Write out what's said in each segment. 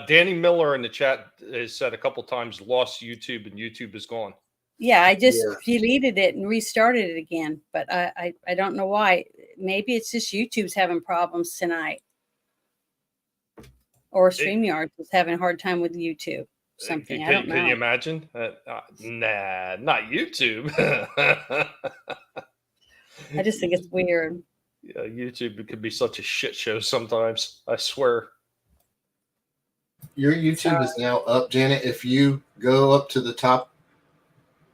Danny Miller in the chat has said a couple times lost YouTube and YouTube is gone. Yeah, I just deleted it and restarted it again, but I don't know why. Maybe it's just YouTube's having problems tonight, or StreamYard is having a hard time with YouTube. Something I don't know. Can you imagine? Nah, not YouTube. I just think it's weird. Yeah, YouTube could be such a shit show sometimes. I swear. Your YouTube is now up, Janet. If you go up to the top,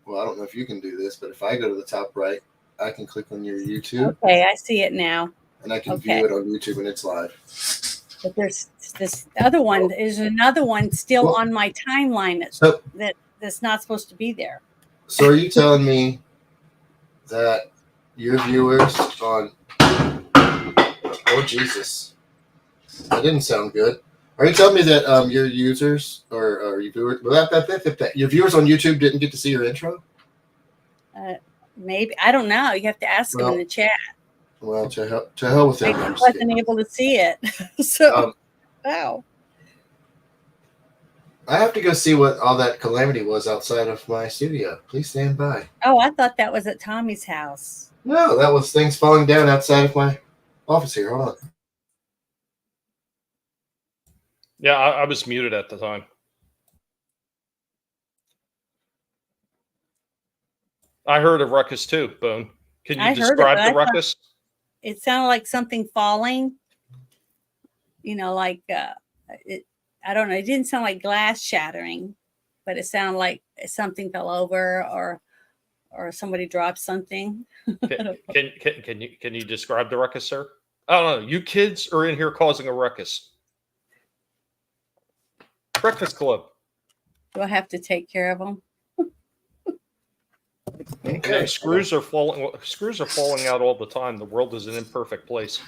well, I don't know if you can do this, but if I go to the top right, I can click on your YouTube. Okay, I see it now. And I can view it on YouTube when it's live. But there's this other one. There's another one still on my timeline that's not supposed to be there. So are you telling me that your viewers on... Oh, Jesus. That didn't sound good. Are you telling me that your users or your viewers, your viewers on YouTube didn't get to see your intro? Maybe. I don't know. You have to ask them in the chat. Well, to hell with them. I wasn't able to see it. So, wow. I have to go see what all that calamity was outside of my studio. Please stand by. Oh, I thought that was at Tommy's house. No, that was things falling down outside of my office here. Hold on. Yeah, I was muted at the time. I heard a ruckus too, Bone. Can you describe the ruckus? It sounded like something falling. You know, like I don't know. It didn't sound like glass shattering, but it sounded like something fell over or somebody dropped something. Can you describe the ruckus, sir? I don't know. You kids are in here causing a ruckus. Breakfast Club. Do I have to take care of them? Okay. Yeah, screws are falling out all the time. The world is an imperfect place.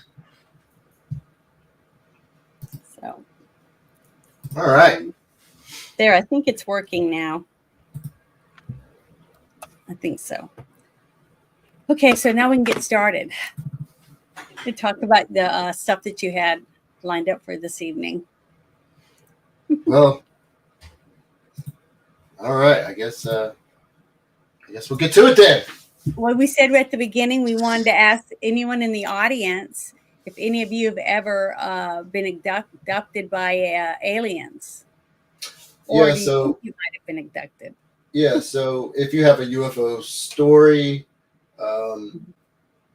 So. All right. There, I think it's working now. I think so. Okay, so now we can get started. To talk about the stuff that you had lined up for this evening. Well, all right. I guess we'll get to it then. Well, we said at the beginning we wanted to ask anyone in the audience if any of you have ever been abducted by aliens. Or yeah, so you might have been abducted. Yeah, so if you have a UFO story,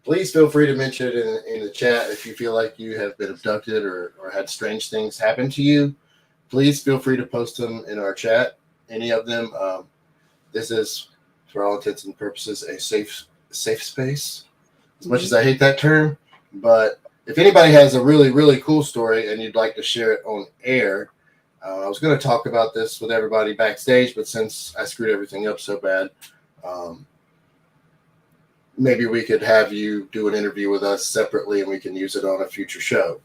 please feel free to mention it in the chat. If you feel like you have been abducted or had strange things happen to you, please feel free to post them in our chat. Any of them. This is, for all intents and purposes, a safe space. As much as I hate that term, but if anybody has a really, really cool story and you'd like to share it on air, I was going to talk about this with everybody backstage, but since I screwed everything up so bad, maybe we could have you do an interview with us separately and we can use it on a future show.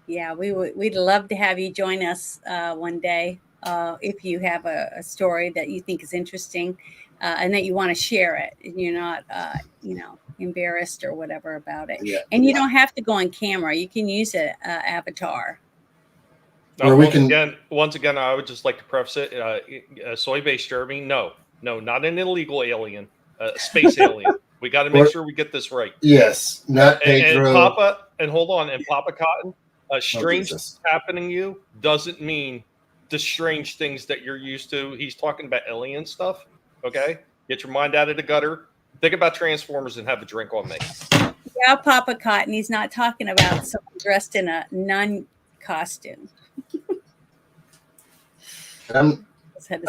Yeah, we'd love to have you join us one day if you have a story that you think is interesting and that you want to share it. And you're not, embarrassed or whatever about it. Yeah. And you don't have to go on camera. You can use an avatar. Once again, I would just like to preface it. Soy-based Jeremy, no, not an illegal alien, a space alien. We got to make sure we get this right. Yes, not Pedro. And Papa, and hold on, and Papa Cotton, strange happening to you doesn't mean the strange things that you're used to. He's talking about alien stuff. Okay, get your mind out of the gutter. Think about Transformers and have a drink on me. Yeah, Papa Cotton. He's not talking about someone dressed in a nun costume. I'm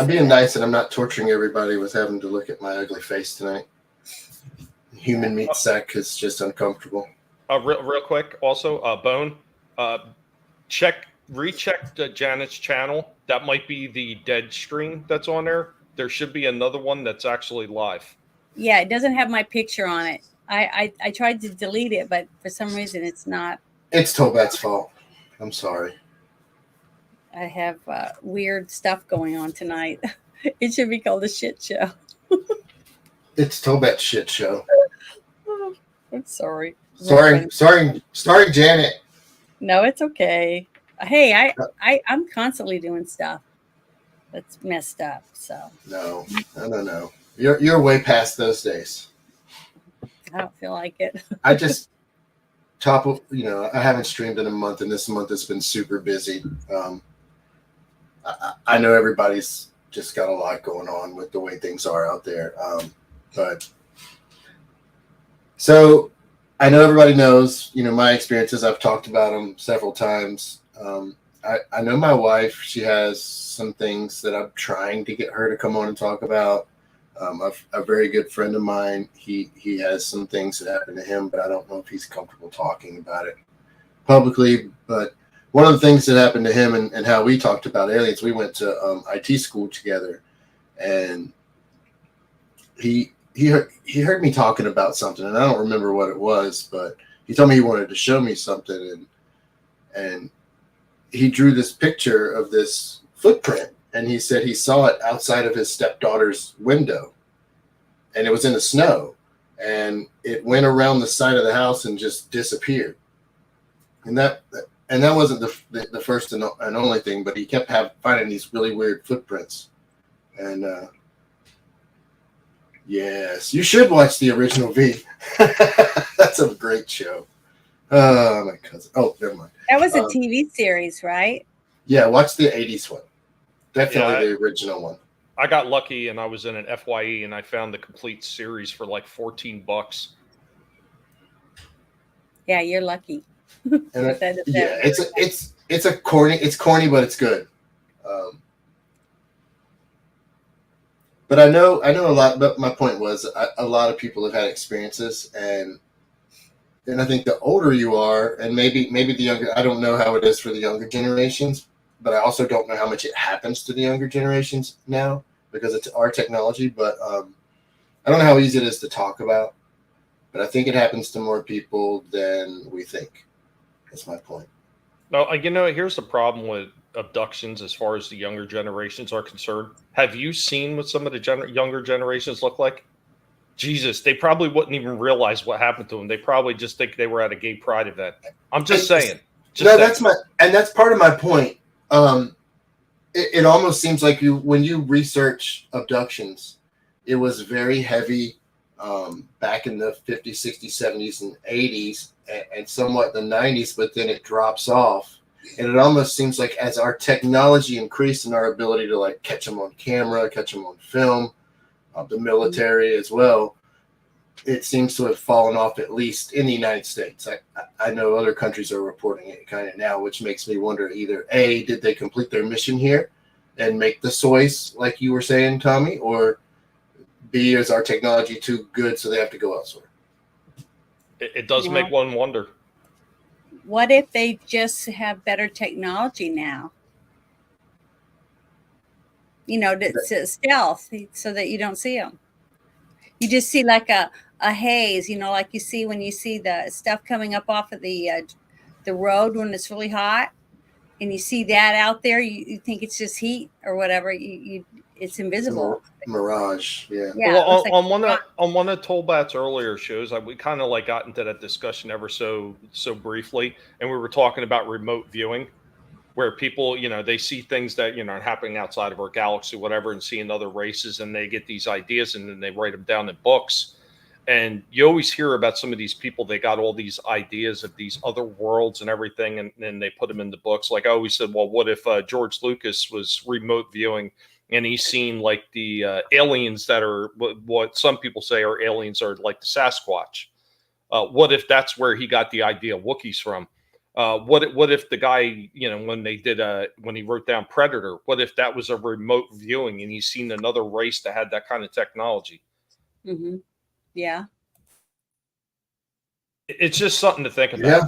being nice and I'm not torturing everybody with having to look at my ugly face tonight. Human meat sack is just uncomfortable. Real quick, also, Bone, recheck Janet's channel. That might be the dead stream that's on there. There should be another one that's actually live. Yeah, it doesn't have my picture on it. I tried to delete it, but for some reason it's not. It's Tobat's fault. I'm sorry. I have weird stuff going on tonight. It should be called a shit show. It's Tobat's shit show. I'm sorry. Starring Janet. No, it's okay. Hey, I'm constantly doing stuff that's messed up. So No. You're way past those days. I don't feel like it. I just I haven't streamed in a month, and this month has been super busy. I know everybody's just got a lot going on with the way things are out there. But so I know everybody knows, my experiences. I've talked about them several times. I know my wife, she has some things that I'm trying to get her to come on and talk about. A very good friend of mine, he has some things that happened to him, but I don't know if he's comfortable talking about it publicly. But one of the things that happened to him and how we talked about aliens, we went to IT school together, and he heard me talking about something, and I don't remember what it was, but he told me he wanted to show me something, and he drew this picture of this footprint, and he said he saw it outside of his stepdaughter's window, and it was in the snow, and it went around the side of the house and just disappeared. And that wasn't the first and only thing, but he kept finding these really weird footprints. And yes, you should watch the original V. That's a great show. My cousin. Oh, never mind. That was a TV series, right? Yeah, watch the 80s one. Definitely Yeah, the original one. I got lucky and I was in an FYE and I found the complete series for like $14. Yeah, you're lucky. It's corny, but it's good. But I know a lot. But my point was, a lot of people have had experiences, and I think the older you are, and maybe the younger. I don't know how it is for the younger generations, but I also don't know how much it happens to the younger generations now because it's our technology. But I don't know how easy it is to talk about. But I think it happens to more people than we think. That's my point. No, here's the problem with abductions as far as the younger generations are concerned. Have you seen what some of the younger generations look like? Jesus, they probably wouldn't even realize what happened to them. They probably just think they were at a gay pride event. I'm just saying. That's part of my point. It almost seems like when you research abductions, it was very heavy back in the 50s, 60s, 70s, and 80s, and somewhat the 90s, but then it drops off. And it almost seems like as our technology increased and our ability to like catch them on camera, catch them on film, the military as well, it seems to have fallen off, at least in the United States. I know other countries are reporting it kind of now, which makes me wonder either A, did they complete their mission here and make the source like you were saying, Tommy, or B, is our technology too good so they have to go elsewhere? It does make one wonder. What if they just have better technology now? To stealth so that you don't see them. You just see like a haze, like you see when you see the stuff coming up off of the road when it's really hot, and you see that out there. You think it's just heat or whatever. It's invisible. Mirage, yeah. Well, on one of Tolbat's earlier shows, we kind of like got into that discussion ever so briefly, and we were talking about remote viewing, where people, they see things that are happening outside of our galaxy, whatever, and seeing other races, and they get these ideas, and then they write them down in books. And you always hear about some of these people, they got all these ideas of these other worlds and everything, and then they put them in the books. Like I always said, well, what if George Lucas was remote viewing and he's seen like the aliens that are what some people say are aliens, are like the Sasquatch? What if that's where he got the idea of Wookiees from? What if the guy, when he wrote down Predator, what if that was a remote viewing and he's seen another race that had that kind of technology? Mm-hmm. Yeah. It's just something to think about. Yeah.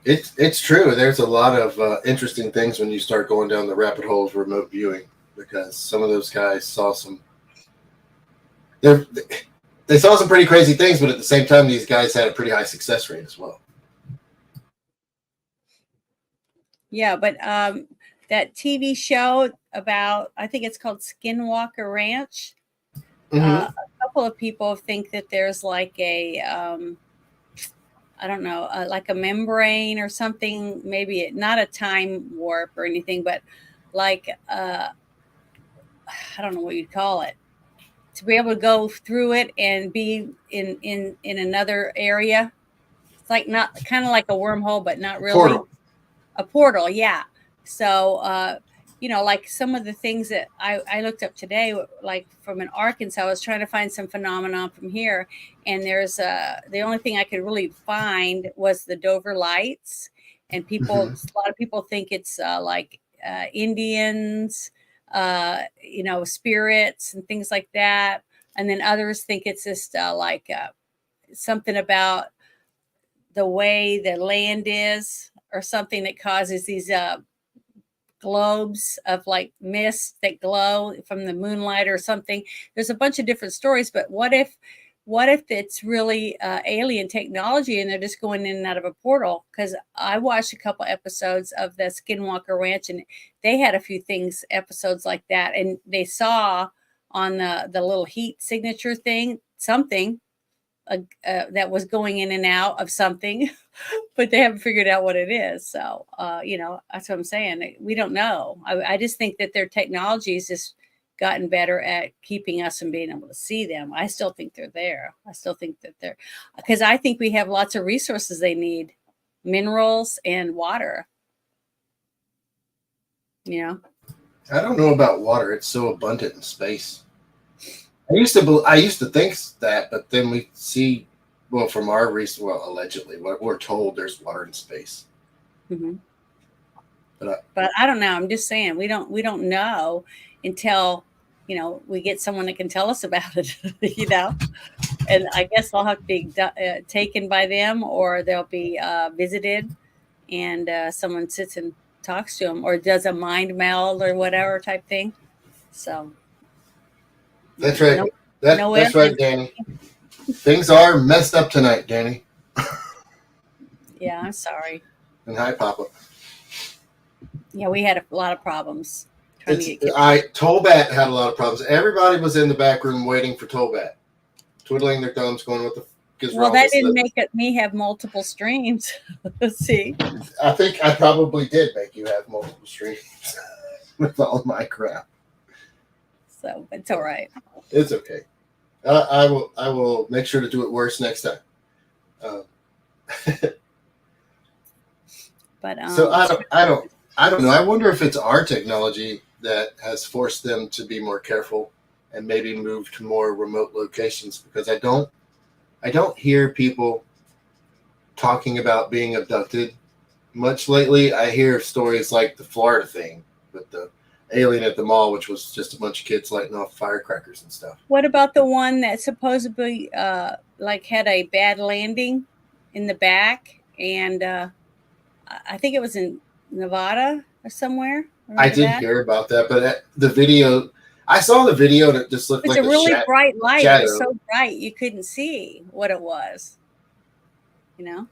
It's true. There's a lot of interesting things when you start going down the rabbit hole of remote viewing, because some of those guys saw they saw some pretty crazy things, but at the same time, these guys had a pretty high success rate as well. Yeah, but that TV show about, I think it's called Skinwalker Ranch. Mm-hmm. A couple of people think that there's like a I don't know, like a membrane or something, maybe not a time warp or anything, but like, I don't know what you'd call it, to be able to go through it and be in another area. It's like not kind of like a wormhole, but not really. Portal. A portal, yeah. So, like some of the things that I looked up today, like from in Arkansas, I was trying to find some phenomenon from here, and there's the only thing I could really find was the Dover Lights, and people, a lot of people think it's like Indians, spirits and things like that, and then others think it's just like something about the way the land is or something that causes these globes of like mist that glow from the moonlight or something. There's a bunch of different stories, but what if it's really alien technology and they're just going in and out of a portal? Because I watched a couple episodes of the Skinwalker Ranch, and they had a few episodes like that, and they saw on the little heat signature thing something that was going in and out of something, but they haven't figured out what it is. So, that's what I'm saying. We don't know. I just think that their technology has just gotten better at keeping us from being able to see them. I still think they're there. I still think that because I think we have lots of resources they need, minerals and water. I don't know about water. It's so abundant in space. I used to think that, but then we see, from our research, allegedly, what we're told, there's water in space. Mm-hmm. But I don't know. I'm just saying we don't know until we get someone that can tell us about it. And I guess they'll have to be taken by them, or they'll be visited, and someone sits and talks to them, or does a mind meld or whatever type thing. So. That's right. That's right, Danny. Things are messed up tonight, Danny. Yeah, I'm sorry. And hi, Papa. Yeah, we had a lot of problems. Tollbat had a lot of problems. Everybody was in the back room waiting for Tollbat, twiddling their thumbs, going, "What the f is wrong?" Well, that didn't make me have multiple streams. Let's see. I think I probably did make you have multiple streams with all my crap. So it's all right. It's okay. I will make sure to do it worse next time. But so I don't know. I wonder if it's our technology that has forced them to be more careful and maybe move to more remote locations, because I don't hear people talking about being abducted much lately. I hear stories like the Florida thing with the alien at the mall, which was just a bunch of kids lighting off firecrackers and stuff. What about the one that supposedly had a bad landing in the back, and I think it was in Nevada or somewhere? I did hear about that, but the video, I saw the video and it just looked like a really bright light. Shadow. It was so bright you couldn't see what it was. Yeah,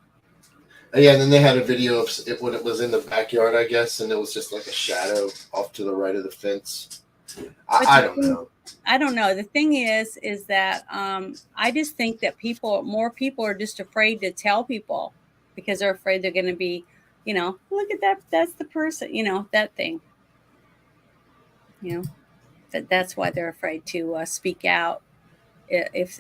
and then they had a video of it when it was in the backyard, I guess, and it was just like a shadow off to the right of the fence. I don't know. I don't know. The thing is that I just think that more people are just afraid to tell people, because they're afraid they're going to be, look at that. That's the person, that thing. That's why they're afraid to speak out if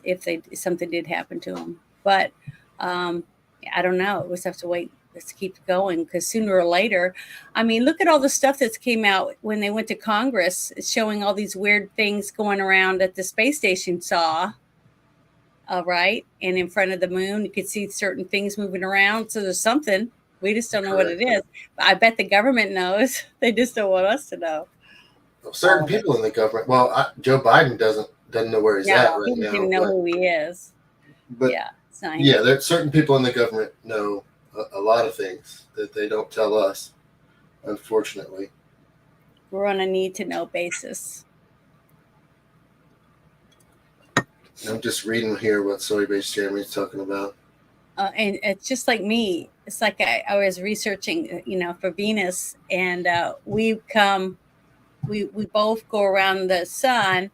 something did happen to them. But I don't know. We'll just have to wait. Let's keep going, because sooner or later, look at all the stuff that's came out when they went to Congress. It's showing all these weird things going around at the space station saw. Right. And in front of the moon, you could see certain things moving around. So there's something. We just don't know what it is. I bet the government knows. They just don't want us to know. Certain people in the government. Well, Joe Biden doesn't know where he's at right now. He doesn't even know who he is. But there's certain people in the government know a lot of things that they don't tell us, unfortunately. We're on a need-to-know basis. I'm just reading here what Soy-Based Jeremy's talking about. And it's just like me. It's like I was researching, for Venus, and we both go around the sun,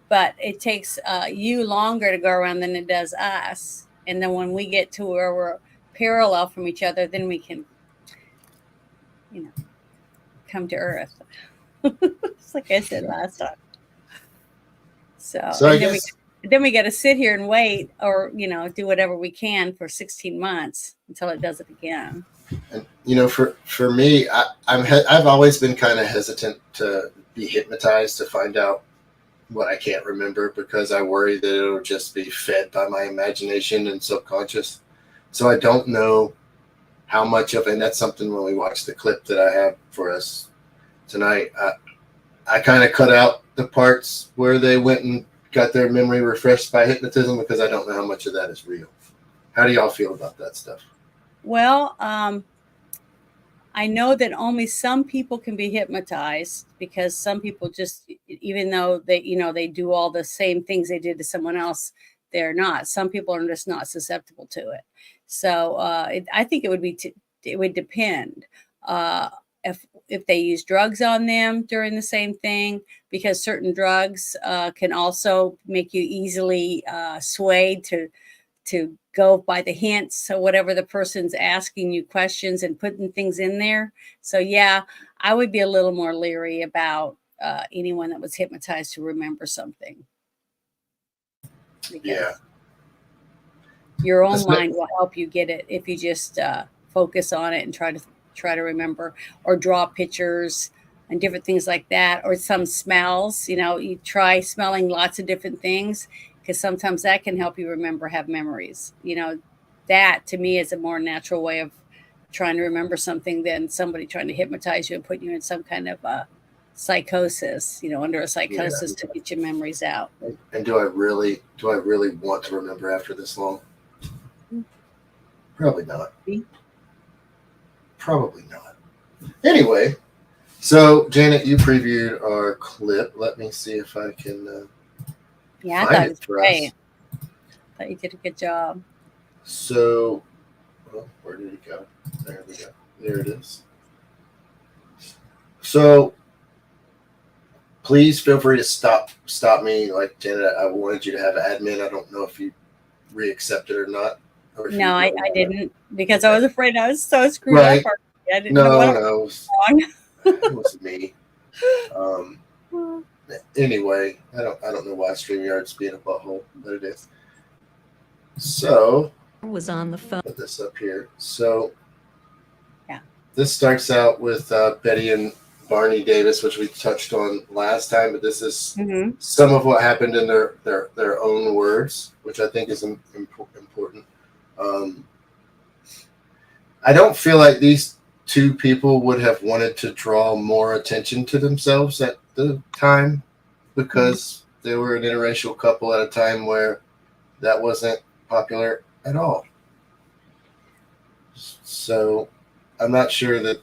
but it takes you longer to go around than it does us. And then when we get to where we're parallel from each other, then we can, come to Earth. Just like I said last time. So I guess, then we got to sit here and wait, or do whatever we can for 16 months until it does it again. And for me, I've always been kind of hesitant to be hypnotized to find out what I can't remember, because I worry that it'll just be fed by my imagination and subconscious. So I don't know how much of it. And that's something when we watch the clip that I have for us tonight, I kind of cut out the parts where they went and got their memory refreshed by hypnotism, because I don't know how much of that is real. How do y'all feel about that stuff? Well, I know that only some people can be hypnotized, because some people just, even though they do all the same things they did to someone else, they're not. Some people are just not susceptible to it. So I think it would depend if they use drugs on them during the same thing, because certain drugs can also make you easily swayed to go by the hints or whatever the person's asking you questions and putting things in there. So yeah, I would be a little more leery about anyone that was hypnotized to remember something. Yeah. Your own mind will help you get it if you just focus on it and try to remember, or draw pictures and different things like that, or some smells. You try smelling lots of different things, because sometimes that can help you have memories. That to me is a more natural way of trying to remember something than somebody trying to hypnotize you and put you in some kind of psychosis, under a psychosis to get your memories out. And do I really want to remember after this long? Probably not. Probably not. Anyway, so Janet, you previewed our clip. Let me see if I can I thought it was great. I thought you did a good job. So, where did it go? There we go. There it is. So, please feel free to stop me. Like Janet, I wanted you to have admin. I don't know if you re-accepted or not. No, I didn't, because I was afraid I was so screwed up. I didn't know what was wrong. It was me. Anyway, I don't know why StreamYard's being a butthole, but it is. So was on the phone. Put this up here. So yeah, this starts out with Betty and Barney Davis, which we touched on last time, but this is some of what happened in their own words, which I think is important. I don't feel like these two people would have wanted to draw more attention to themselves at the time, because they were an interracial couple at a time where that wasn't popular at all. So I'm not sure that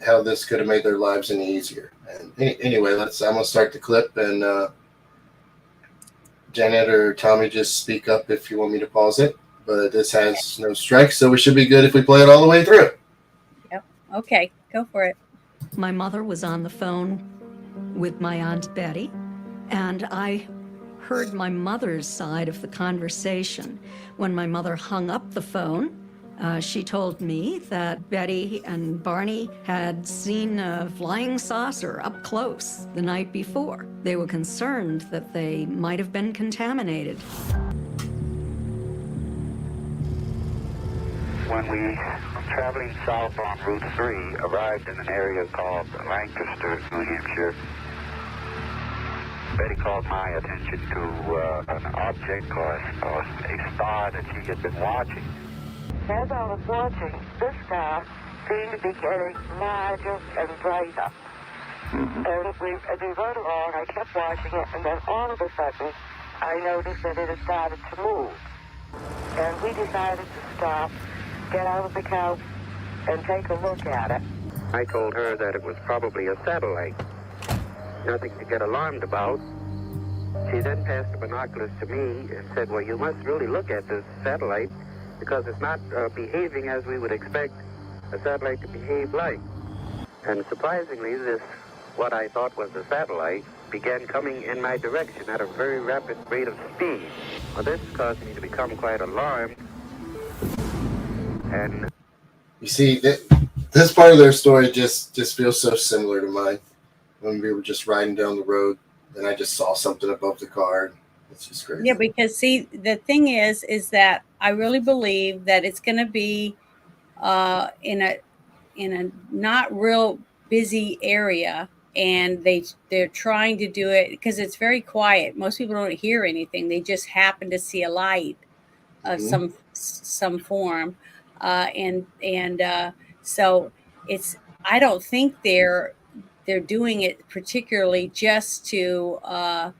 how this could have made their lives any easier. And anyway, I'm gonna start the clip, and Janet or Tommy, just speak up if you want me to pause it. But this has no strikes, so we should be good if we play it all the way through. Yep. Okay, go for it. My mother was on the phone with my Aunt Betty, and I heard my mother's side of the conversation. When my mother hung up the phone, she told me that Betty and Barney had seen a flying saucer up close the night before. They were concerned that they might have been contaminated. When we, traveling south on Route 3, arrived in an area called Lancaster, New Hampshire, Betty called my attention to an object or a star that she had been watching. As I was watching, this star seemed to be getting larger and brighter. And as we rode along, I kept watching it, and then all of a sudden, I noticed that it had started to move. And we decided to stop, get out of the couch, and take a look at it. I told her that it was probably a satellite. Nothing to get alarmed about. She then passed the binoculars to me and said, well, you must really look at this satellite, because it's not behaving as we would expect a satellite to behave like. And surprisingly, this, what I thought was a satellite, began coming in my direction at a very rapid rate of speed. Well, this caused me to become quite alarmed. And You see, this part of their story just feels so similar to mine. When we were just riding down the road, and I just saw something above the car. It's just crazy. Yeah, because see, the thing is that I really believe that it's going to be in a not real busy area, and they're trying to do it because it's very quiet. Most people don't hear anything. They just happen to see a light of some form, and so it's. I don't think they're doing it particularly just to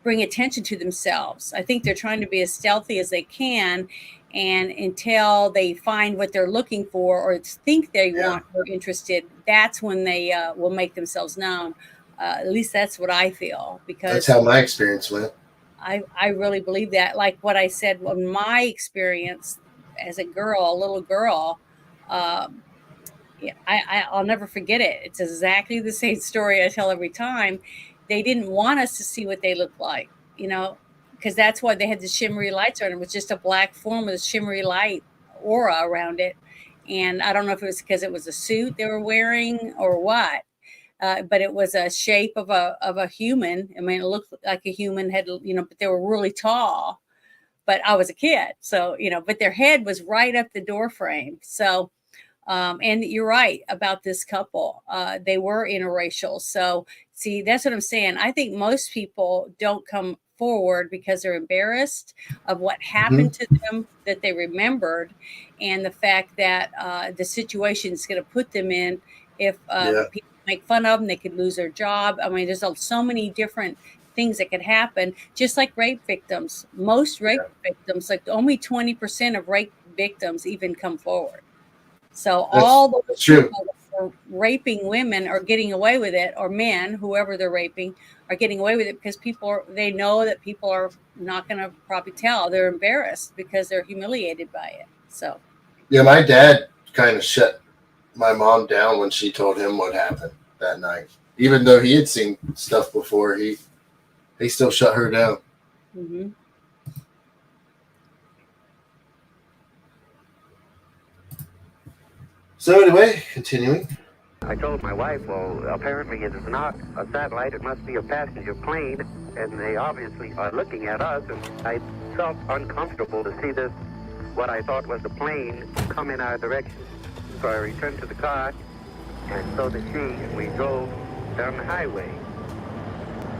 bring attention to themselves. I think they're trying to be as stealthy as they can, and until they find what they're looking for or think they want or interested, that's when they will make themselves known. At least that's what I feel, because that's how my experience went. I really believe that. Like what I said, when my experience as a little girl, yeah, I'll never forget it. It's exactly the same story I tell every time. They didn't want us to see what they looked like, because that's why they had the shimmery lights on. It was just a black form with a shimmery light aura around it. And I don't know if it was because it was a suit they were wearing or what, but it was a shape of a human. I mean, it looked like a human head, but they were really tall. But I was a kid, so but their head was right up the door frame. So. And you're right about this couple. They were interracial. So, see, that's what I'm saying. I think most people don't come forward because they're embarrassed of what happened to them that they remembered, and the fact that the situation is going to put them in. If people make fun of them, they could lose their job. I mean, there's so many different things that could happen, just like rape victims. Most rape victims, like only 20% of rape victims even come forward. So all the people that are raping women are getting away with it, or men, whoever they're raping, are getting away with it because they know that people are not going to probably tell. They're embarrassed because they're humiliated by it. So, yeah, my dad kind of shut my mom down when she told him what happened that night. Even though he had seen stuff before, he still shut her down. Mm-hmm. So anyway, continuing. I told my wife, well, apparently it is not a satellite, it must be a passenger plane, and they obviously are looking at us, and I felt uncomfortable to see this, what I thought was a plane, come in our direction. So I returned to the car, and so did she, and we drove down the highway.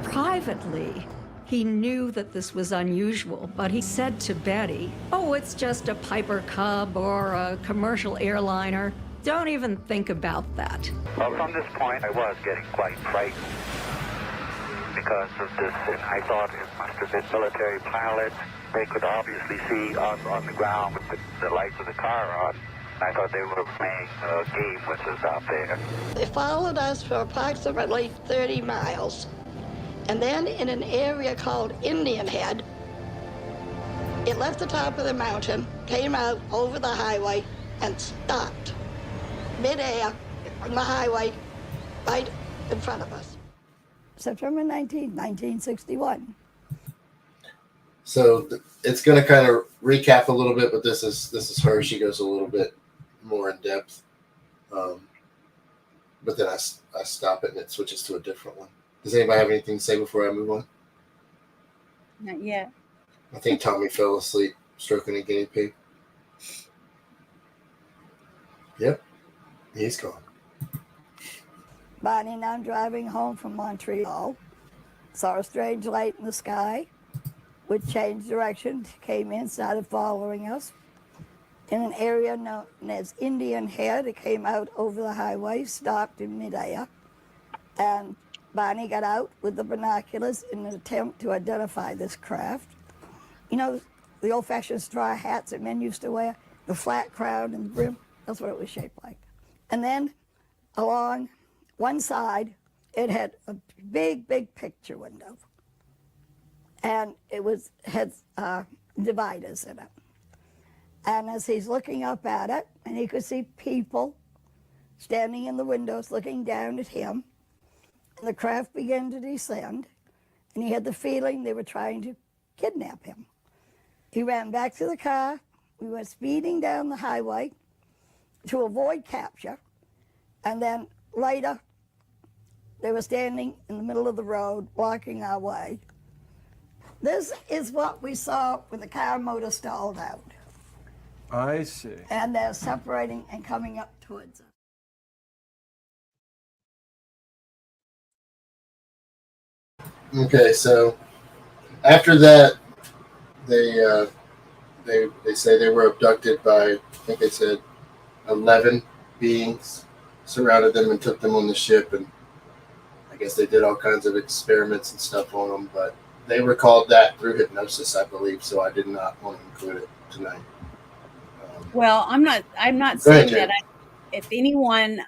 Privately, he knew that this was unusual, but he said to Betty, "Oh, it's just a Piper Cub or a commercial airliner. Don't even think about that." Well, from this point, I was getting quite frightened because of this, and I thought it must have been military pilots. They could obviously see us on the ground with the lights of the car on. I thought they were playing a game with us out there. They followed us for approximately 30 miles. And then in an area called Indian Head, it left the top of the mountain, came out over the highway, and stopped midair on the highway right in front of us. September 19, 1961. So it's going to kind of recap a little bit, but this is her. She goes a little bit more in depth. But then I stop it and it switches to a different one. Does anybody have anything to say before I move on? Not yet. I think Tommy fell asleep stroking a guinea pig. Yep, he's gone. Bonnie and I'm driving home from Montreal. Saw a strange light in the sky, which changed direction, came in, started following us. In an area known as Indian Head, it came out over the highway, stopped in midair, and Bonnie got out with the binoculars in an attempt to identify this craft. You know, the old-fashioned straw hats that men used to wear, the flat crown and the brim, that's what it was shaped like. And then along one side, it had a big, big picture window. And it had dividers in it. And as he's looking up at it, and he could see people standing in the windows looking down at him, and the craft began to descend, and he had the feeling they were trying to kidnap him. He ran back to the car, We went speeding down the highway to avoid capture, and then later they were standing in the middle of the road blocking our way. This is what we saw when the car motor stalled out. I see. And they're separating and coming up towards us. Okay, so after that, they say they were abducted by, I think they said 11 beings, surrounded them and took them on the ship, and I guess they did all kinds of experiments and stuff on them, but they recalled that through hypnosis, I believe, so I did not want to include it tonight. Well, I'm not saying that if anyone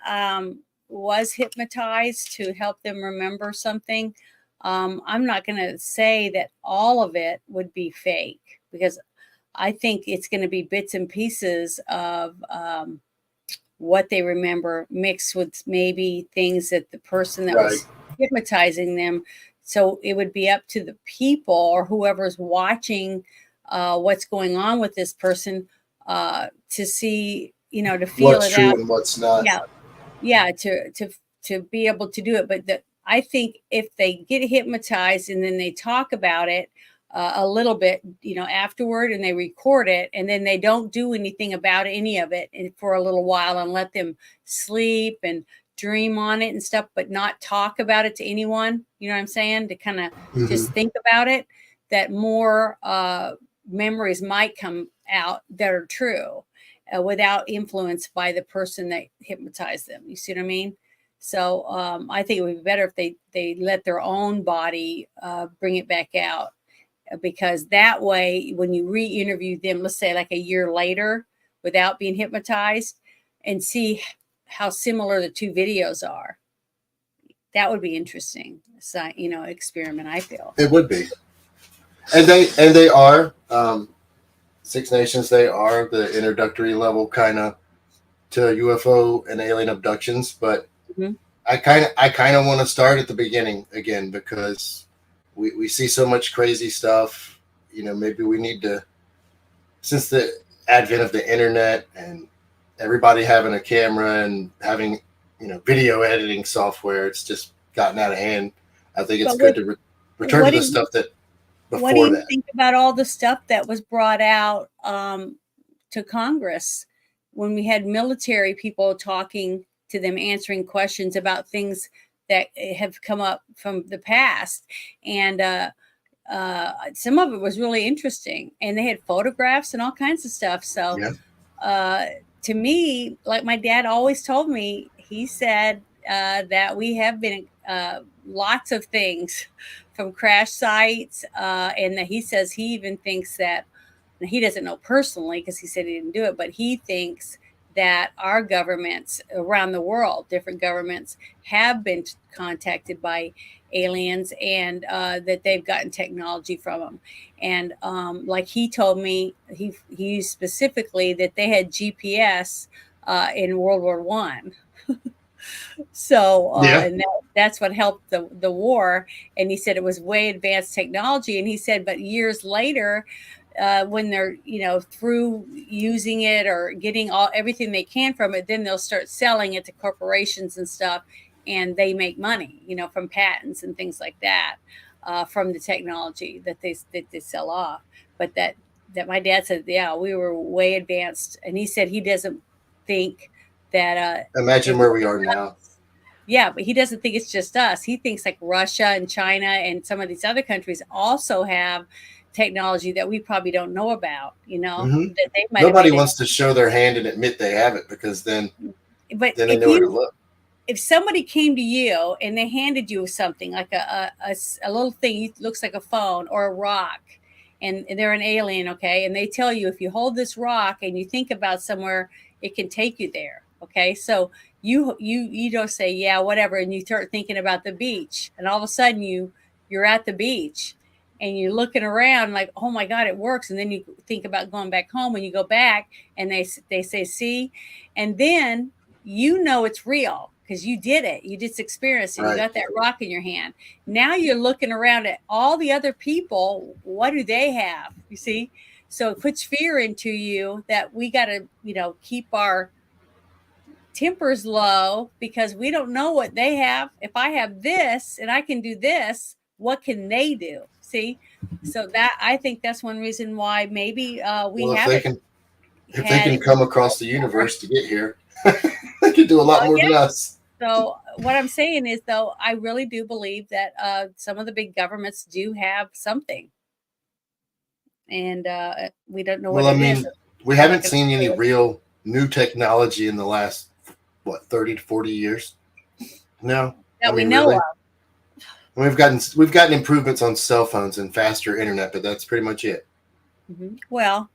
was hypnotized to help them remember something, I'm not going to say that all of it would be fake, because I think it's going to be bits and pieces of what they remember mixed with maybe things that the person that was hypnotizing them. So it would be up to the people or whoever's watching what's going on with this person to see, to feel what's it true out and what's not. Yeah, to be able to do it. But I think if they get hypnotized and then they talk about it a little bit, afterward, and they record it, and then they don't do anything about any of it for a little while and let them sleep and dream on it and stuff, but not talk about it to anyone, you know what I'm saying? To kind of just think about it, that more memories might come out that are true without influence by the person that hypnotized them. You see what I mean? So I think it would be better if they let their own body bring it back out, because that way, when you re-interview them, let's say like a year later, without being hypnotized, and see how similar the two videos are, that would be interesting. So, experiment, I feel. It would be. And they are, Six Nations, they are the introductory level kind of to UFO and alien abductions, but I kind of want to start at the beginning again, because we see so much crazy stuff. Maybe we need to, since the advent of the internet and everybody having a camera and having, video editing software, it's just gotten out of hand. I think it's good to return to the stuff that before what do you that. think about all the stuff that was brought out to Congress when we had military people talking to them, answering questions about things that have come up from the past? And some of it was really interesting, and they had photographs and all kinds of stuff. So to me, like my dad always told me, he said that we have been lots of things from crash sites, and that he says he even thinks that, he doesn't know personally because he said he didn't do it, but he thinks that our governments around the world, different governments, have been contacted by aliens, and that they've gotten technology from them. And like he told me, he used specifically that they had GPS in World War One. So and that's what helped the war. And he said it was way advanced technology. And he said, but years later, when they're through using it or getting everything they can from it, then they'll start selling it to corporations and stuff, and they make money from patents and things like that, from the technology that they sell off. But that my dad said, we were way advanced, and he said he doesn't think that imagine where we are now. Yeah, but he doesn't think it's just us. He thinks like Russia and China and some of these other countries also have technology that we probably don't know about, that they might. Nobody wants to show their hand and admit they have it, because then they know where to look. If somebody came to you and they handed you something like a little thing, looks like a phone or a rock, and they're an alien, okay, and they tell you, if you hold this rock and you think about somewhere, it can take you there, okay, so you don't say whatever, and you start thinking about the beach, and all of a sudden you're at the beach and you're looking around like, oh my God, it works. And then you think about going back home, and you go back and they say, see, and then it's real because you did it. You just experienced it. You got that rock in your hand. Now you're looking around at all the other people. What do they have? You see? So it puts fear into you that we got to, keep our tempers low because we don't know what they have. If I have this and I can do this, what can they do? See? So that I think that's one reason why maybe we Well, haven't if they had can it. come across the universe to get here, they can do a lot Well, more yeah. than us. So what I'm saying is, though, I really do believe that some of the big governments do have something, and we don't know Well, what I it is. mean, we I'm not haven't gonna seen any say it. real new technology in the last 30 to 40 years. No, That I we mean, know really. of. We've gotten improvements on cell phones and faster internet, but that's pretty much it. Well,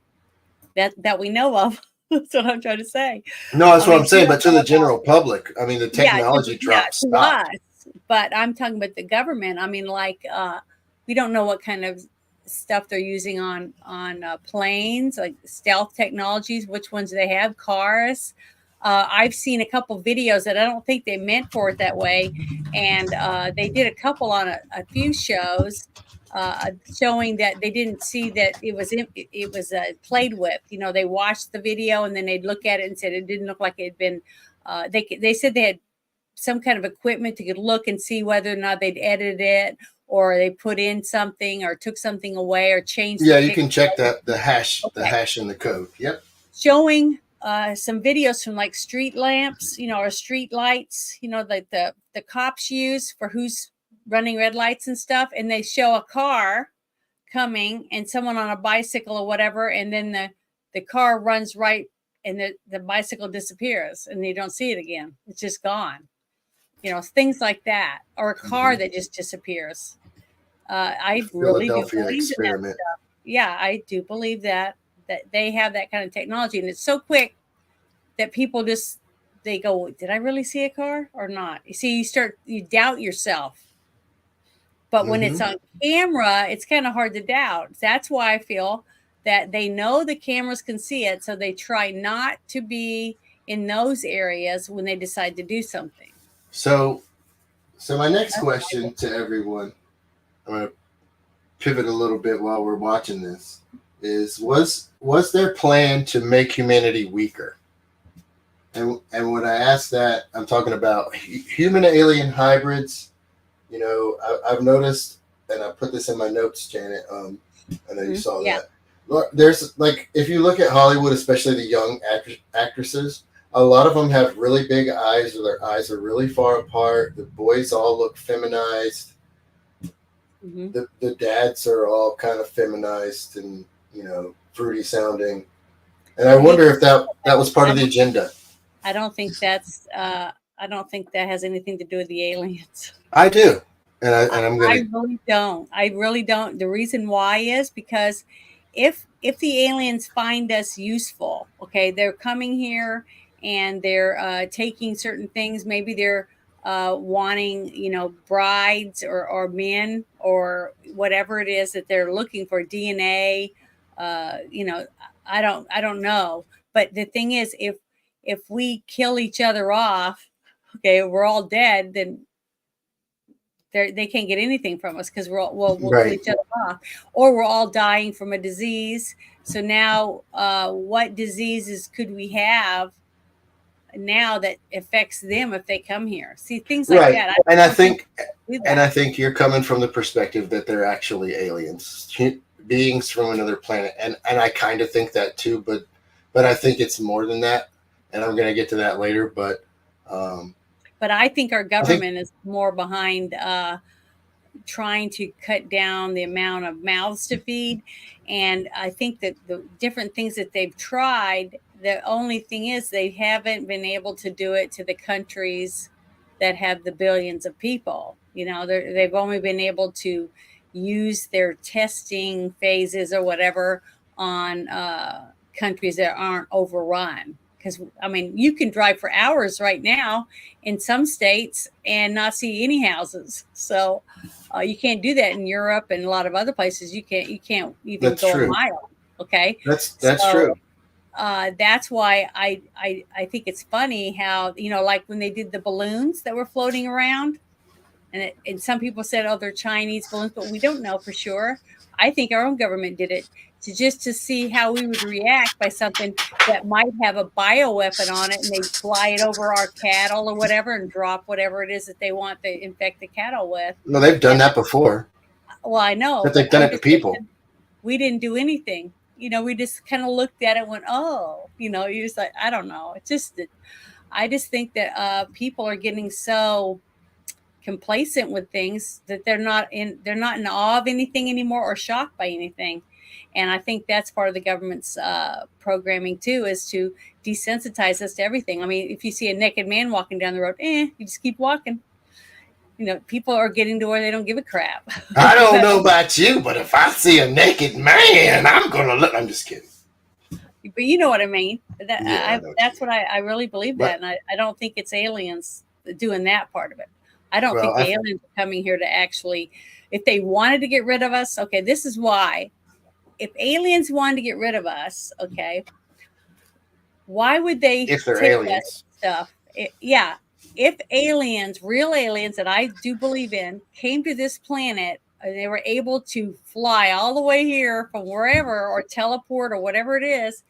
that we know of. That's what I'm trying to say. No, that's I what mean, I'm we saying. But don't to know the about, general public, I mean, the technology drop to stopped. us, but I'm talking about the government. I mean, like we don't know what kind of stuff they're using on planes, like stealth technologies. Which ones they have? Cars. I've seen a couple videos that I don't think they meant for it that way, and they did a couple on a few shows showing that they didn't see that it was played with. They watched the video and then they'd look at it and said it didn't look like it had been. They said they had some kind of equipment to look and see whether or not they'd edited it or they put in something or took something away or changed. Yeah, the you picture. can check the hash, Okay. the hash in the code. Yep. Showing some videos from like street lamps, or street lights, like the cops use for who's running red lights and stuff. And they show a car coming and someone on a bicycle or whatever. And then the car runs right and the bicycle disappears and you don't see it again. It's just gone. Things like that, or a car that just disappears. I really do Philadelphia believe in that experiment. stuff. Yeah, I do believe that they have that kind of technology, and it's so quick that people just they go, "Did I really see a car or not?" You see, you doubt yourself. But when it's on camera, it's kind of hard to doubt. That's why I feel that they know the cameras can see it, so they try not to be in those areas when they decide to do something. So my next question to everyone, I'm going to pivot a little bit while we're watching this, is was their plan to make humanity weaker? And when I ask that, I'm talking about human alien hybrids. I've noticed, and I put this in my notes, Janet. I know you saw that. Look, there's like, if you look at Hollywood, especially the young actresses, a lot of them have really big eyes, or their eyes are really far apart. The boys all look feminized. The dads are all kind of feminized and fruity sounding. And I wonder if that was part of the agenda. I don't think that's. I don't think that has anything to do with the aliens. I do, and I'm gonna. I really don't. I really don't. The reason why is because if the aliens find us useful, okay, they're coming here and they're taking certain things. Maybe they're wanting, brides or men or whatever it is that they're looking for, DNA. I don't know. But the thing is, if we kill each other off, okay, we're all dead, then they can't get anything from us because we'll kill each other off, or we're all dying from a disease. So now, what diseases could we have now that affects them if they come here? See, things like that. I think you're coming from the perspective that they're actually aliens, beings from another planet, and I kind of think that too, but I think it's more than that, and I'm going to get to that later. But I think our government is more behind trying to cut down the amount of mouths to feed. And I think that the different things that they've tried, the only thing is they haven't been able to do it to the countries that have the billions of people. They've only been able to use their testing phases or whatever on countries that aren't overrun. Because, you can drive for hours right now in some states and not see any houses. So you can't do that in Europe and a lot of other places. You can't even go a mile. Okay. That's true. That's why I think it's funny how, like when they did the balloons that were floating around And some people said, oh, they're Chinese balloons, but we don't know for sure. I think our own government did it to see how we would react by something that might have a bioweapon on it, and they fly it over our cattle or whatever and drop whatever it is that they want to infect the cattle with. No, they've done that before. Well, I know, but they've done it to people. We didn't do anything. We just kind of looked at it and went, oh, you just like, I don't know. I just think that people are getting so complacent with things that they're not in awe of anything anymore or shocked by anything. And I think that's part of the government's programming too, is to desensitize us to everything. I mean, if you see a naked man walking down the road, you just keep walking. People are getting to where they don't give a crap. I don't know about you, but if I see a naked man, I'm going to look. I'm just kidding. But you know what I mean. That's what I really believe that. And I don't think it's aliens doing that part of it. I don't think the aliens are coming here to actually, if they wanted to get rid of us, okay, this is why. If aliens wanted to get rid of us, okay, why would they if they're take aliens that stuff? If aliens, real aliens that I do believe in, came to this planet and they were able to fly all the way here from wherever or teleport or whatever it is,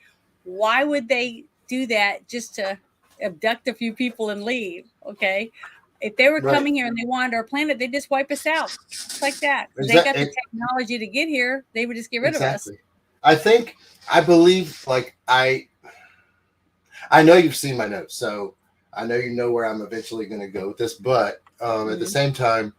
why would they do that just to abduct a few people and leave? Okay. If they were coming here and they wanted our planet, they'd just wipe us out. Just like that. They got the technology to get here. They would just get rid of us. I believe, like, I know you've seen my notes, so I know you know where I'm eventually going to go with this, but at the same time,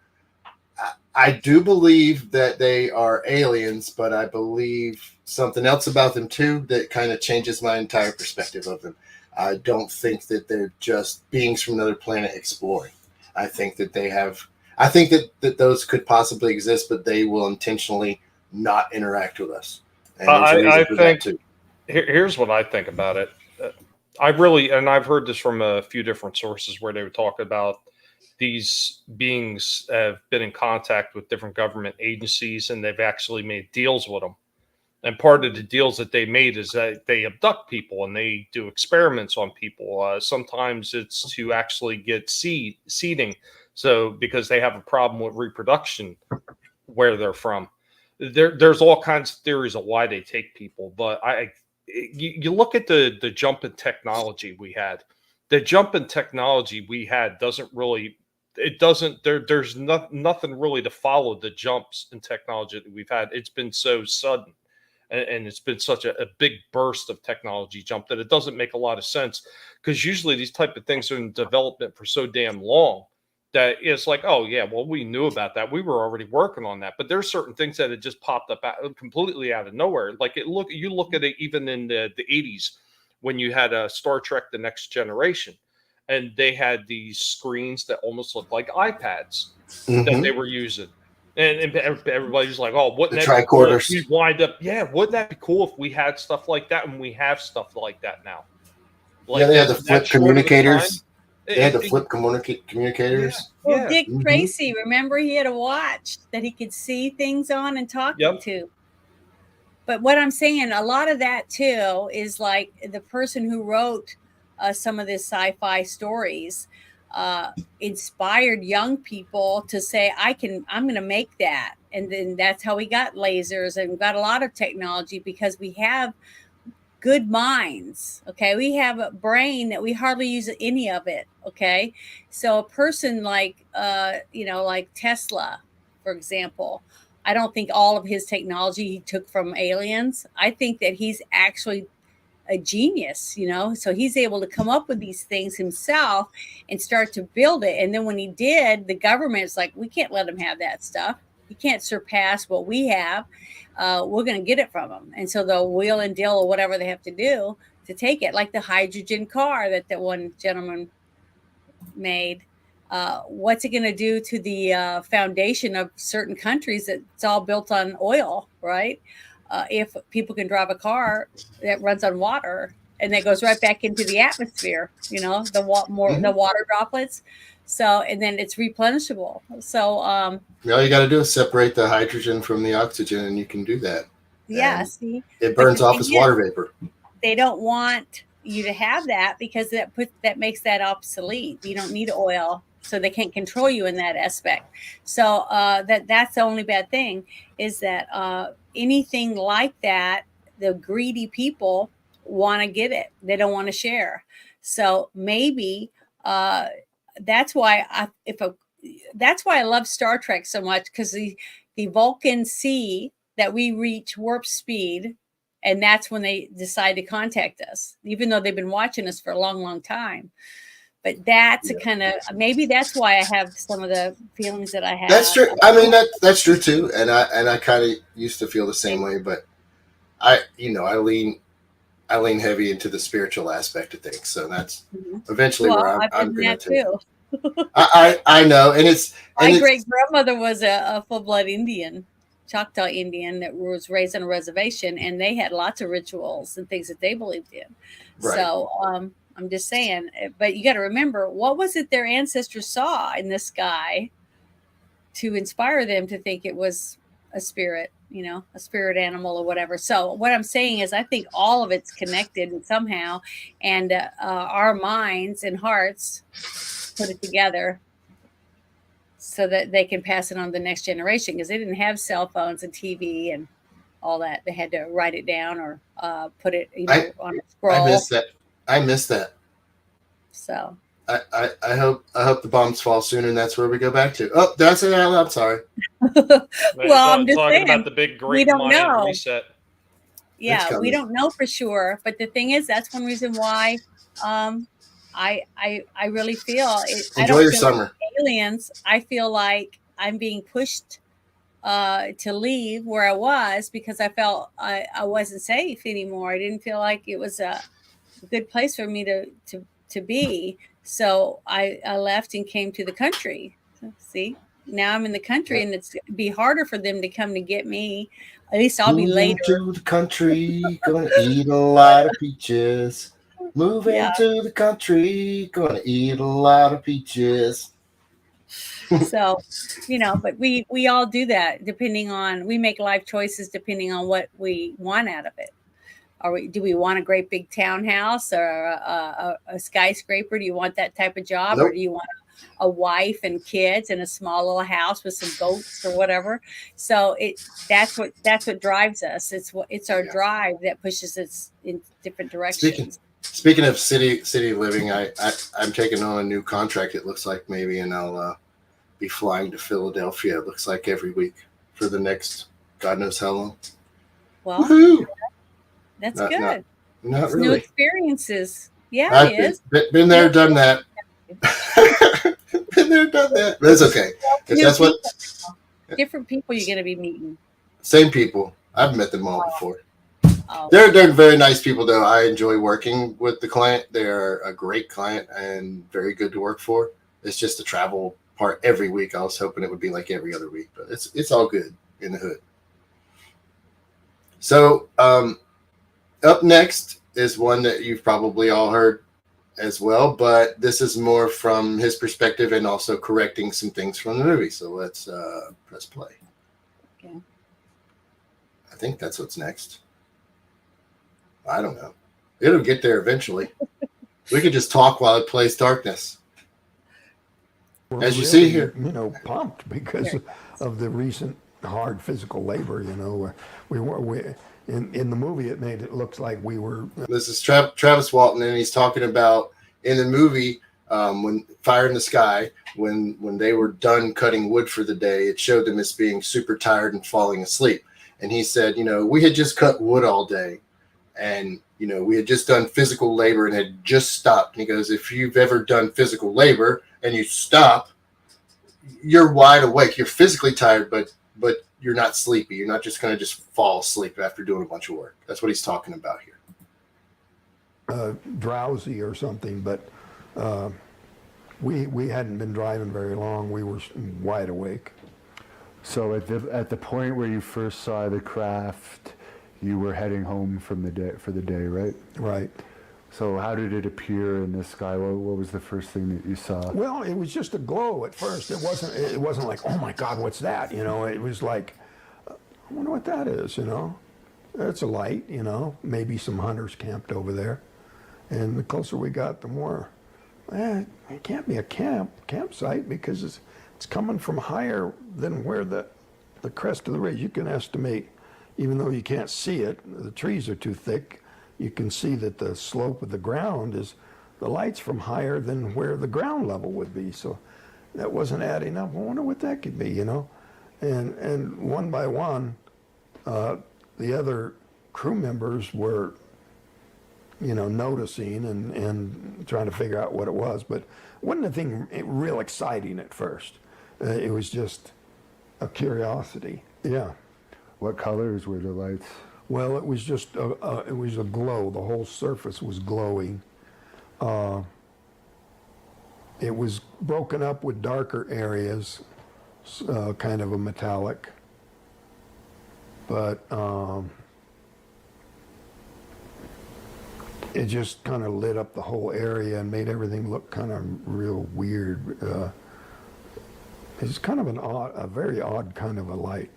I do believe that they are aliens, but I believe something else about them too that kind of changes my entire perspective of them. I don't think that they're just beings from another planet exploring. I think that that those could possibly exist, but they will intentionally not interact with us. And I think here's what I think about it. I've heard this from a few different sources where they would talk about these beings have been in contact with different government agencies and they've actually made deals with them. And part of the deals that they made is that they abduct people and they do experiments on people. Sometimes it's to actually get seeding. So because they have a problem with reproduction where they're from. There's all kinds of theories of why they take people. But you look at the jump in technology we had. The jump in technology we had there's nothing really to follow the jumps in technology that we've had. It's been so sudden. And it's been such a big burst of technology jump that it doesn't make a lot of sense, because usually these type of things are in development for so damn long that it's like, oh yeah, well, we knew about that. We were already working on that. But there's certain things that had just popped up completely out of nowhere. Like you look at it even in the 80s when you had Star Trek: The Next Generation, and they had these screens that almost looked like iPads that they were using. And everybody's like, "Oh, wouldn't that be cool if we wind up? Yeah, wouldn't that be cool if we had stuff like that?" And we have stuff like that now. Like, they had the flip communicators. They had the flip communicators. Well, Dick Tracy, remember, he had a watch that he could see things on and talk to. But what I'm saying, a lot of that too is like the person who wrote some of this sci-fi stories. Inspired young people to say, I'm going to make that. And then that's how we got lasers and got a lot of technology, because we have good minds. Okay. We have a brain that we hardly use any of it. Okay. So a person like, like Tesla, for example, I don't think all of his technology he took from aliens. I think that he's actually a genius, so he's able to come up with these things himself and start to build it. And then when he did, the government's like, we can't let him have that stuff. He can't surpass what we have. We're going to get it from him. And so they'll wheel and deal or whatever they have to do to take it, like the hydrogen car that one gentleman made. What's it going to do to the foundation of certain countries that's all built on oil, right? If people can drive a car that runs on water and that goes right back into the atmosphere, the water droplets. So, and then it's replenishable. So, all you got to do is separate the hydrogen from the oxygen, and you can do that. Yeah. See, it burns off as water vapor. They don't want, you to have that, because that makes that obsolete. You don't need oil, so they can't control you in that aspect. So that's the only bad thing, is that anything like that, the greedy people want to get it. They don't want to share. So maybe that's why I love Star Trek so much, because the Vulcans see that we reach warp speed, and that's when they decide to contact us, even though they've been watching us for a long, long time. But that's a kind of, maybe that's why I have some of the feelings that I have. That's true. I mean, that's true too. And I kind of used to feel the same way, but I lean heavy into the spiritual aspect of things. So that's eventually where I'm going to take. I know, and my great grandmother was a full blood Indian, Choctaw Indian, that was raised on a reservation, and they had lots of rituals and things that they believed in. Right. So I'm just saying, but you got to remember, what was it their ancestors saw in this guy to inspire them to think it was a spirit, a spirit animal or whatever. So what I'm saying is, I think all of it's connected somehow, and our minds and hearts put it together so that they can pass it on to the next generation, because they didn't have cell phones and TV and all that. They had to write it down or put it on a scroll. I miss that. So I hope the bombs fall soon, and that's where we go back to. Oh, did I say that out loud? I'm sorry. Well, I'm just talking saying, about the big Great Mayan reset. Yeah, we don't know for sure, but the thing is, that's one reason why I really feel it. Enjoy your summer. Aliens. I feel like I'm being pushed to leave where I was, because I felt I wasn't safe anymore. I didn't feel like it was a good place for me to be. So I left and came to the country. See, now I'm in the country, and it's be harder for them to come to get me. At least I'll be later. To the country, gonna eat a lot of peaches. Moving to the country, gonna eat a lot of peaches. So, but we all do that, we make life choices depending on what we want out of it. Do we want a great big townhouse or a skyscraper? Do you want that type of job? Nope. Or do you want a wife and kids in a small little house with some goats or whatever? So that's what drives us. It's our drive that pushes us in different directions. Speaking of city living, I'm taking on a new contract. It looks like maybe, and I'll be flying to Philadelphia. It looks like every week for the next God knows how long. Well, woo-hoo! That's good. Not really. New experiences. Yeah, it is. Been there, done that. Been there, done that. But it's okay. That's what. Different people you're going to be meeting. Same people. I've met them all before. Oh. They're very nice people, though. I enjoy working with the client. They're a great client and very good to work for. It's just the travel part every week. I was hoping it would be like every other week, but it's all good in the hood. So up next is one that you've probably all heard as well, but this is more from his perspective and also correcting some things from the movie. So let's press play. Okay. I think that's what's next. I don't know. It'll get there eventually. We could just talk while it plays Darkness. We're as you really, see here, pumped because of the recent hard physical labor. We in the movie it made it look like we were. This is Travis Walton, and he's talking about in the movie when Fire in the Sky, when they were done cutting wood for the day, it showed them as being super tired and falling asleep. And he said, we had just cut wood all day, and we had just done physical labor and had just stopped. And he goes, if you've ever done physical labor and you stop, you're wide awake. You're physically tired, but you're not sleepy. You're not just going to just fall asleep after doing a bunch of work. That's what he's talking about here. Drowsy or something, but we hadn't been driving very long. We were wide awake. So at the point where you first saw the craft, you were heading home for the day, right? Right. So how did it appear in the sky? What was the first thing that you saw? Well, it was just a glow at first. It wasn't like, oh my God, what's that? It was like, I wonder what that is. It's a light. Maybe some hunters camped over there, And the closer we got, the more, it can't be a campsite because it's coming from higher than where the crest of the ridge. You can estimate, even though you can't see it, the trees are too thick, you can see that the slope of the ground is, the light's from higher than where the ground level would be. So that wasn't adding up. I wonder what that could be, you know? And one by one, the other crew members were, you know, noticing and trying to figure out what it was. But it wasn't anything real exciting at first. It was just a curiosity. Yeah. What colors were the lights? Well, it was just it was a glow. The whole surface was glowing. It was broken up with darker areas, kind of a metallic. But it just kind of lit up the whole area and made everything look kind of real weird. It's kind of a very odd kind of a light.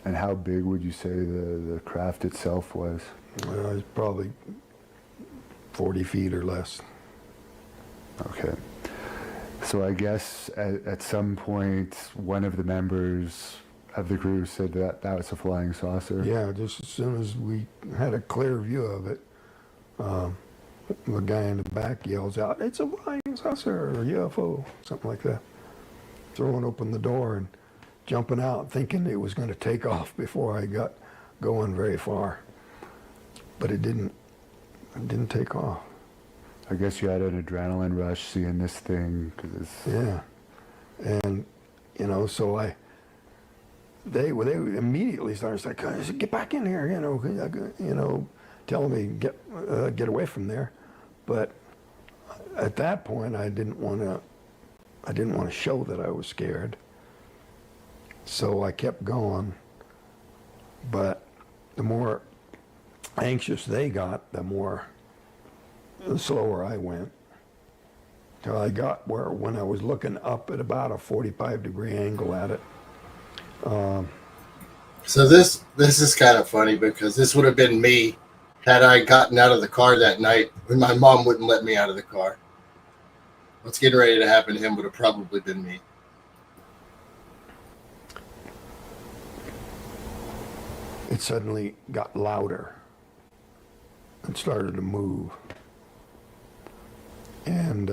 And how big would you say the craft itself was? It's probably 40 feet or less. Okay. So I guess at some point, one of the members of the crew said that was a flying saucer? Yeah, just as soon as we had a clear view of it, the guy in the back yells out, "It's a flying saucer or UFO," something like that. Throwing open the door and jumping out, thinking it was going to take off before I got going very far. But it didn't. It didn't take off. I guess you had an adrenaline rush seeing this thing. Yeah. And, you know, so they immediately started saying, "Get back in here," you know, telling me get away from there. But at that point, I didn't want to show that I was scared. So I kept going. But the more anxious they got, the slower I went. Till I got where, when I was looking up at about a 45-degree angle at it. So this is kind of funny because this would have been me had I gotten out of the car that night when my mom wouldn't let me out of the car. What's getting ready to happen to him would have probably been me. It suddenly got louder and started to move. And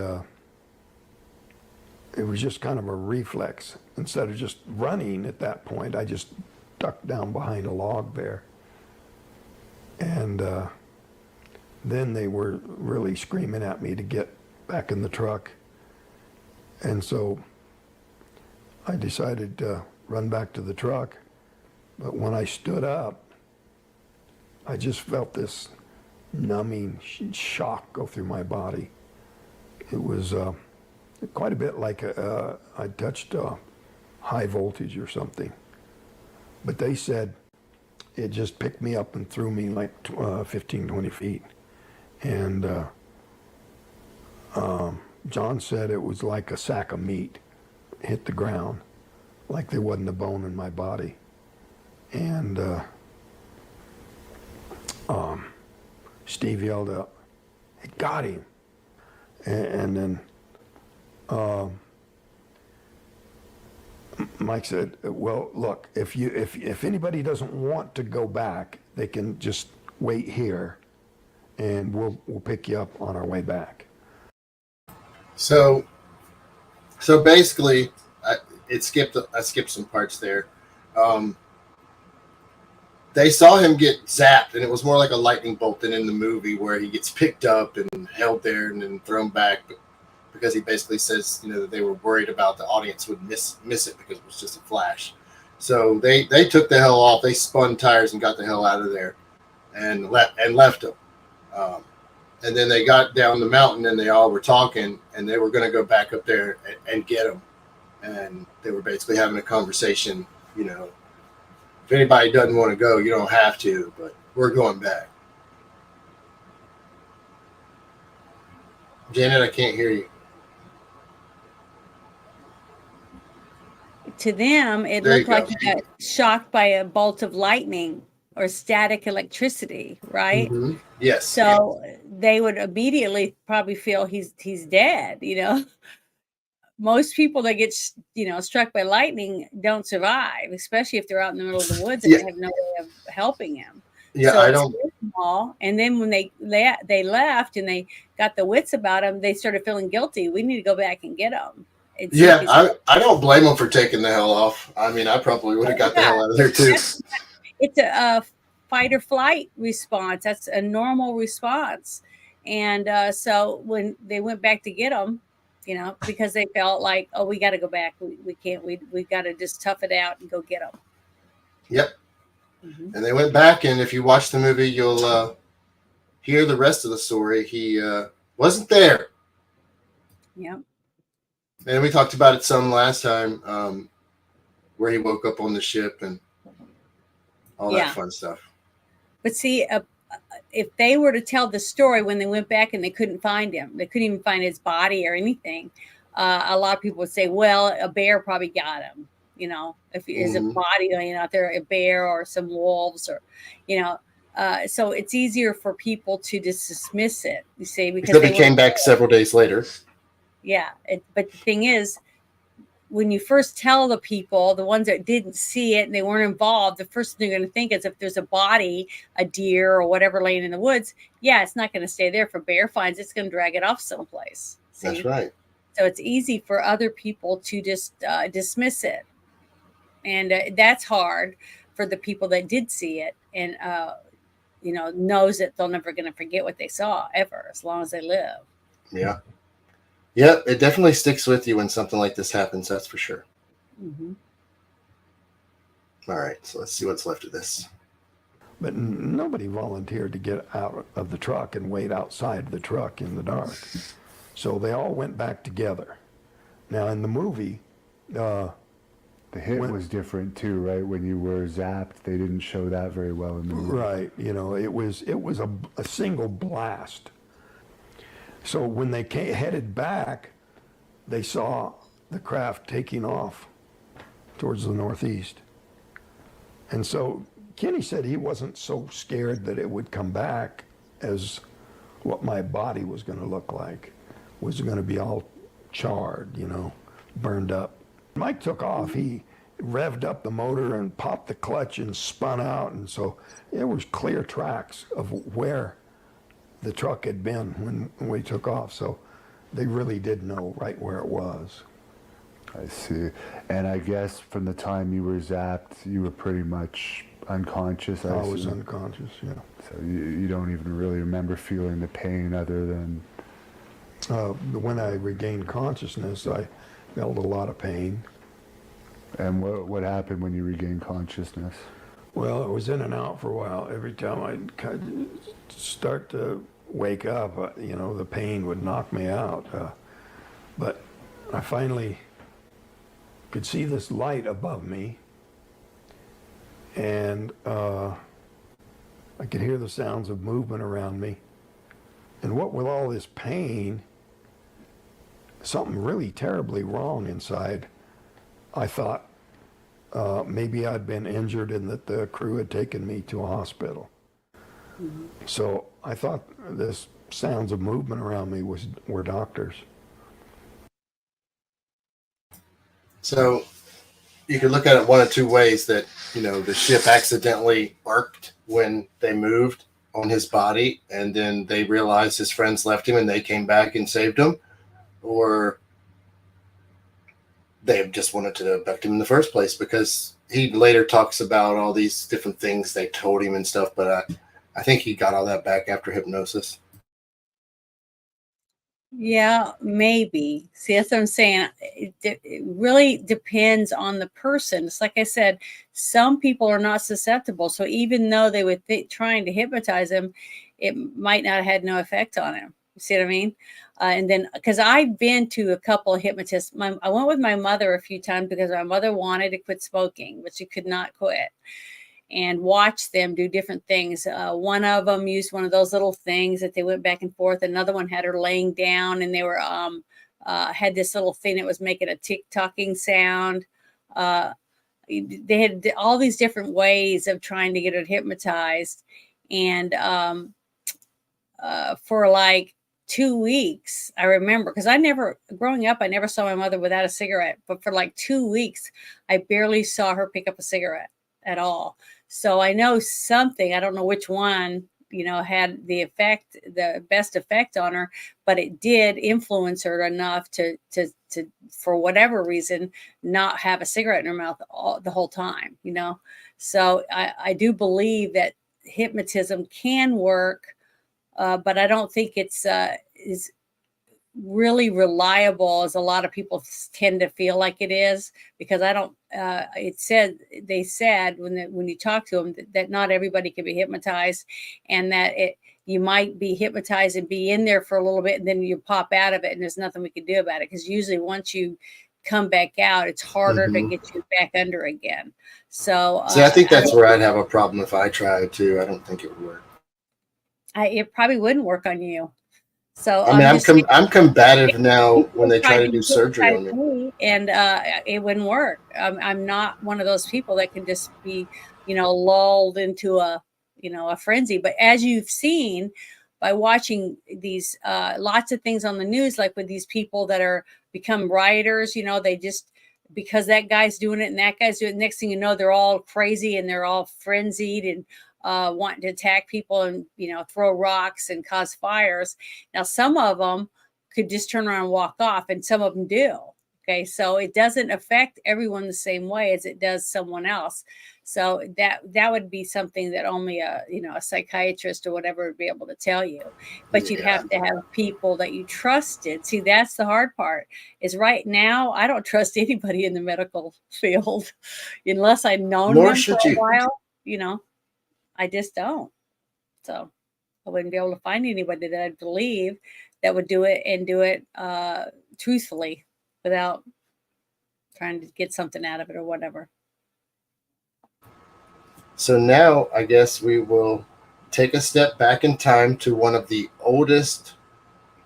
it was just kind of a reflex. Instead of just running at that point, I just ducked down behind a log there. And then they were really screaming at me to get back in the truck. And so I decided to run back to the truck. But when I stood up, I just felt this numbing shock go through my body. It was quite a bit like I touched high voltage or something. But they said it just picked me up and threw me like 15, 20 feet. And John said it was like a sack of meat hit the ground, like there wasn't a bone in my body. And Steve yelled out, "It got him." And then Mike said, "Well, look, if anybody doesn't want to go back, they can just wait here, and we'll pick you up on our way back." So basically, I skipped some parts there. They saw him get zapped, and it was more like a lightning bolt than in the movie where he gets picked up and held there and then thrown back. But because he basically says, that they were worried about the audience would miss it because it was just a flash. So they took the hell off. They spun tires and got the hell out of there, and left him. And then they got down the mountain, and they all were talking, and they were going to go back up there and get him. And they were basically having a conversation, if anybody doesn't want to go, you don't have to, but we're going back. Janet, I can't hear you. To them, it There looked you like go. he got shocked by a bolt of lightning or static electricity, right? Mm-hmm. Yes. So they would immediately probably feel he's dead. Most people that get struck by lightning don't survive, especially if they're out in the middle of the woods and Yeah. they have no way of helping him. Yeah, So I it's don't. small. And then when they left and they got the wits about them, they started feeling guilty. We need to go back and get him. Yeah, I don't blame them for taking the hell off. I mean, I probably would have got the hell out of there too. It's a fight or flight response. That's a normal response. And so when they went back to get him, because they felt like, oh, we got to go back. We can't. We've got to just tough it out and go get him. Yep. Mm-hmm. And they went back, and if you watch the movie, you'll hear the rest of the story. He wasn't there. Yep. And we talked about it some last time, where he woke up on the ship and all that fun stuff. But see, if they were to tell the story when they went back and they couldn't find him, they couldn't even find his body or anything, a lot of people would say, well, a bear probably got him. If there's a body laying out there, a bear or some wolves or, so it's easier for people to just dismiss it, you see, because he came back several days later. Yeah. But the thing is, when you first tell the people, the ones that didn't see it and they weren't involved, the first thing they're going to think is if there's a body, a deer or whatever laying in the woods, it's not going to stay there. If a bear finds it's going to drag it off someplace. See? That's right. So it's easy for other people to just dismiss it. And that's hard for the people that did see it and, knows that they're never going to forget what they saw ever, as long as they live. Yeah. Yep, it definitely sticks with you when something like this happens. That's for sure. Mm-hmm. All right, so let's see what's left of this. But nobody volunteered to get out of the truck and wait outside the truck in the dark. So they all went back together. Now in the movie, the hit was different too, right? When you were zapped, they didn't show that very well in the movie. Right, it was a single blast. So when they headed back, they saw the craft taking off towards the northeast. And so Kenny said he wasn't so scared that it would come back as what my body was going to look like. Was going to be all charred, burned up. Mike took off. He revved up the motor and popped the clutch and spun out. And so there was clear tracks of where the truck had been when we took off, so they really did know right where it was. I see. And I guess from the time you were zapped, you were pretty much unconscious. I was unconscious, yeah. So you don't even really remember feeling the pain other than... when I regained consciousness, I felt a lot of pain. And what happened when you regained consciousness? Well, I was in and out for a while. Every time I'd kind of start to wake up, the pain would knock me out. But I finally could see this light above me, and I could hear the sounds of movement around me. And what with all this pain, something really terribly wrong inside. I thought maybe I'd been injured and that the crew had taken me to a hospital. Mm-hmm. So I thought this sounds of movement around me were doctors. So you could look at it one of two ways, that, the ship accidentally arced when they moved on his body, and then they realized his friends left him and they came back and saved him, or they just wanted to abduct him in the first place, because he later talks about all these different things they told him and stuff, but I think he got all that back after hypnosis. Yeah, maybe. See, that's what I'm saying. It really depends on the person. It's like I said, some people are not susceptible. So even though they were trying to hypnotize him, it might not have had no effect on him. You see what I mean? And then, because I've been to a couple of hypnotists. I went with my mother a few times because my mother wanted to quit smoking, but she could not quit. And watch them do different things. One of them used one of those little things that they went back and forth. Another one had her laying down, and they were had this little thing that was making a tick-tocking sound. They had all these different ways of trying to get her hypnotized. And for like 2 weeks. I remember, because growing up, I never saw my mother without a cigarette, but for like 2 weeks, I barely saw her pick up a cigarette at all. So I know something, I don't know which one, had the best effect on her, but it did influence her enough to for whatever reason, not have a cigarette in her mouth the whole time, So I do believe that hypnotism can work, but I don't think it's is really reliable as a lot of people tend to feel like it is, because I don't. They said when you talk to them that not everybody can be hypnotized, and that you might be hypnotized and be in there for a little bit, and then you pop out of it, and there's nothing we can do about it, because usually once you come back out, it's harder to get you back under again. So see, I think that's where I'd have a problem if I tried to. I don't think it would work. It probably wouldn't work on you. So I mean, I'm combative now when they try to do surgery on me, and it wouldn't work. I'm not one of those people that can just be, lulled into a frenzy. But as you've seen by watching these lots of things on the news, like with these people that are become rioters, they just, because that guy's doing it and that guy's doing it, next thing you know, they're all crazy and they're all frenzied and wanting to attack people and throw rocks and cause fires. Now some of them could just turn around and walk off, and some of them do. Okay, so it doesn't affect everyone the same way as it does someone else. So that would be something that only a psychiatrist or whatever would be able to tell you. But you'd have to have people that you trusted. See, that's the hard part. Is right now I don't trust anybody in the medical field unless I've known them for a while. I just don't. So I wouldn't be able to find anybody that I believe that would do it and do it truthfully without trying to get something out of it or whatever. So now I guess we will take a step back in time to one of the oldest,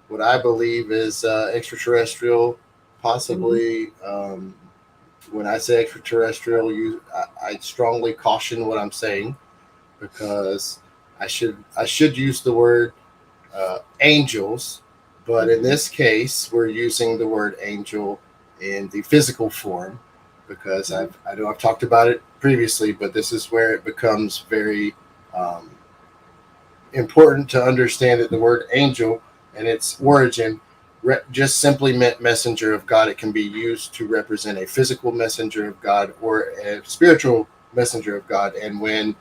what I believe is extraterrestrial, possibly. When I say extraterrestrial, I strongly caution what I'm saying, because I should use the word angels, but in this case we're using the word angel in the physical form, because I know I've talked about it previously, but this is where it becomes very important to understand that the word angel and its origin just simply meant messenger of God. It can be used to represent a physical messenger of God or a spiritual messenger of God, and when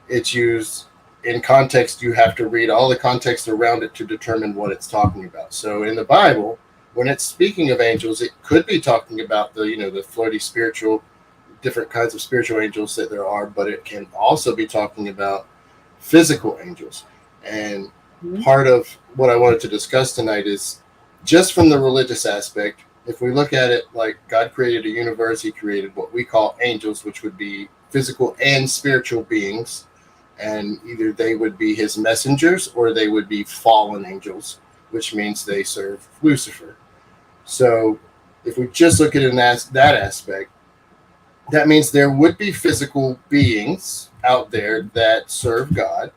it's used in context, you have to read all the context around it to determine what it's talking about. So in the Bible, when it's speaking of angels, it could be talking about the floaty spiritual, different kinds of spiritual angels that there are, but it can also be talking about physical angels. And part of what I wanted to discuss tonight is just from the religious aspect. If we look at it like God created a universe, he created what we call angels, which would be physical and spiritual beings. And either they would be his messengers or they would be fallen angels, which means they serve Lucifer. So if we just look at it in that aspect, that means there would be physical beings out there that serve God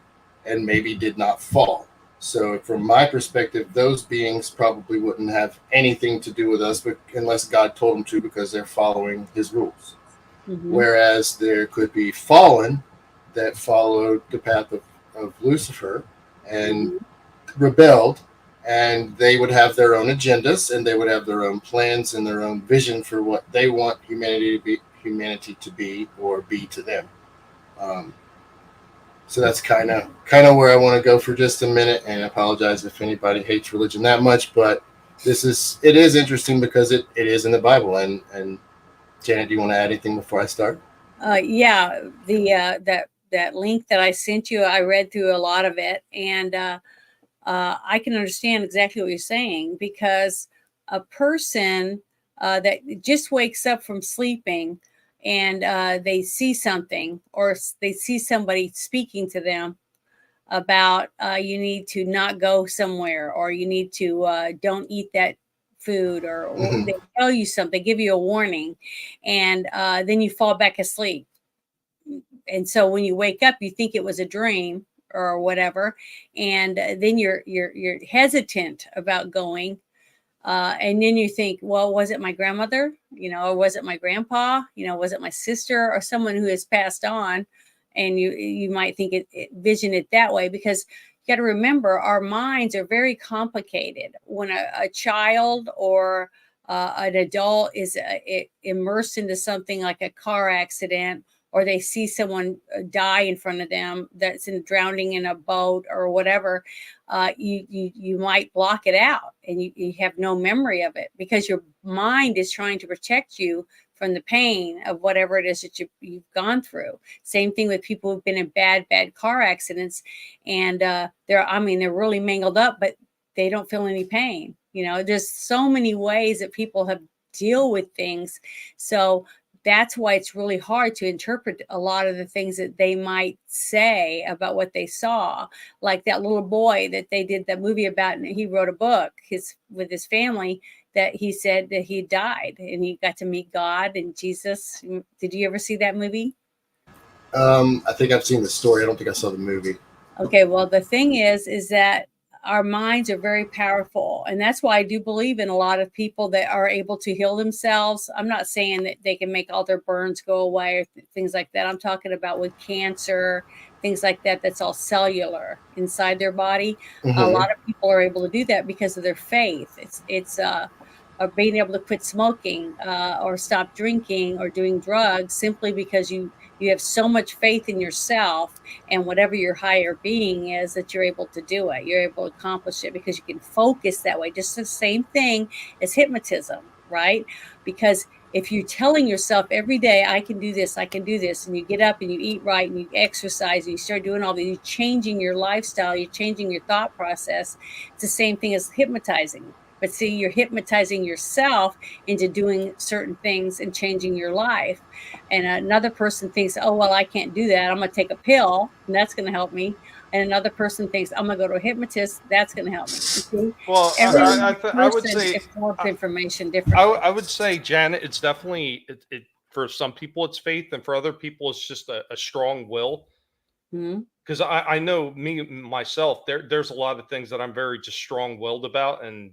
and maybe did not fall. So from my perspective, those beings probably wouldn't have anything to do with us, but unless God told them to, because they're following his rules. Whereas there could be fallen that followed the path of Lucifer and rebelled, and they would have their own agendas and they would have their own plans and their own vision for what they want humanity to be or be to them. So that's kind of where I want to go for just a minute, and I apologize if anybody hates religion that much, but it is interesting because it is in the Bible. And Janet, do you want to add anything before I start? Yeah, that link that I sent you, I read through a lot of it, and I can understand exactly what you're saying, because a person that just wakes up from sleeping and they see something, or they see somebody speaking to them about you need to not go somewhere, or you need to don't eat that food, or they tell you something, give you a warning, and then you fall back asleep. And so when you wake up, you think it was a dream, or whatever, and then you're hesitant about going. And then you think, well, was it my grandmother, or was it my grandpa, was it my sister or someone who has passed on? And you might think vision it that way, because you got to remember our minds are very complicated. When a child or an adult is immersed into something like a car accident, or they see someone die in front of them that's drowning in a boat or whatever, you might block it out, and you have no memory of it, because your mind is trying to protect you from the pain of whatever it is that you've gone through. Same thing with people who've been in bad car accidents, and they're really mangled up, but they don't feel any pain. There's so many ways that people have deal with things. So that's why it's really hard to interpret a lot of the things that they might say about what they saw. Like that little boy that they did that movie about, and he wrote a book with his family, that he said that he died and he got to meet God and Jesus. Did you ever see that movie? I think I've seen the story. I don't think I saw the movie. Okay, well, the thing is that our minds are very powerful. And that's why I do believe in a lot of people that are able to heal themselves. I'm not saying that they can make all their burns go away or things like that. I'm talking about with cancer, things like that, that's all cellular inside their body. Mm-hmm. A lot of people are able to do that because of their faith. It's or being able to quit smoking or stop drinking or doing drugs, simply because you have so much faith in yourself and whatever your higher being is, that you're able to do it. You're able to accomplish it because you can focus that way. Just the same thing as hypnotism, right? Because if you're telling yourself every day, I can do this, and you get up and you eat right and you exercise and you start doing all these, you're changing your lifestyle, you're changing your thought process. It's the same thing as hypnotizing. But see, you're hypnotizing yourself into doing certain things and changing your life. And another person thinks, oh, well, I can't do that. I'm going to take a pill and that's going to help me. And another person thinks, I'm going to go to a hypnotist. That's going to help me. You see? Well, I would say absorbs information differently. I would say, Janet, it's definitely for some people it's faith, and for other people it's just a strong will. Because I know me myself, there's a lot of things that I'm very just strong-willed about, and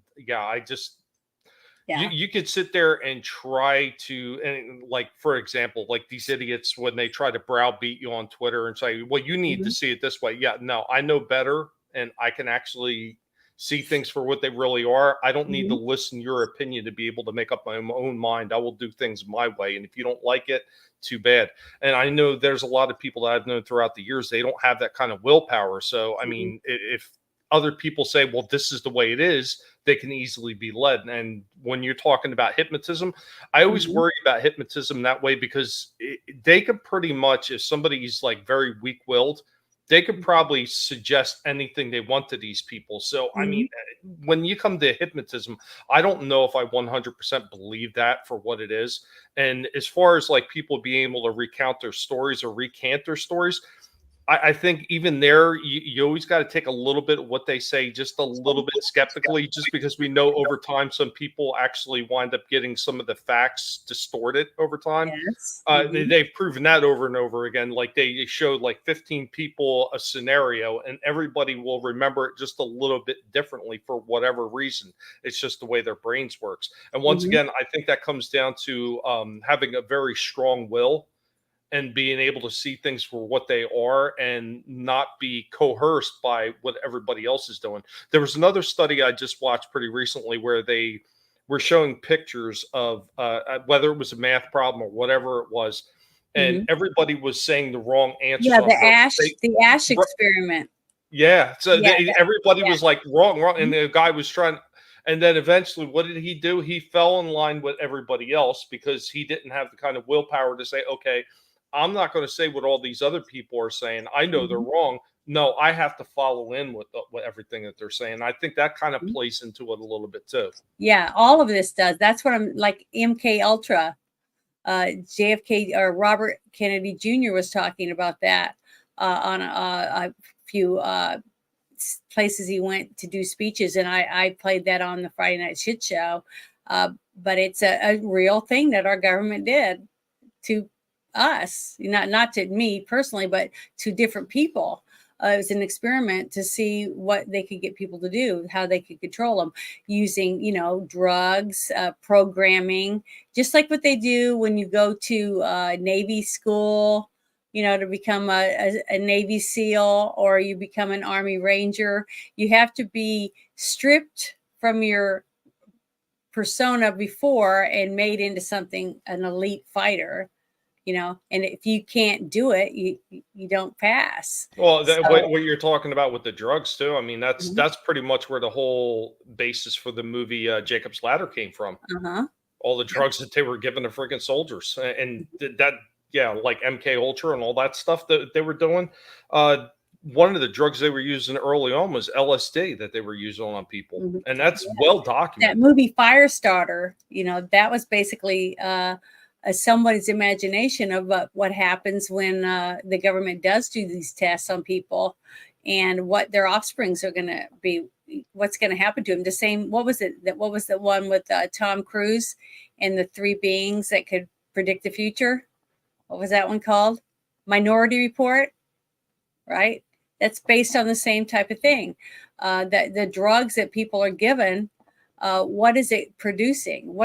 you could sit there and try to, and like, for example, like these idiots when they try to browbeat you on Twitter and say, well, you need to see it this way. Yeah, no, I know better, and I can actually see things for what they really are. I don't need to listen to your opinion to be able to make up my own mind. I will do things my way, and if you don't like it, too bad. And I know there's a lot of people that I've known throughout the years, they don't have that kind of willpower. So I mean, if other people say, well, this is the way it is, they can easily be led. And when you're talking about hypnotism, I always worry about hypnotism that way, because they could pretty much, if somebody's like very weak-willed, they could probably suggest anything they want to these people. So, I mean, when you come to hypnotism, I don't know if I 100% believe that for what it is. And as far as like people being able to recount their stories or recant their stories, I think even there, you always got to take a little bit of what they say, just a little bit skeptically, just because we know over time some people actually wind up getting some of the facts distorted over time. Yes. They've proven that over and over again. Like they showed like 15 people a scenario, and everybody will remember it just a little bit differently for whatever reason. It's just the way their brains works. And once again, I think that comes down to having a very strong will and being able to see things for what they are and not be coerced by what everybody else is doing. There was another study I just watched pretty recently where they were showing pictures of whether it was a math problem or whatever it was, and everybody was saying the wrong answers. Yeah, the Ash experiment. Yeah, so everybody was like wrong, and the guy was trying. And then eventually, what did he do? He fell in line with everybody else because he didn't have the kind of willpower to say, okay, I'm not going to say what all these other people are saying. I know they're wrong. No, I have to follow in with everything that they're saying. I think that kind of plays into it a little bit too. Yeah, all of this does. That's what I'm like. MK Ultra, JFK or Robert Kennedy Jr. was talking about that on a few places he went to do speeches, and I played that on the Friday Night Shit Show. But it's a real thing that our government did to us, not to me personally, but to different people. It was an experiment to see what they could get people to do, how they could control them using, drugs, programming, just like what they do when you go to Navy school, to become a Navy SEAL, or you become an Army Ranger. You have to be stripped from your persona before and made into something, an elite fighter, and if you can't do it, you don't pass. Well, So, what you're talking about with the drugs too, I mean, that's Mhm. that's pretty much where the whole basis for the movie Jacob's Ladder came from. Uh-huh. All the drugs that they were giving to freaking soldiers, and that, yeah, like MK Ultra and all that stuff that they were doing. One of the drugs they were using early on was LSD that they were using on people, Mhm. and that's Yeah. well That documented. movie Firestarter, that was basically somebody's imagination of what happens when the government does do these tests on people, and what their offsprings are going to be, what's going to happen to them. The same, what was the one with Tom Cruise and the three beings that could predict the future? What was that one called? Minority Report, right? That's based on the same type of thing. That the drugs that people are given, what is it producing?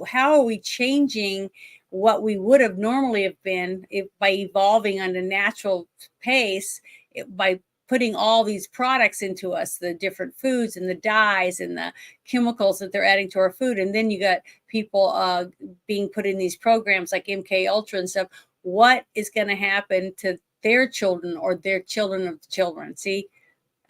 How are we changing what we would have normally have been by evolving on a natural pace, by putting all these products into us, the different foods and the dyes and the chemicals that they're adding to our food. And then you got people being put in these programs like MK Ultra and stuff. What is going to happen to their children or their children of children? See,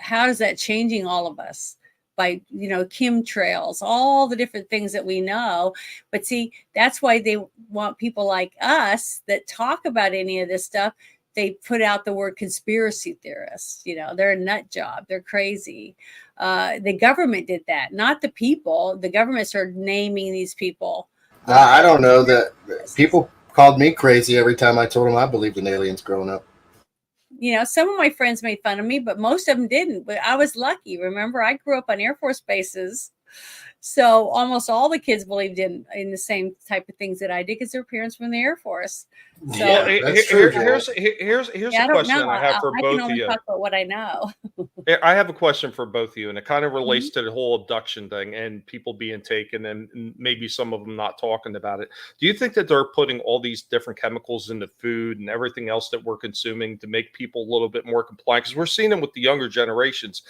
how is that changing all of us? By chemtrails, all the different things that we know. But see, that's why they want people like us that talk about any of this stuff. They put out the word conspiracy theorists. They're a nut job, they're crazy. The government did that, not the people. The government started naming these people. I don't know that people called me crazy every time I told them I believed in aliens growing up. Some of my friends made fun of me, but most of them didn't. But I was lucky. Remember, I grew up on Air Force bases. So almost all the kids believed in the same type of things that I did because their parents were in the Air Force. So, Well, that's true. here's I a don't question know. that I have for I can both of only you. talk about what I know. I have a question for both of you, and it kind of relates to the whole abduction thing and people being taken and maybe some of them not talking about it. Do you think that they're putting all these different chemicals in the food and everything else that we're consuming to make people a little bit more compliant? Because we're seeing them with the younger generations.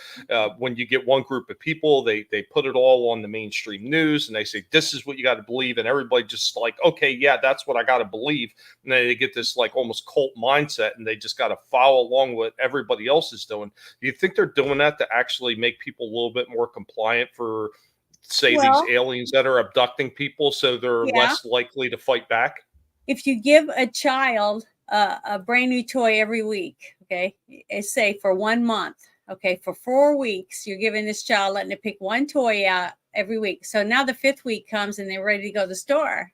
When you get one group of people, they put it all on the mainstream news and they say, this is what you got to believe. And everybody just like, okay, yeah, that's what I got to believe. And then they get this like almost cult mindset and they just got to follow along what everybody else is doing. Do you think they're doing that to actually make people a little bit more compliant for, say, Well, these aliens that are abducting people so they're yeah. less likely to fight back? If you give a child a brand new toy every week, okay, say for 1 month, okay, for 4 weeks, you're giving this child, letting it pick one toy out every week. So now the 5th week comes and they're ready to go to the store.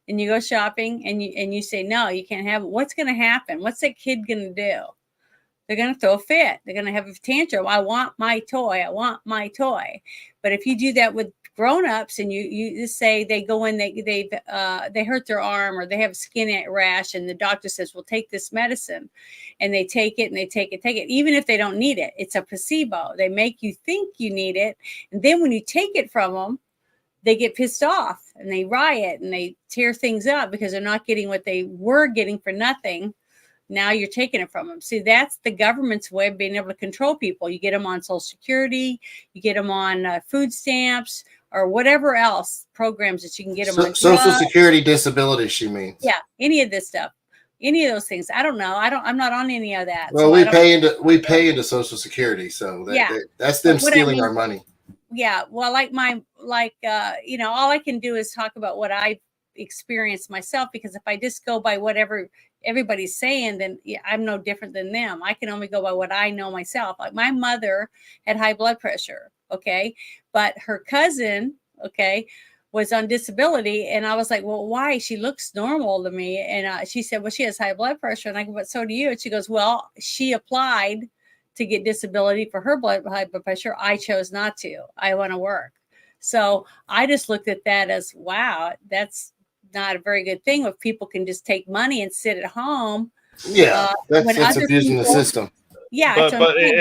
And you go shopping and you say, no, you can't have it. What's going to happen? What's that kid going to do? They're going to throw a fit. They're going to have a tantrum. I want my toy. I want my toy. But if you do that with grown-ups and you just say they go in, they hurt their arm or they have a skin rash and the doctor says, well, take this medicine, and they take it and they take it, even if they don't need it. It's a placebo. They make you think you need it. And then when you take it from them, they get pissed off and they riot and they tear things up because they're not getting what they were getting for nothing. Now you're taking it from them. See, that's the government's way of being able to control people. You get them on Social Security, you get them on food stamps or whatever else programs that you can get them on. Social Security disability, she means. Yeah, any of this stuff, any of those things. I don't know. I'm not on any of that. Well, so we pay into Social Security, so that's them stealing our money. Yeah, well, all I can do is talk about what I've experienced myself, because if I just go by whatever everybody's saying, then I'm no different than them. I can only go by what I know myself. Like my mother had high blood pressure, okay, but her cousin, okay, was on disability, and I was like, well, why? She looks normal to me, and she said, well, she has high blood pressure, and I go, but so do you. And she goes, well, she applied to get disability for her high blood pressure. I chose not to. I want to work. So I just looked at that as, wow, that's not a very good thing if people can just take money and sit at home. Yeah, that's abusing the system. Yeah, but that's what I'm saying.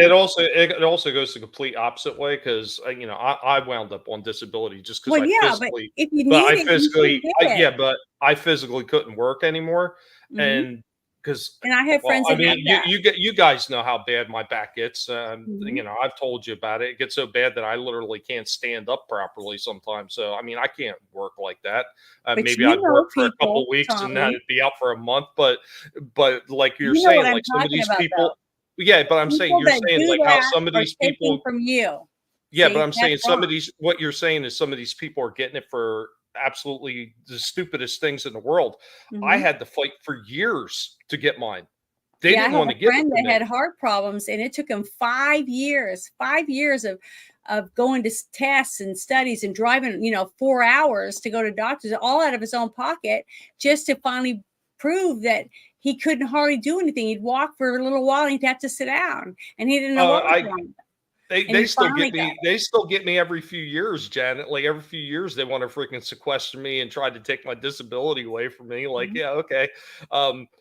it also goes the complete opposite way because you know I wound up on disability just because Well, I yeah, but physically, if you but need it, you can get it. yeah, but I physically couldn't work anymore, Hmm. and because And I have well, friends I that mean have that. you guys know how bad my back gets. Hmm. You know I've told you about it. It gets so bad that I literally can't stand up properly sometimes. So I mean I can't work like that. But Maybe you I'd know work for a couple people, weeks and then Tommy. I'd be out for a month. But like you're You know what saying, I'm like some of talking these about, though. people. Yeah, but I'm saying People you're that saying do like how that some of are these taking people. from you. Yeah, but See, I'm that's saying some of wrong. these. What you're saying is some of these people are getting it for absolutely the stupidest things in the world. I Hmm. had to fight for years to get mine. They Yeah, I didn't have want a to give it friend to that had me. heart problems, and it took him 5 years of going to tests and studies and driving, 4 hours to go to doctors, all out of his own pocket, just to finally prove that he couldn't hardly do anything. He'd walk for a little while, and he'd have to sit down, and he didn't know what was I wrong. And They he still finally get got me. They still get me every few years, Janet. Like every few years, they want to freaking sequester me and try to take my disability away from me. Like, it. yeah, okay.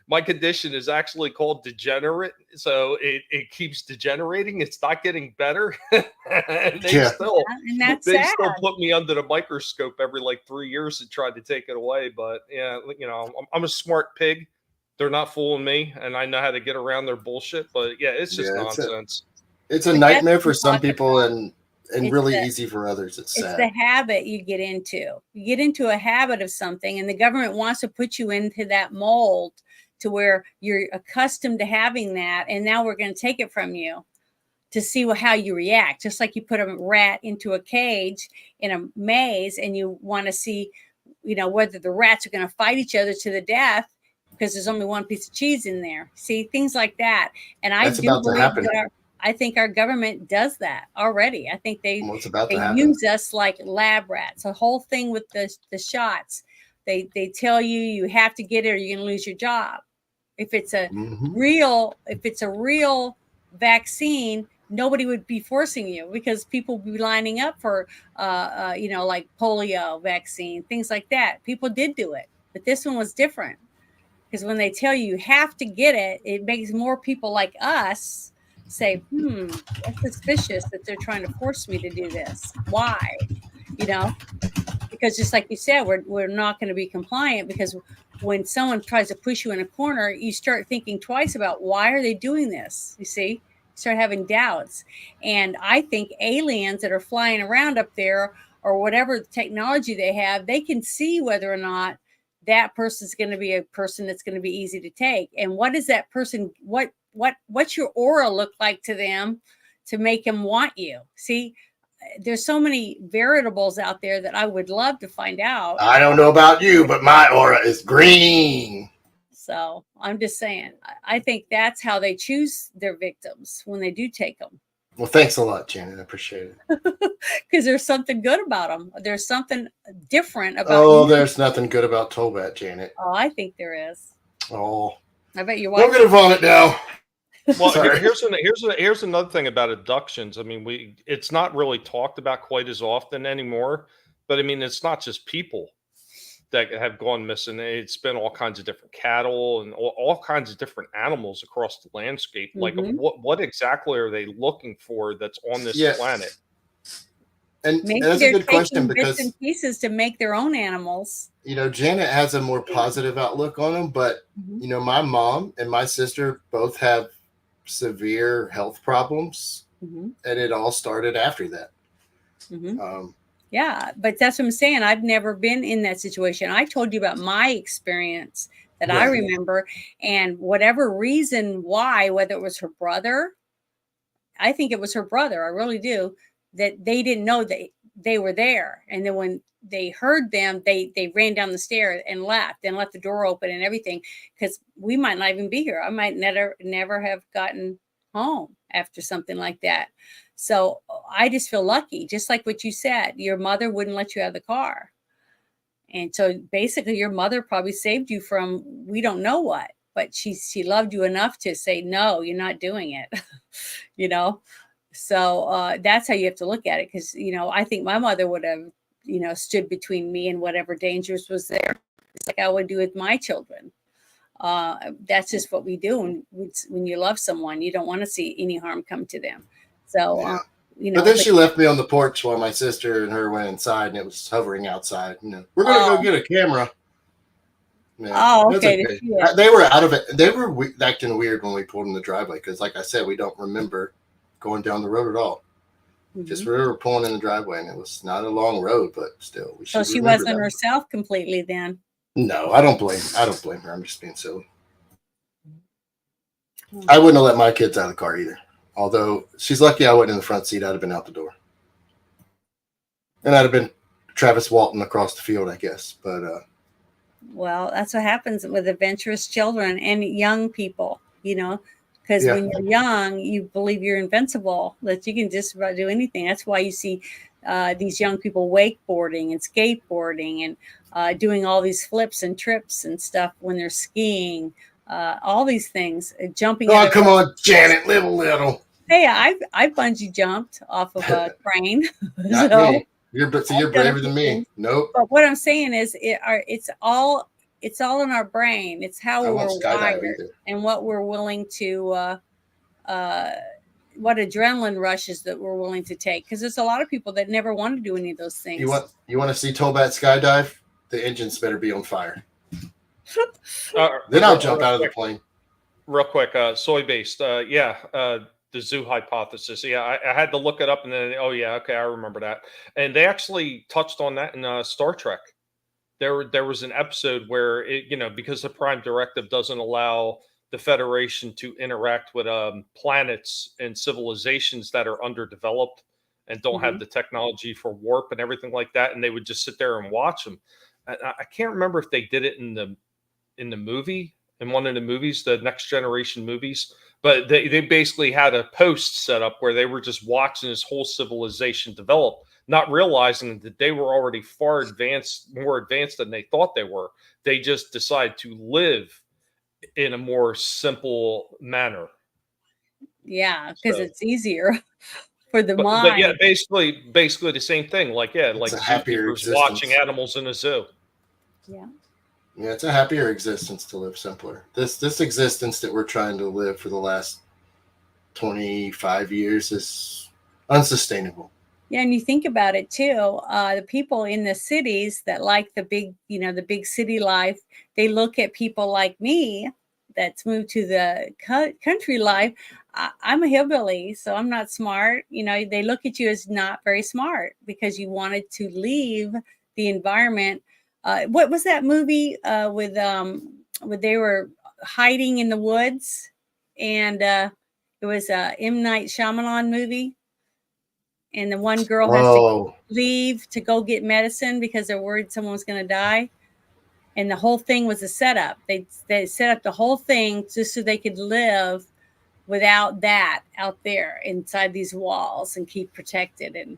My condition is actually called degenerate, so it keeps degenerating. It's not getting better, and Yeah. And that's they sad. still put me under the microscope every like 3 years and try to take it away. But yeah, I'm a smart pig. They're not fooling me, and I know how to get around their bullshit. But yeah, it's just Yeah, nonsense. it's a But that's nightmare what for I'm some talking people about. and It's really the easy for others. It's it's the sad. habit you get into. You get into a habit of something, and the government wants to put you into that mold to where you're accustomed to having that, and now we're going to take it from you to see how you react. Just like you put a rat into a cage in a maze, and you want to see, whether the rats are going to fight each other to the death because there's only one piece of cheese in there. See, things like that. And I That's do about to believe happen. that I think our government does that already. I think they What's about they to happen? use us like lab rats. The whole thing with the shots, they tell you have to get it or you're going to lose your job. If it's a Hmm. real vaccine, nobody would be forcing you because people would be lining up for like polio vaccine, things like that. People did do it, but this one was different because when they tell you have to get it, it makes more people like us say, that's suspicious that they're trying to force me to do this. Why? You know, because just like you said, we're not going to be compliant because when someone tries to push you in a corner, you start thinking twice about why are they doing this? You see, start having doubts. And I think aliens that are flying around up there or whatever technology they have, they can see whether or not that person's going to be a person that's going to be easy to take. And what is that person? What's your aura look like to them to make them want you? See, there's so many variables out there that I would love to find out. I don't know about you, but my aura is green. So I'm just saying, I think that's how they choose their victims when they do take them. Well, thanks a lot, Janet. I appreciate it. Because there's something good about them. There's something different about Oh, you. there's nothing good about Tobat, Janet. Oh, I think there is. Oh, I bet your I'm wife. gonna vomit now. Well, Sorry. here's another thing about abductions. I mean, it's not really talked about quite as often anymore. But I mean, it's not just people that have gone missing. It's been all kinds of different cattle and all kinds of different animals across the landscape. Like, Mhm. what exactly are they looking for that's on this Yeah. planet? And Maybe that's a they're good question taking bits because, and pieces to make their own animals. Janet has a more positive outlook on them. But, Mhm. my mom and my sister both have severe health problems. Mhm. And it all started after that. Mhm. Yeah, but that's what I'm saying. I've never been in that situation. I told you about my experience that I Right. remember, and whatever reason why, whether it was her brother, I think it was her brother, I really do, that they didn't know that they were there. And then when they heard them, they ran down the stairs and left the door open and everything because we might not even be here. I might never have gotten home after something like that. So I just feel lucky, just like what you said. Your mother wouldn't let you out of the car. And so basically your mother probably saved you from we don't know what, but she loved you enough to say, no, you're not doing it. you know? So that's how you have to look at it. Cause I think my mother would have, stood between me and whatever dangers was there. It's like I would do with my children. That's just what we do. And when you love someone, you don't want to see any harm come to them. So, Yeah. you know, But then she left me on the porch while my sister and her went inside, and it was hovering outside. You know, we're gonna go get a camera. Yeah, oh, that's okay. They were out of it. They were acting weird when we pulled in the driveway because, like I said, we don't remember going down the road at all. Just we were pulling in the driveway, and it was not a long road, but still, we should. So she wasn't herself completely then. No, I don't blame her. I'm just being silly. I wouldn't have let my kids out of the car either. Although she's lucky I wasn't in the front seat. I'd have been out the door. And I'd have been Travis Walton across the field, I guess. But well, that's what happens with adventurous children and young people, you know, because when you're young, you believe you're invincible, that you can just about do anything. That's why you see these young people wakeboarding and skateboarding and doing all these flips and trips and stuff when they're skiing. All these things, jumping. Oh, come on, Janet, live a little. Hey, I bungee jumped off of a crane. Not me. You're braver than me. Nope. But what I'm saying is, it's all in our brain. It's how we're wired and what we're willing to, what adrenaline rushes that we're willing to take. Because there's a lot of people that never want to do any of those things. You want to see Tobat skydive? The engines better be on fire. Then I'll jump out of the plane. Real quick, soy-based. The zoo hypothesis. Yeah, I had to look it up, and then okay, I remember that. And they actually touched on that in Star Trek. There was an episode where because the Prime Directive doesn't allow the Federation to interact with planets and civilizations that are underdeveloped and don't have the technology for warp and everything like that, and they would just sit there and watch them. I can't remember if they did it in the movie, in one of the movies, the Next Generation movies. But they basically had a post set up where they were just watching this whole civilization develop, not realizing that they were already more advanced than they thought they were. They just decided to live in a more simple manner. Yeah, because it's easier for the mind. But yeah, basically the same thing. Like zookeepers watching animals in a zoo. Yeah. Yeah, it's a happier existence to live simpler. This existence that we're trying to live for the last 25 years is unsustainable. Yeah, and you think about it too. The people in the cities that like the big city life, they look at people like me that's moved to the country life. I'm a hillbilly, so I'm not smart. They look at you as not very smart because you wanted to leave the environment. What was that movie with they were hiding in the woods, and it was a M. Night Shyamalan movie, and the one girl has to leave to go get medicine because they're worried someone's going to die, and the whole thing was a setup. They set up the whole thing just so they could live without that out there inside these walls and keep protected, and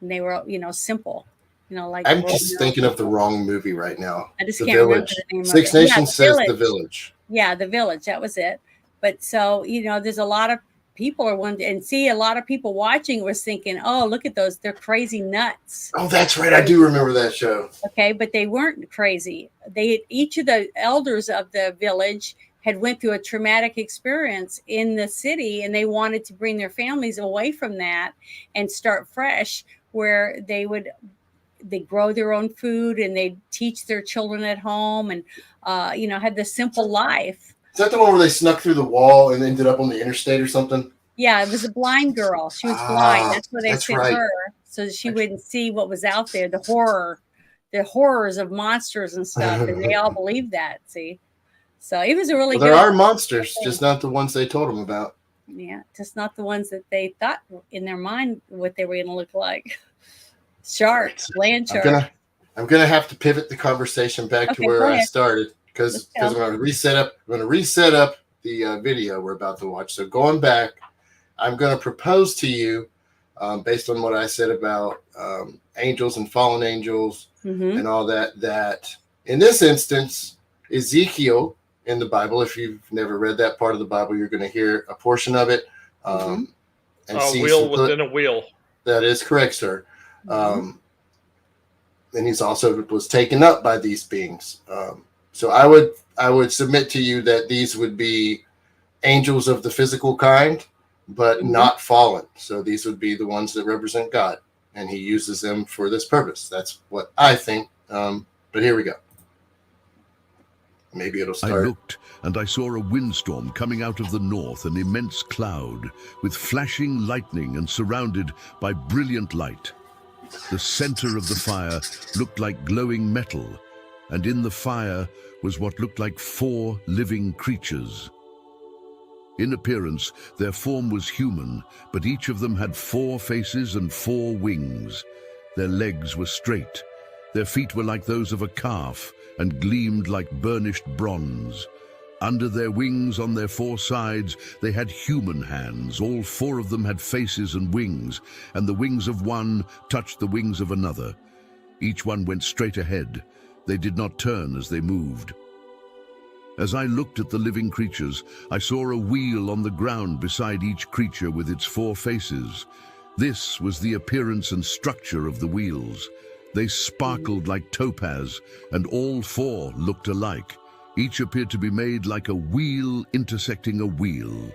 they were simple. I'm just thinking of the wrong movie right now. I just can't remember the name of it. Six Nations says The Village. Yeah, The Village. That was it. But so, there's a lot of people a lot of people watching was thinking, oh, look at those. They're crazy nuts. Oh, that's right. I do remember that show. Okay, but they weren't crazy. Each of the elders of the village had went through a traumatic experience in the city, and they wanted to bring their families away from that and start fresh, where they grow their own food and they teach their children at home and, had this simple life. Is that the one where they snuck through the wall and ended up on the interstate or something? Yeah, it was a blind girl. She was blind. That's where they sent her so she wouldn't see what was out there, the horrors of monsters and stuff. And they all believed that, see? So it was a really good. There are monsters, just not the ones they told them about. Yeah, just not the ones that they thought in their mind what they were going to look like. Sharks, land sharks. I'm gonna have to pivot the conversation back to where I started because I'm going to reset up the video we're about to watch. So going back, I'm going to propose to you, based on what I said about angels and fallen angels and all that. That in this instance, Ezekiel in the Bible. If you've never read that part of the Bible, you're going to hear a portion of it. And see wheel within a wheel. That is correct, sir. And he's also was taken up by these beings. So I I would submit to you that these would be angels of the physical kind, but not fallen. So these would be the ones that represent God, and he uses them for this purpose. That's what I think. But here we go. Maybe it'll start. I looked, and I saw a windstorm coming out of the north, an immense cloud, with flashing lightning and surrounded by brilliant light. The center of the fire looked like glowing metal, and in the fire was what looked like 4 living creatures. In appearance, their form was human, but each of them had 4 faces and 4 wings. Their legs were straight. Their feet were like those of a calf and gleamed like burnished bronze. Under their wings on their 4 sides, they had human hands. All 4 of them had faces and wings, and the wings of one touched the wings of another. Each one went straight ahead. They did not turn as they moved. As I looked at the living creatures, I saw a wheel on the ground beside each creature with its 4 faces. This was the appearance and structure of the wheels. They sparkled like topaz, and all 4 looked alike. Each appeared to be made like a wheel intersecting a wheel.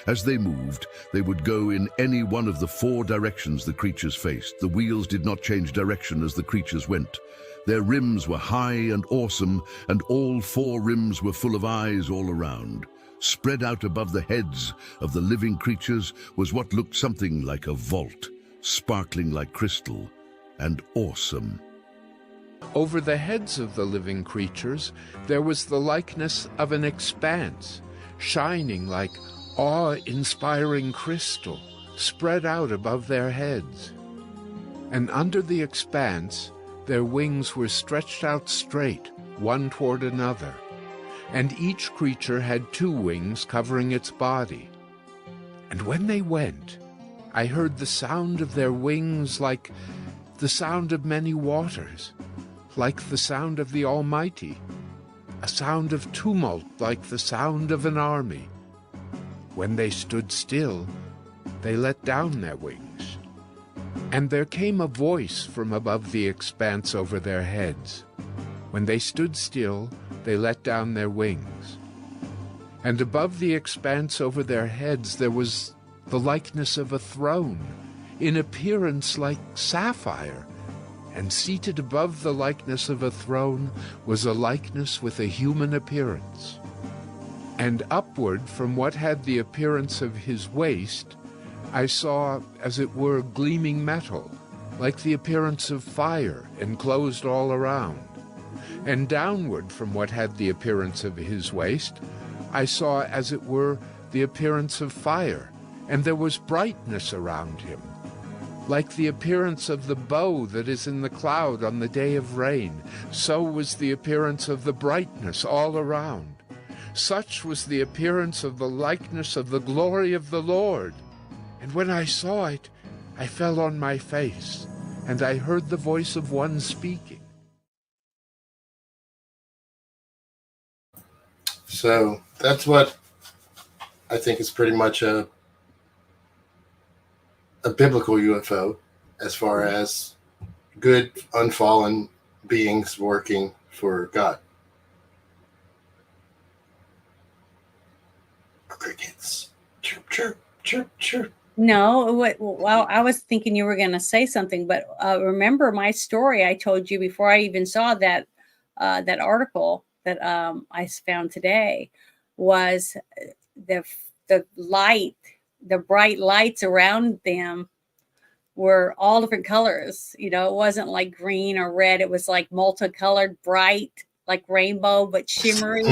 As they moved, they would go in any one of the 4 directions the creatures faced. The wheels did not change direction as the creatures went. Their rims were high and awesome, and all 4 rims were full of eyes all around. Spread out above the heads of the living creatures was what looked something like a vault, sparkling like crystal, and awesome. Over the heads of the living creatures, there was the likeness of an expanse, shining like awe-inspiring crystal, spread out above their heads. And under the expanse, their wings were stretched out straight, one toward another, and each creature had 2 wings covering its body. And when they went, I heard the sound of their wings like the sound of many waters, like the sound of the Almighty, a sound of tumult like the sound of an army. When they stood still, they let down their wings. And there came a voice from above the expanse over their heads. When they stood still, they let down their wings. And above the expanse over their heads there was the likeness of a throne, in appearance like sapphire, and seated above the likeness of a throne was a likeness with a human appearance. And upward from what had the appearance of his waist, I saw, as it were, gleaming metal, like the appearance of fire, enclosed all around. And downward from what had the appearance of his waist, I saw, as it were, the appearance of fire, and there was brightness around him, like the appearance of the bow that is in the cloud on the day of rain. So was the appearance of the brightness all around. Such was the appearance of the likeness of the glory of the Lord. And when I saw it, I fell on my face, and I heard the voice of one speaking. So that's what I think is pretty much a biblical UFO, as far as good, unfallen beings working for God. Crickets. Chirp, chirp, chirp, chirp. No, well, I was thinking you were going to say something, but remember my story I told you before I even saw that that article that I found today was the light, the bright lights around them were all different colors. You know, it wasn't like green or red. It was like multicolored, bright, like rainbow, but shimmery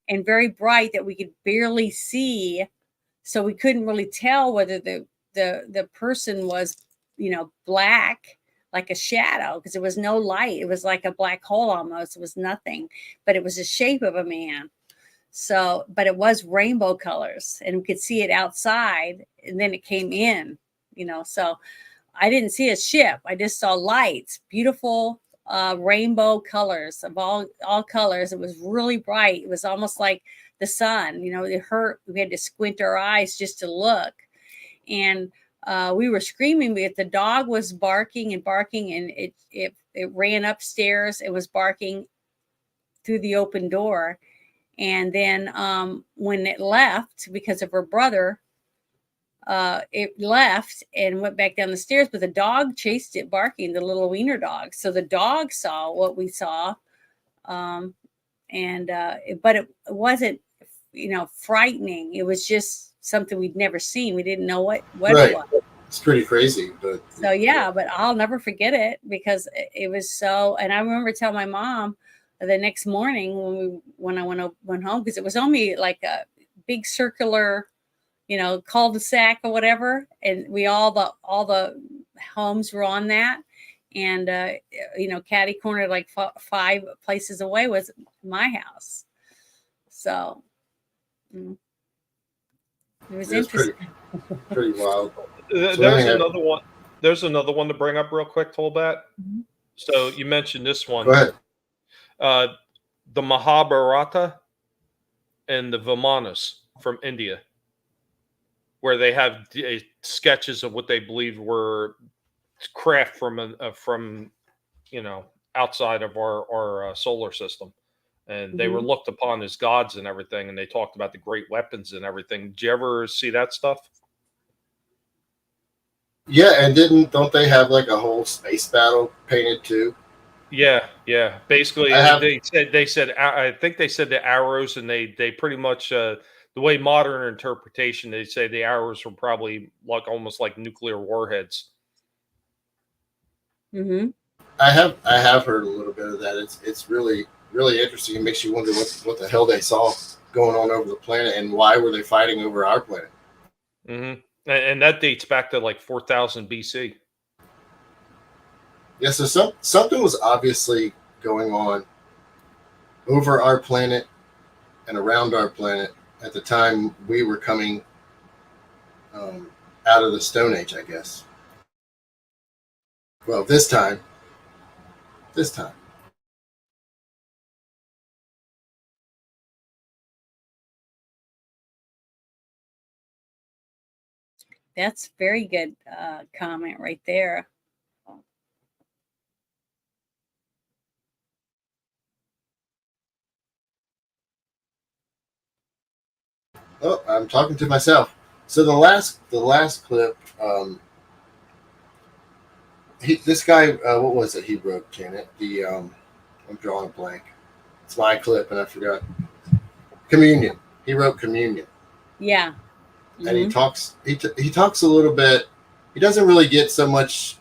and very bright that we could barely see. So we couldn't really tell whether the person was, you know, black, like a shadow, because there was no light. It was like a black hole almost. It was nothing, but it was the shape of a man. So, but it was rainbow colors, and we could see it outside, and then it came in, you know. So I didn't see a ship. I just saw lights, beautiful rainbow colors of all colors. It was really bright. It was almost like the sun, you know. It hurt. We had to squint our eyes just to look, and we were screaming because the dog was barking and barking, and it ran upstairs. It was barking through the open door. And then when it left because of her brother, it left and went back down the stairs, but the dog chased it barking, the little wiener dog. So the dog saw what we saw. But it wasn't, frightening. It was just something we'd never seen. We didn't know what Right. it was. It's pretty crazy, but So yeah, but I'll never forget it because it was so. And I remember telling my mom the next morning when I went home, because it was only like a big circular, cul-de-sac or whatever, and all the homes were on that, and catty corner like 5 places away was my house. So it was interesting. Pretty wild. There's another one. There's another one to bring up real quick, Tolbat. Mm-hmm. So you mentioned this one. Go ahead. The Mahabharata and the Vimanas from India, where they have sketches of what they believe were craft from outside of our solar system, and they were looked upon as gods and everything, and they talked about the great weapons and everything. Did you ever see that stuff? Yeah, and don't they have like a whole space battle painted too? Yeah. Basically, they said I think they said the arrows, and they pretty much the way modern interpretation, they say the arrows were probably almost like nuclear warheads. Mm-hmm. I have heard a little bit of that. It's really really interesting. It makes you wonder what the hell they saw going on over the planet, and why were they fighting over our planet? Mm-hmm. And that dates back to like 4000 BC. Yeah, so something was obviously going on over our planet and around our planet at the time we were coming out of the Stone Age, I guess. Well, this time. That's very good comment right there. Oh, I'm talking to myself. So the last clip, this guy, what was it he wrote, Janet? I'm drawing a blank. It's my clip, and I forgot. Communion. He wrote Communion. Yeah. Mm-hmm. And he talks a little bit. He doesn't really get so much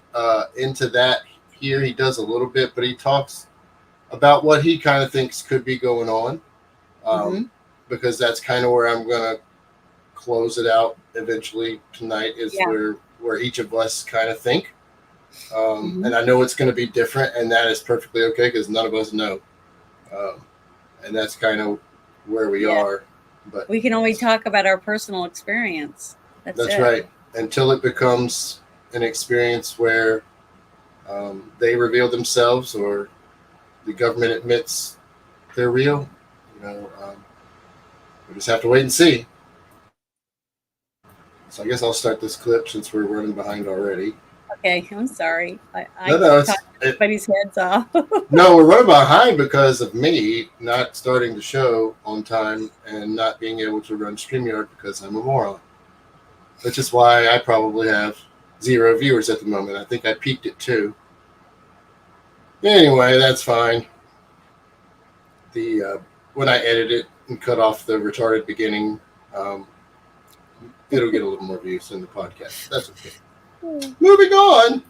into that here. He does a little bit, but he talks about what he kind of thinks could be going on. Because that's kind of where I'm going to close it out eventually tonight, is where each of us kind of think. And I know it's going to be different, and that is perfectly okay, because none of us know. And that's kind of where we are. But we can only talk about our personal experience. That's right. Until it becomes an experience where they reveal themselves, or the government admits they're real. We just have to wait and see. So I guess I'll start this clip since we're running behind already. Okay, I'm sorry. I talked everybody's heads off. No, we're running behind because of me not starting the show on time and not being able to run StreamYard because I'm a moron. Which is why I probably have 0 viewers at the moment. I think I peaked at 2. Anyway, that's fine. When I edit it and cut off the retarded beginning, it'll get a little more views in the podcast. That's okay. Moving on.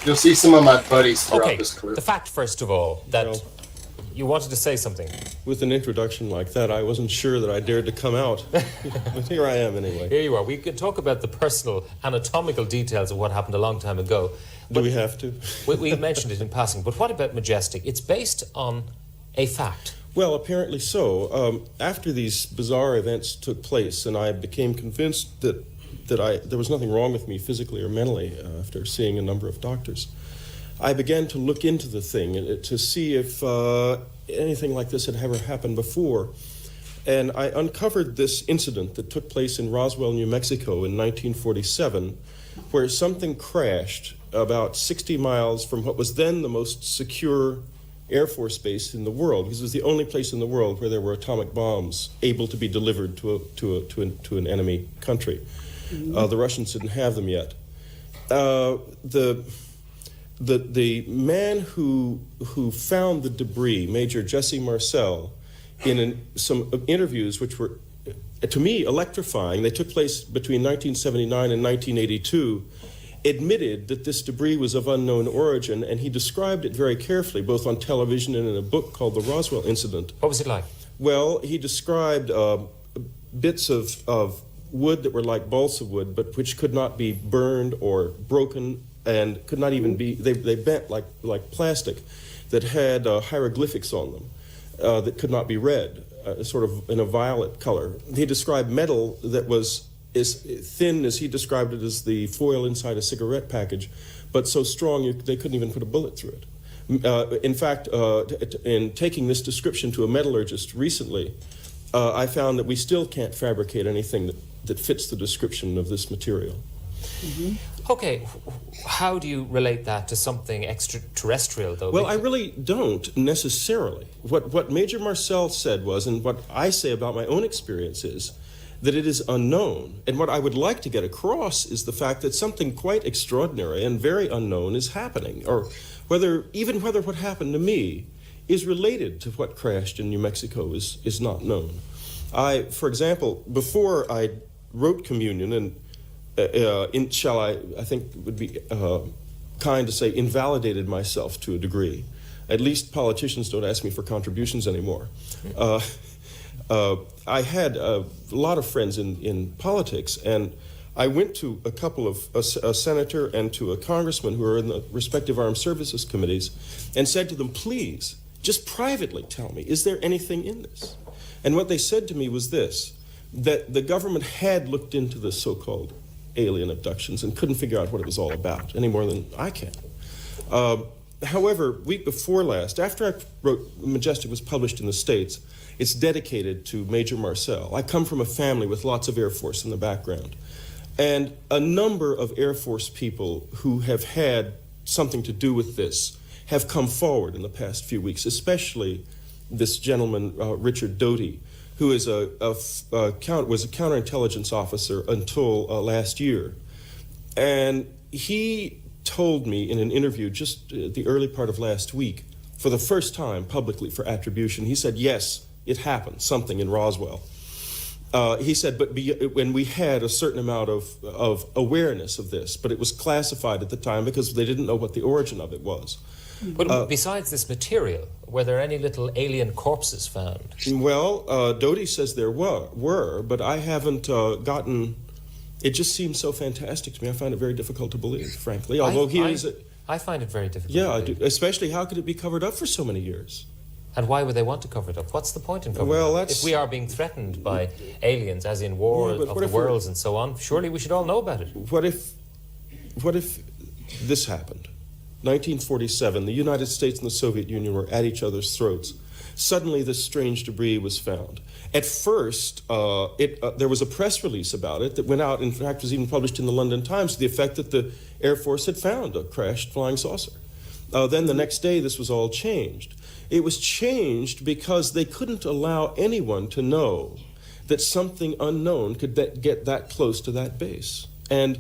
You'll see some of my buddies throughout this clip. The fact, first of all, that you wanted to say something. With an introduction like that, I wasn't sure that I dared to come out. But here I am anyway. Here you are. We could talk about the personal anatomical details of what happened a long time ago. Do we have to? We mentioned it in passing, but what about Majestic? It's based on a fact. Well, apparently so. After these bizarre events took place, and I became convinced that there was nothing wrong with me physically or mentally after seeing a number of doctors, I began to look into the thing to see if anything like this had ever happened before. And I uncovered this incident that took place in Roswell, New Mexico in 1947, where something crashed about 60 miles from what was then the most secure Air Force base in the world, because it was the only place in the world where there were atomic bombs able to be delivered to an enemy country. The Russians didn't have them yet. The man who found the debris, Major Jesse Marcel, in some interviews which were, to me, electrifying, they took place between 1979 and 1982, admitted that this debris was of unknown origin, and he described it very carefully, both on television and in a book called The Roswell Incident. What was it like? Well, he described bits of wood that were like balsa wood, but which could not be burned or broken, and could not even be, they bent like plastic, that had hieroglyphics on them that could not be read, sort of in a violet color. He described metal that was as thin as he described it as the foil inside a cigarette package, but so strong they couldn't even put a bullet through it. In fact, in taking this description to a metallurgist recently, I found that we still can't fabricate anything that fits the description of this material. Okay, how do you relate that to something extraterrestrial, though? Well, I really don't necessarily. What Major Marcel said was, and what I say about my own experience is, that it is unknown. And what I would like to get across is the fact that something quite extraordinary and very unknown is happening, or whether what happened to me is related to what crashed in New Mexico is not known. For example, before I wrote Communion, and I think it would be kind to say invalidated myself to a degree. At least politicians don't ask me for contributions anymore. I had a lot of friends in politics, and I went to a couple of, a senator and to a congressman who are in the respective armed services committees, and said to them, please, just privately tell me, is there anything in this? And what they said to me was this, that the government had looked into the so-called alien abductions and couldn't figure out what it was all about, any more than I can. However, week before last, after I wrote Majestic was published in the States, it's dedicated to Major Marcel. I come from a family with lots of Air Force in the background. And a number of Air Force people who have had something to do with this have come forward in the past few weeks, especially this gentleman, Richard Doty, who is was a counterintelligence officer until last year. And he told me in an interview just the early part of last week, for the first time publicly for attribution, he said, yes, it happened, something in Roswell. He said, but when we had a certain amount of awareness of this, but it was classified at the time because they didn't know what the origin of it was. But besides this material, were there any little alien corpses found? Well, Doty says there were, but I haven't gotten. It just seems so fantastic to me. I find it very difficult to believe, frankly. Although I find it very difficult. Yeah, I do. Especially, how could it be covered up for so many years? And why would they want to cover it up? What's the point in covering it up? If we are being threatened by aliens, as in War of the Worlds and so on, surely we should all know about it. What if this happened? 1947, the United States and the Soviet Union were at each other's throats. Suddenly, this strange debris was found. At first, there was a press release about it that went out, in fact, was even published in the London Times, to the effect that the Air Force had found a crashed flying saucer. Then the next day, this was all changed. It was changed because they couldn't allow anyone to know that something unknown could get that close to that base. And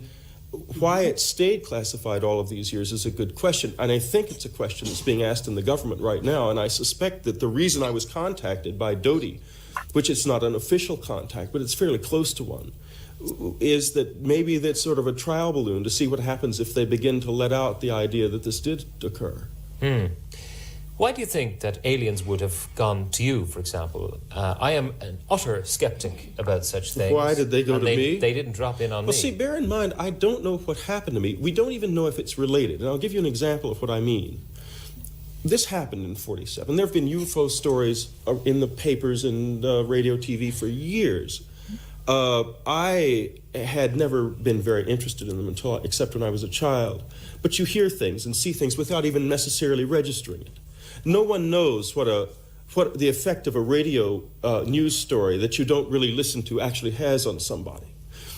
why it stayed classified all of these years is a good question. And I think it's a question that's being asked in the government right now. And I suspect that the reason I was contacted by Doty, which is not an official contact, but it's fairly close to one, is that maybe that's sort of a trial balloon to see what happens if they begin to let out the idea that this did occur. Why do you think that aliens would have gone to you, for example? I am an utter skeptic about such things. Why did they go to me? They didn't drop in on me. Well, see, bear in mind, I don't know what happened to me. We don't even know if it's related. And I'll give you an example of what I mean. This happened in 47. There have been UFO stories in the papers and radio, TV for years. I had never been very interested in them except when I was a child. But you hear things and see things without even necessarily registering it. No one knows what what the effect of a radio news story that you don't really listen to actually has on somebody.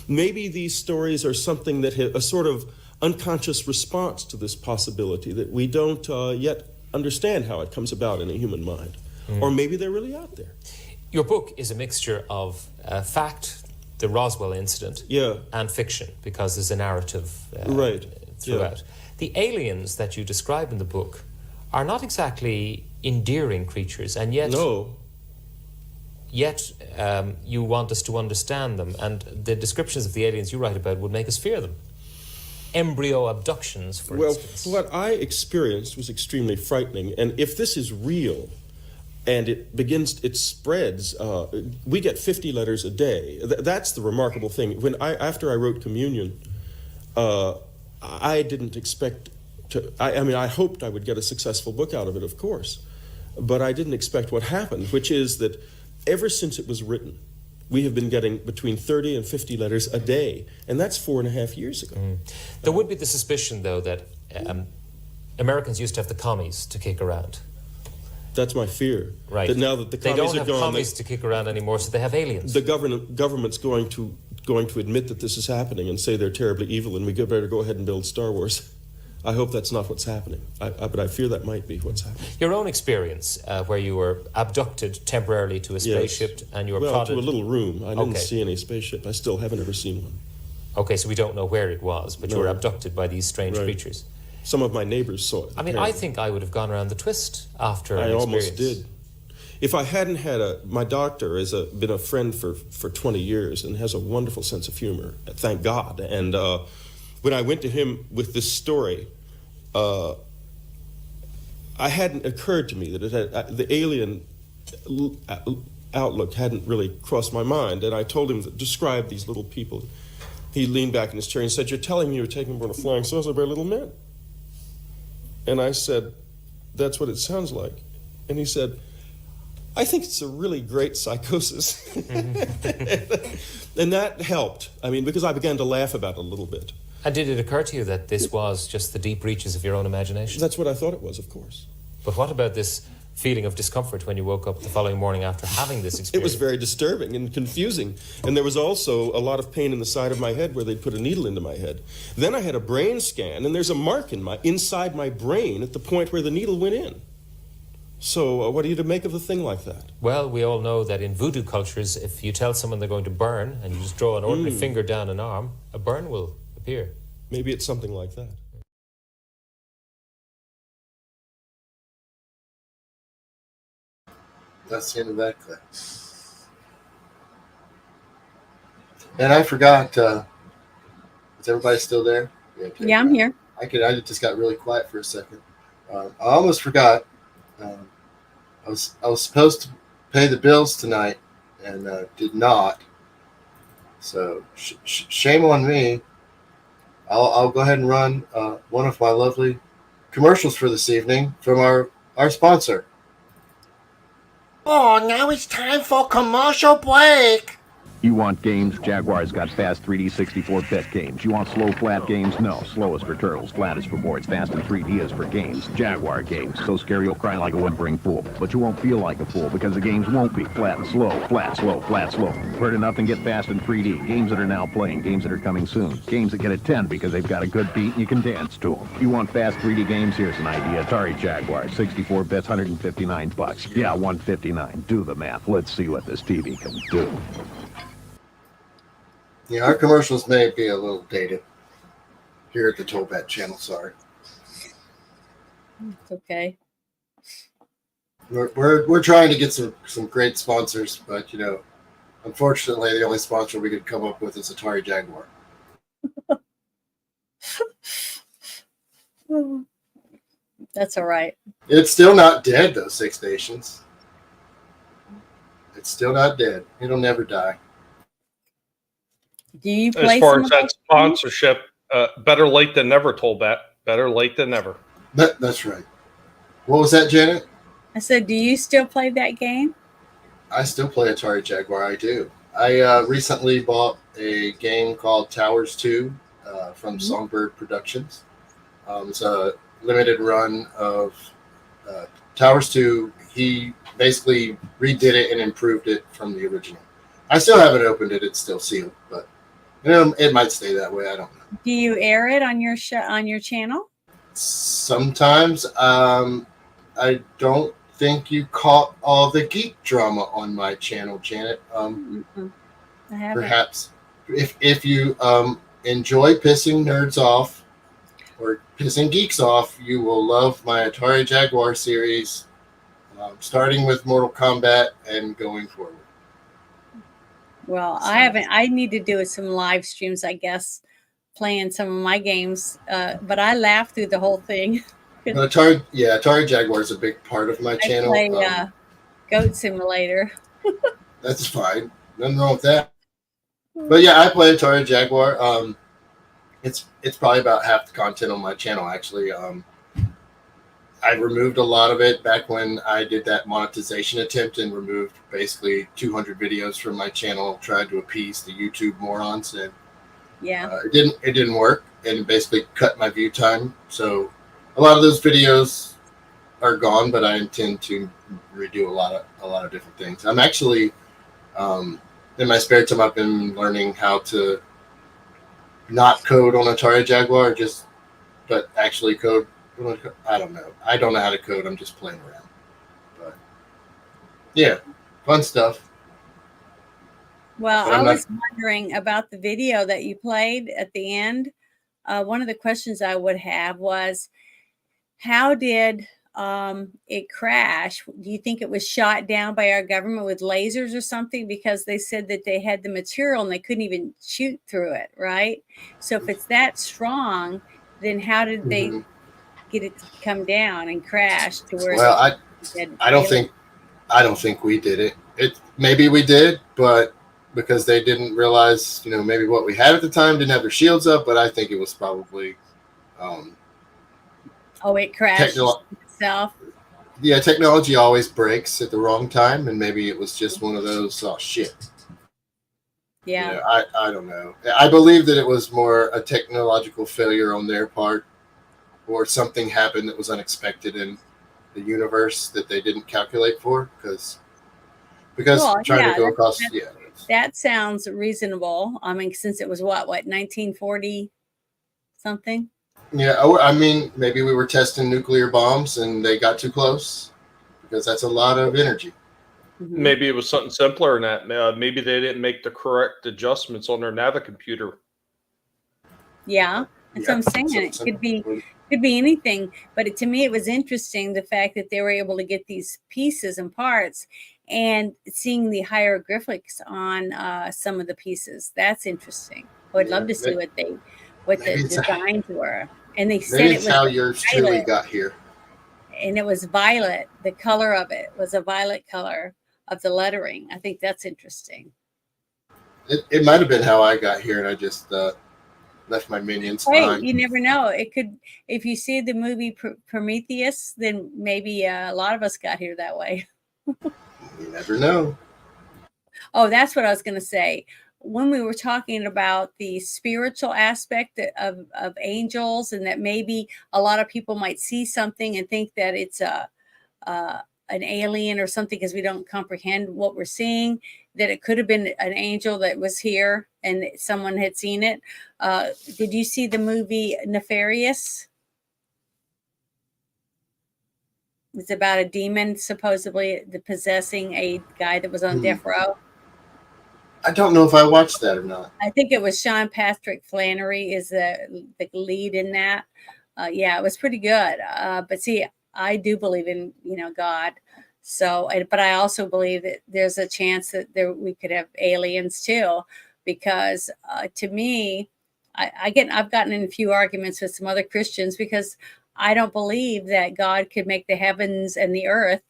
Maybe these stories are something that a sort of unconscious response to this possibility that we don't yet understand how it comes about in a human mind. Or maybe they're really out there. Your book is a mixture of fact, the Roswell incident, and fiction, because there's a narrative throughout. Yeah. The aliens that you describe in the book are not exactly endearing creatures, and yet you want us to understand them, and the descriptions of the aliens you write about would make us fear them. Embryo abductions, for instance. Well, what I experienced was extremely frightening, and if this is real and it spreads, we get 50 letters a day. That's the remarkable thing. After I wrote Communion, I didn't expect to, I hoped I would get a successful book out of it, of course, but I didn't expect what happened, which is that ever since it was written, we have been getting between 30 and 50 letters a day, and that's 4.5 years ago. There would be the suspicion, though, that Americans used to have the commies to kick around. That's my fear. Right. That now that the commies are gone, they don't have commies to kick around anymore, so they have aliens. The government's going to admit that this is happening and say they're terribly evil, and we better go ahead and build Star Wars. I hope that's not what's happening, but I fear that might be what's happening. Your own experience, where you were abducted temporarily to a spaceship, and you were prodded... to a little room. I didn't see any spaceship. I still haven't ever seen one. Okay, so we don't know where it was, but you were abducted by these strange creatures. Some of my neighbors saw it. I mean, I think I would have gone around the twist after an experience. I almost did. If I hadn't had my doctor has been a friend for 20 years and has a wonderful sense of humor, thank God. And when I went to him with this story, it hadn't occurred to me that the alien outlook hadn't really crossed my mind. And I told him to describe these little people. He leaned back in his chair and said, "You're telling me you're taking aboard a flying saucer by little men?" And I said, "That's what it sounds like." And he said, "I think it's a really great psychosis." And that helped. I mean, because I began to laugh about it a little bit. And did it occur to you that this was just the deep reaches of your own imagination? That's what I thought it was, of course. But what about this feeling of discomfort when you woke up the following morning after having this experience? It was very disturbing and confusing. And there was also a lot of pain in the side of my head where they'd put a needle into my head. Then I had a brain scan, and there's a mark inside my brain at the point where the needle went in. So what are you to make of a thing like that? Well, we all know that in voodoo cultures, if you tell someone they're going to burn and you just draw an ordinary finger down an arm, a burn will appear. Maybe it's something like that. That's the end of that clip. And I forgot, is everybody still there? Yeah, I'm here. I just got really quiet for a second. I almost forgot. I was supposed to pay the bills tonight and did not. So shame on me. I'll go ahead and run one of my lovely commercials for this evening from our sponsor. Oh, now it's time for commercial break. You want games? Jaguar's got fast 3D 64-bit games. You want slow, flat games? No. Slow is for turtles, flat is for boards, fast and 3D is for games. Jaguar games. So scary you'll cry like a whimpering fool. But you won't feel like a fool because the games won't be flat and slow, flat, slow, flat, slow. Heard enough and get fast in 3D. Games that are now playing, games that are coming soon. Games that get a 10 because they've got a good beat and you can dance to them. You want fast 3D games? Here's an idea. Atari Jaguar, 64 bits, $159. Yeah, $159. Do the math. Let's see what this TV can do. Yeah, our commercials may be a little dated here at the Tollbat channel. Sorry. It's okay. We're trying to get some great sponsors, but unfortunately, the only sponsor we could come up with is Atari Jaguar. That's all right. It's still not dead, though. Six Nations. It's still not dead. It'll never die. Do you play as far as that sponsorship, better late than never, Tollbat. Better late than never. That's right. What was that, Janet? I said, do you still play that game? I still play Atari Jaguar. I do. I recently bought a game called Towers 2 from Songbird Productions. It's a limited run of Towers 2, he basically redid it and improved it from the original. I still haven't opened it; it's still sealed, but it might stay that way. I don't know. Do you air it on your on your channel? Sometimes, I don't think you caught all the geek drama on my channel, Janet. I haven't. Perhaps if you enjoy pissing nerds off or pissing geeks off, you will love my Atari Jaguar series, starting with Mortal Kombat and going forward. Well, I haven't. I need to do some live streams, I guess, playing some of my games. But I laughed through the whole thing. But Atari Jaguar is a big part of my channel. I play Goat Simulator. That's fine. Nothing wrong with that. But yeah, I play Atari Jaguar. It's probably about half the content on my channel, actually. I removed a lot of it back when I did that monetization attempt and removed basically 200 videos from my channel, tried to appease the YouTube morons, and it didn't work, and it basically cut my view time. So a lot of those videos are gone, but I intend to redo a lot of different things. I'm actually in my spare time, I've been learning how to not code on Atari Jaguar, but actually code. I don't know. I don't know how to code. I'm just playing around. But yeah, fun stuff. Well, I was wondering about the video that you played at the end. One of the questions I would have was, how did it crash? Do you think it was shot down by our government with lasers or something? Because they said that they had the material and they couldn't even shoot through it, right? So if it's that strong, then how did they get it to come down and crash to where? Well, I don't think we did it. Maybe we did, but because they didn't realize, maybe what we had at the time, didn't have their shields up. But I think it was probably. It crashed itself. Yeah, technology always breaks at the wrong time, and maybe it was just one of those. Oh shit. Yeah. I don't know. I believe that it was more a technological failure on their part, or something happened that was unexpected in the universe that they didn't calculate for, because trying to go across. That sounds reasonable. I mean, since it was what 1940 something. Yeah, I mean, maybe we were testing nuclear bombs and they got too close, because that's a lot of energy. Maybe it was something simpler than that. Maybe they didn't make the correct adjustments on their Navicomputer. Yeah, that's what I'm saying. It could be anything, but to me, it was interesting the fact that they were able to get these pieces and parts, and seeing the hieroglyphics on some of the pieces. That's interesting. I'd love to see what the designs were. And they said it was how yours truly got here. And it was violet. The color of it was a violet color of the lettering. I think that's interesting. It might have been how I got here, and I just left my minions behind. You never know. It could, if you see the movie Prometheus, then maybe a lot of us got here that way. You never know. Oh, that's what I was going to say. When we were talking about the spiritual aspect of angels, and that maybe a lot of people might see something and think that it's an alien or something because we don't comprehend what we're seeing, that it could have been an angel that was here and someone had seen it. Did you see the movie Nefarious? It's about a demon supposedly possessing a guy that was on death row. I don't know if I watched that or not. I think it was Sean Patrick Flannery is the lead in that. Yeah, it was pretty good. But see, I do believe in God. So, but I also believe that there's a chance that we could have aliens too, because to me, I've gotten in a few arguments with some other Christians because I don't believe that God could make the heavens and the earth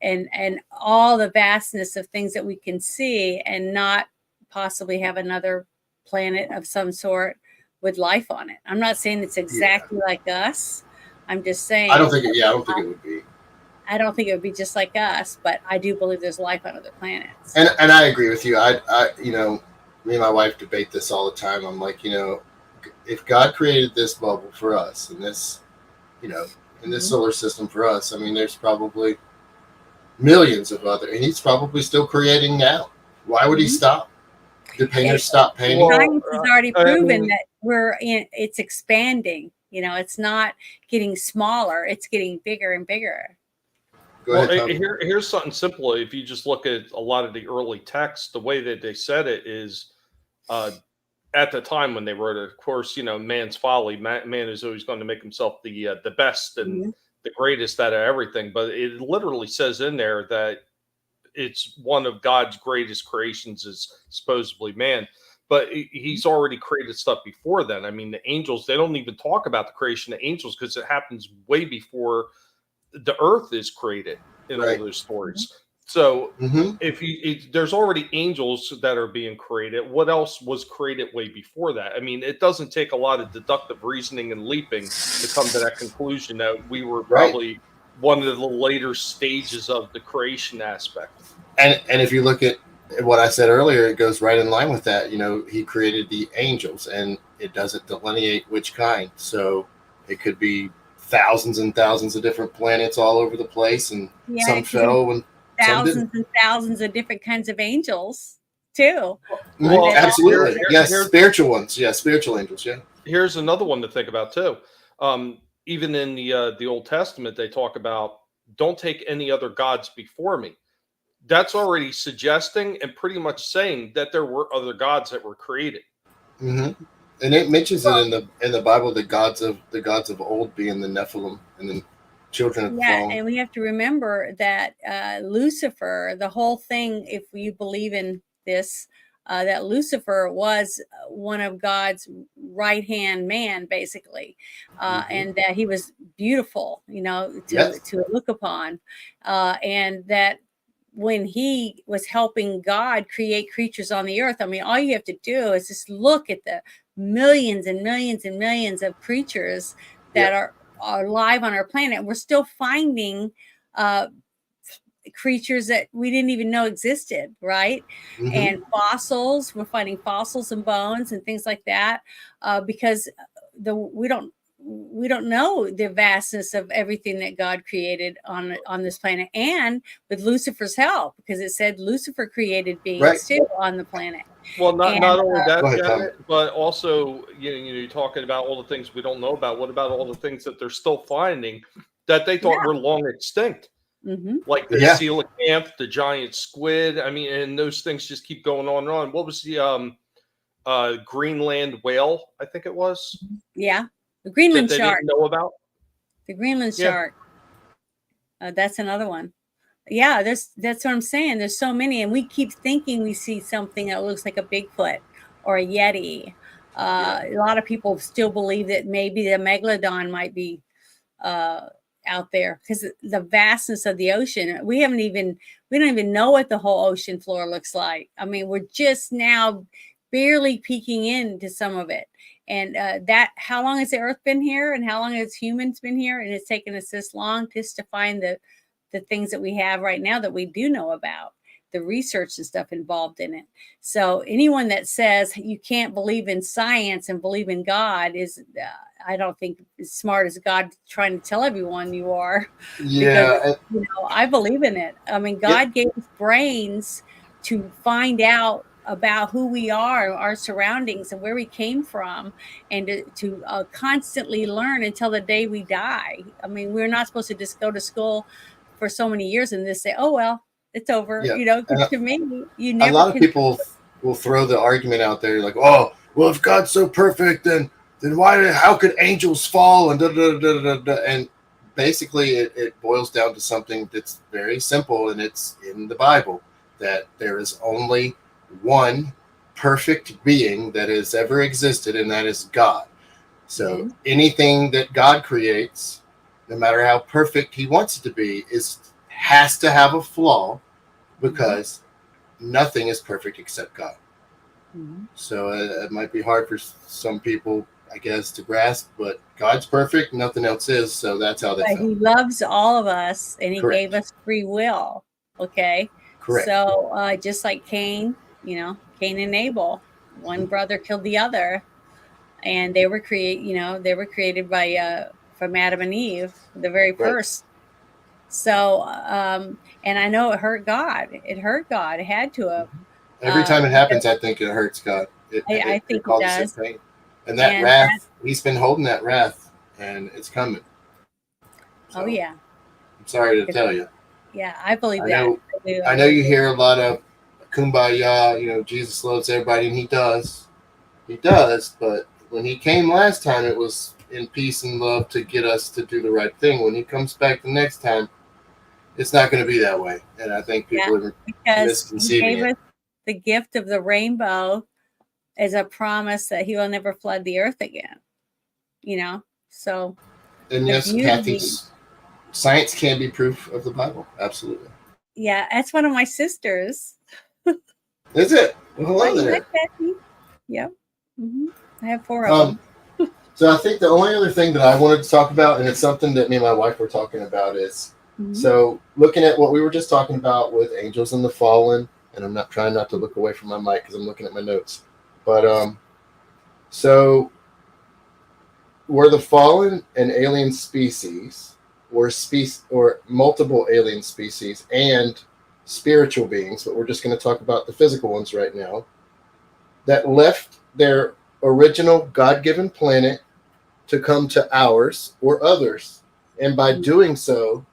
and all the vastness of things that we can see and not possibly have another planet of some sort with life on it. I'm not saying it's exactly like us. I'm just saying. I don't think it would be. I don't think it would be just like us, but I do believe there's life on other planets. And I agree with you. I me and my wife debate this all the time. I'm like, if God created this bubble for us and this, and in this solar system for us. I mean, there's probably millions of other, and he's probably still creating now. Why would he stop? Did painters stop painting? Science has already proven mean- that it's expanding. You know, it's not getting smaller; it's getting bigger and bigger. Go ahead, Tom. Here's something simple. If you just look at a lot of the early texts, the way that they said it is, at the time when they wrote it, of course, you know, man's folly. Man is always going to make himself the best and the greatest out of everything. But it literally says in there that it's one of God's greatest creations is supposedly man. But he's already created stuff before then. I mean, the angels, they don't even talk about the creation of angels because it happens way before the earth is created in all those stories. So there's already angels that are being created. What else was created way before that? I mean, it doesn't take a lot of deductive reasoning and leaping to come to that conclusion that we were probably one of the later stages of the creation aspect. And if you look at what I said earlier, it goes right in line with that. You know, he created the angels, and it doesn't delineate which kind. So it could be thousands and thousands of different planets all over the place, and some fell and thousands and thousands of different kinds of angels too. Well, absolutely, yes, spiritual ones, spiritual angels, Here's another one to think about too. Even in the Old Testament, they talk about don't take any other gods before me. That's already suggesting and pretty much saying that there were other gods that were created. And it mentions it in the Bible, the gods of old being the Nephilim and the children of the fallen. And we have to remember that Lucifer, the whole thing, if you believe in this, that Lucifer was one of God's right-hand man, basically, and that he was beautiful, you know, to look upon, and that when he was helping God create creatures on the earth, I mean, all you have to do is just look at the millions and millions and millions of creatures that are alive on our planet. We're still finding creatures that we didn't even know existed, right? And fossils, we're finding fossils and bones and things like that, because we don't know the vastness of everything that God created on this planet, and with Lucifer's help, because it said Lucifer created beings too on the planet. Well, not only that, Janet, but also you're talking about all the things we don't know about. What about all the things that they're still finding that they thought were long extinct? Like the coelacanth, the giant squid. I mean, and those things just keep going on and on. What was the Greenland whale? I think it was. Yeah, the Greenland that they shark. Didn't know about the Greenland shark. That's another one. Yeah, that's what I'm saying. There's so many, and we keep thinking we see something that looks like a Bigfoot or a Yeti. A lot of people still believe that maybe the megalodon might be out there because the vastness of the ocean. We don't even know what the whole ocean floor looks like. I mean, we're just now barely peeking into some of it. And how long has the Earth been here, and how long has humans been here? And it's taken us this long just to find the things that we have right now that we do know about, the research and stuff involved in it. So anyone that says you can't believe in science and believe in God is, I don't think as smart as God trying to tell everyone you are. Yeah. Because, I believe in it. I mean, God gave us brains to find out about who we are, our surroundings, and where we came from, and to constantly learn until the day we die. I mean, we're not supposed to just go to school for so many years and just say, "Oh well, it's over." To me, you never. A lot of people will throw the argument out there, like, "Oh, well, if God's so perfect, then how could angels fall?" And and basically, it boils down to something that's very simple, and it's in the Bible that there is only one perfect being that has ever existed, and that is God. So anything that God creates, no matter how perfect he wants it to be, has to have a flaw, because nothing is perfect except God. So it might be hard for some people, I guess, to grasp, but God's perfect, nothing else is. So that's how they feel. He loves all of us, and he Correct. gave us free will. Okay. Correct. So just like Cain and Abel, one brother killed the other, and they were created by from Adam and Eve, the very first. So, and I know it hurt God. It hurt God. It had to have. Every time it happens, I think it hurts God. I think it causes it does. him pain. And that wrath, he's been holding that wrath, and it's coming. So, oh yeah. I'm sorry to tell you. Yeah, I believe I know you hear a lot of kumbaya, you know, Jesus loves everybody, and he does. He does, but when he came last time, it was in peace and love to get us to do the right thing. When he comes back the next time, it's not going to be that way. And I think people are misconceiving he gave it. us the gift of the rainbow as a promise that he will never flood the earth again. You know, so. And yes, Kathy, science can be proof of the Bible. Absolutely. Yeah, that's one of my sisters. Is it? Well, hello there. Kathy. Yep. Mm-hmm. I have 4 of them. So I think the only other thing that I wanted to talk about, and it's something that me and my wife were talking about, is so looking at what we were just talking about with angels and the fallen, and I'm not trying not to look away from my mic because I'm looking at my notes. But so were the fallen an alien species, or multiple alien species and spiritual beings, but we're just going to talk about the physical ones right now, that left their original God-given planet to come to ours or others. And by doing so,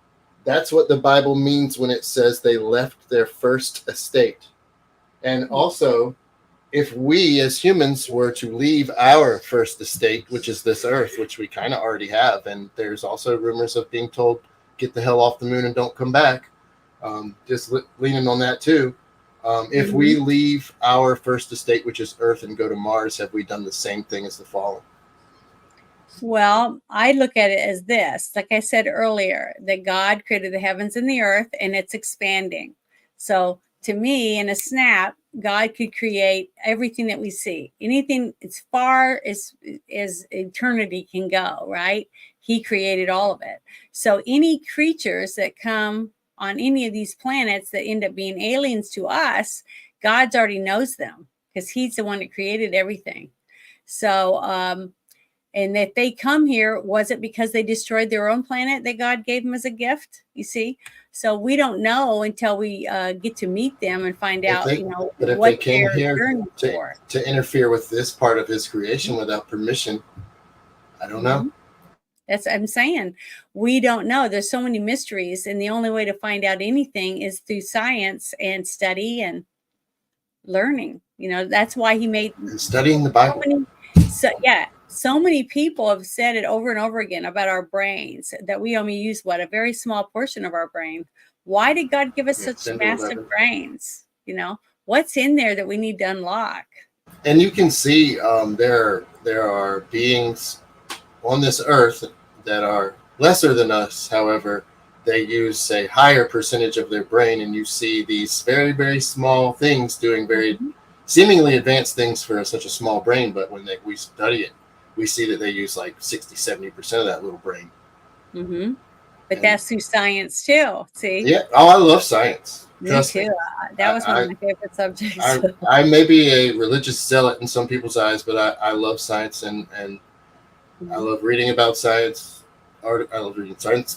that's what the Bible means when it says they left their first estate. And also, if we as humans were to leave our first estate, which is this earth, which we kind of already have, and there's also rumors of being told, get the hell off the moon and don't come back, just leaning on that too. If we leave our first estate, which is earth, and go to Mars, have we done the same thing as the fallen? Well, I look at it as this, like I said earlier, that God created the heavens and the earth, and it's expanding. So to me, in a snap, God could create everything that we see, anything as far as eternity can go, right? He created all of it. So any creatures that come on any of these planets that end up being aliens to us, God's already knows them because he's the one that created everything. So, and if they come here, was it because they destroyed their own planet that God gave them as a gift? You see? So we don't know until we get to meet them and find out, but if what they came they're here yearning for. to interfere with this part of his creation without permission, I don't know. That's what I'm saying. We don't know. There's so many mysteries, and the only way to find out anything is through science and study and learning. That's why he made and studying the Bible. So many people have said it over and over again about our brains, that we only use a very small portion of our brain. Why did God give us such massive brains? What's in there that we need to unlock? And you can see there are beings on this earth that are lesser than us. However, they use a higher percentage of their brain, and you see these very, very small things doing very seemingly advanced things for such a small brain. But when we study it, we see that they use like 60-70% of that little brain. But that's through science too. See? Yeah. Oh, I love science. Me too. That was one of my favorite subjects. I may be a religious zealot in some people's eyes, but I love science, and I love reading about science. I love reading science,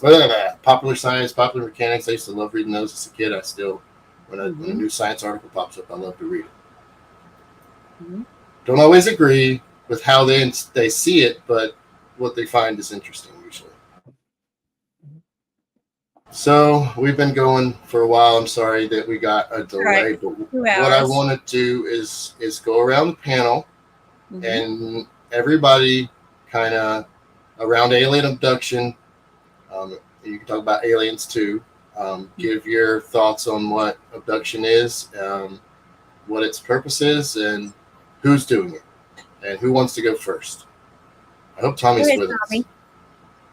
popular science, popular mechanics. I used to love reading those as a kid. I still, when a new science article pops up, I love to read it. Don't always agree with how they see it, but what they find is interesting usually. So we've been going for a while. I'm sorry that we got a delay, but what I want to do is go around the panel and everybody kind of around alien abduction. You can talk about aliens too. Give your thoughts on what abduction is, what its purpose is, and who's doing it. And who wants to go first? I hope Tommy's with us.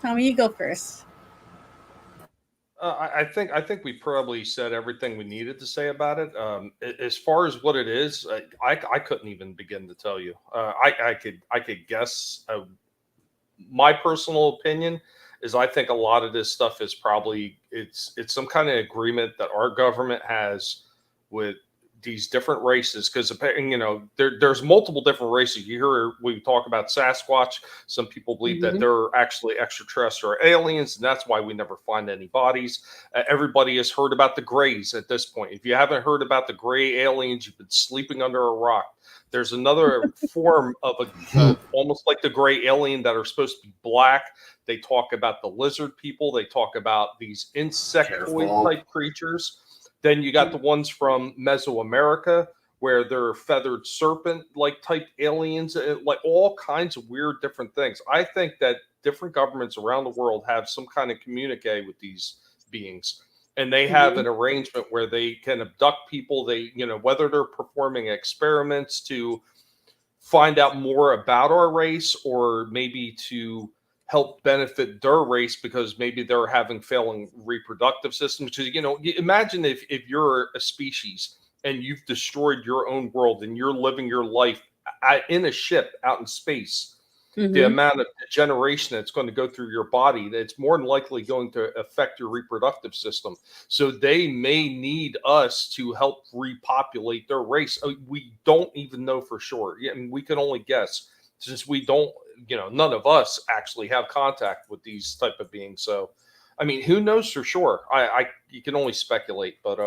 Tommy, you go first. I think we probably said everything we needed to say about it. As far as what it is, I couldn't even begin to tell you. I could guess. My personal opinion is I think a lot of this stuff is probably it's some kind of agreement that our government has with these different races, because there's multiple different races. You hear we talk about Sasquatch. Some people believe that they're actually extraterrestrial aliens, and that's why we never find any bodies. Everybody has heard about the Greys at this point. If you haven't heard about the Gray aliens, you've been sleeping under a rock. There's another form of almost like the Gray alien that are supposed to be black. They talk about the lizard people. They talk about these insectoid type creatures. Then you got the ones from Mesoamerica, where they're feathered serpent like type aliens, like all kinds of weird different things. I think that different governments around the world have some kind of communique with these beings, and they have an arrangement where they can abduct people. They, whether they're performing experiments to find out more about our race, or maybe to help benefit their race because maybe they're having failing reproductive systems. Because, imagine if you're a species and you've destroyed your own world and you're living your life in a ship out in space. The amount of degeneration that's going to go through your body, that's more than likely going to affect your reproductive system. So they may need us to help repopulate their race. We don't even know for sure. I mean, we can only guess, since we don't, none of us actually have contact with these type of beings. So, I mean, who knows for sure? You can only speculate, but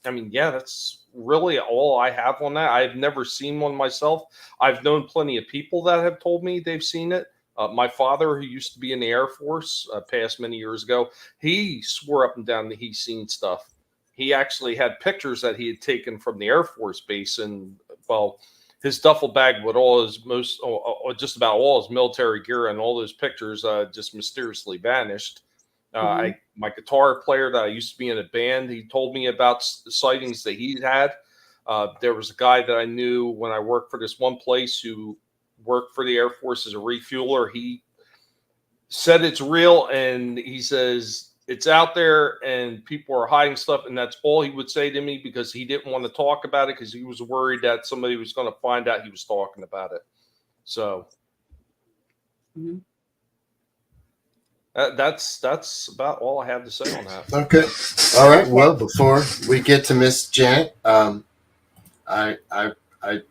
I mean, yeah, that's really all I have on that. I've never seen one myself. I've known plenty of people that have told me they've seen it. My father, who used to be in the Air Force, passed many years ago, he swore up and down that he's seen stuff. He actually had pictures that he had taken from the Air Force base, and his duffel bag with all his just about all his military gear and all those pictures just mysteriously vanished. My guitar player that I used to be in a band, he told me about sightings that he had. There was a guy that I knew when I worked for this one place who worked for the Air Force as a refueler. He said it's real, and he says it's out there and people are hiding stuff, and that's all he would say to me, because he didn't want to talk about it because he was worried that somebody was going to find out he was talking about it. So that's about all I have to say on that. Okay. All right. Well, before we get to Miss Janet, I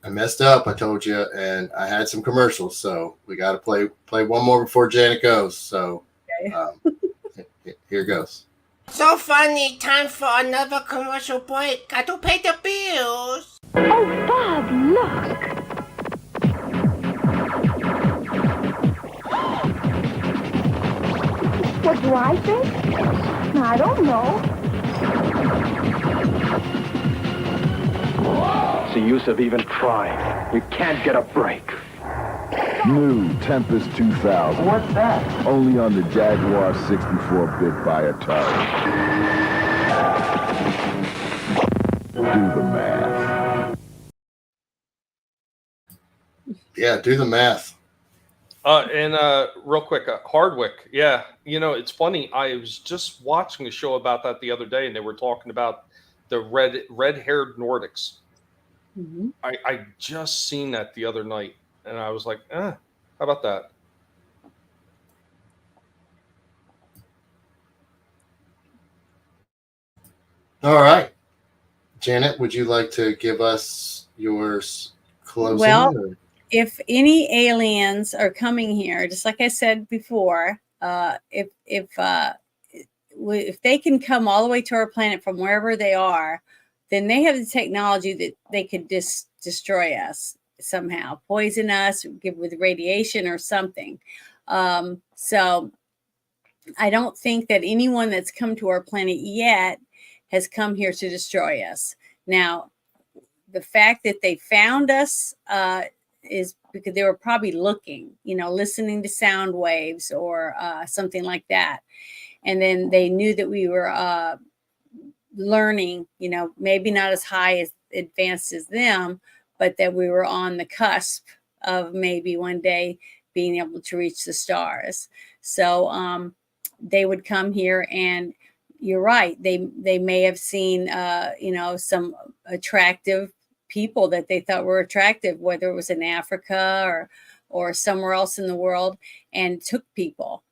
messed up. I told you, and I had some commercials, so we got to play one more before Janet goes. So here goes. So funny. Time for another commercial break. Got to pay the bills. Oh, Bob, look. What do I think? I don't know. What's the use of even trying? You can't get a break. New Tempest 2000. What's that? Only on the Jaguar 64-bit by Atari. Do the math. Yeah, do the math. And real quick, Hardwick. Yeah, it's funny. I was just watching a show about that the other day, and they were talking about the red-haired Nordics. I just seen that the other night, and I was like, how about that? All right. Janet, would you like to give us yours closing? Well, if any aliens are coming here, just like I said before, if they can come all the way to our planet from wherever they are, then they have the technology that they could destroy us somehow, poison us, give with radiation or something. So I don't think that anyone that's come to our planet yet has come here to destroy us. Now, the fact that they found us is because they were probably looking, listening to sound waves or something like that. And then they knew that we were learning, maybe not as high as advanced as them, but that we were on the cusp of maybe one day being able to reach the stars. So they would come here, and you're right. They may have seen, some attractive people that they thought were attractive, whether it was in Africa or somewhere else in the world, and took people.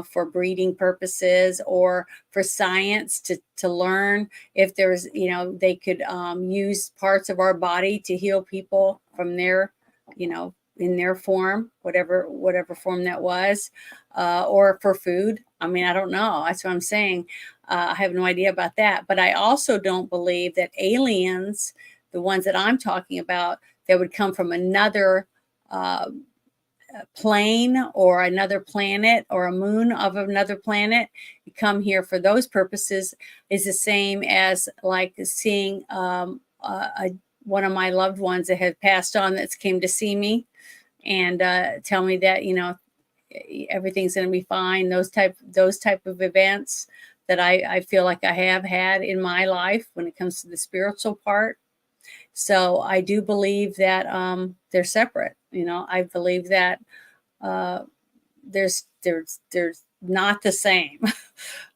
for breeding purposes or for science to learn if there's, they could use parts of our body to heal people from their, in their form, whatever form that was, or for food. I mean, I don't know. That's what I'm saying. I have no idea about that. But I also don't believe that aliens, the ones that I'm talking about, that would come from another plane or another planet or a moon of another planet, come here for those purposes, is the same as like seeing one of my loved ones that had passed on that came to see me and tell me that everything's going to be fine. Those type of events that I feel like I have had in my life when it comes to the spiritual part. So I do believe that they're separate. I believe that there's not the same.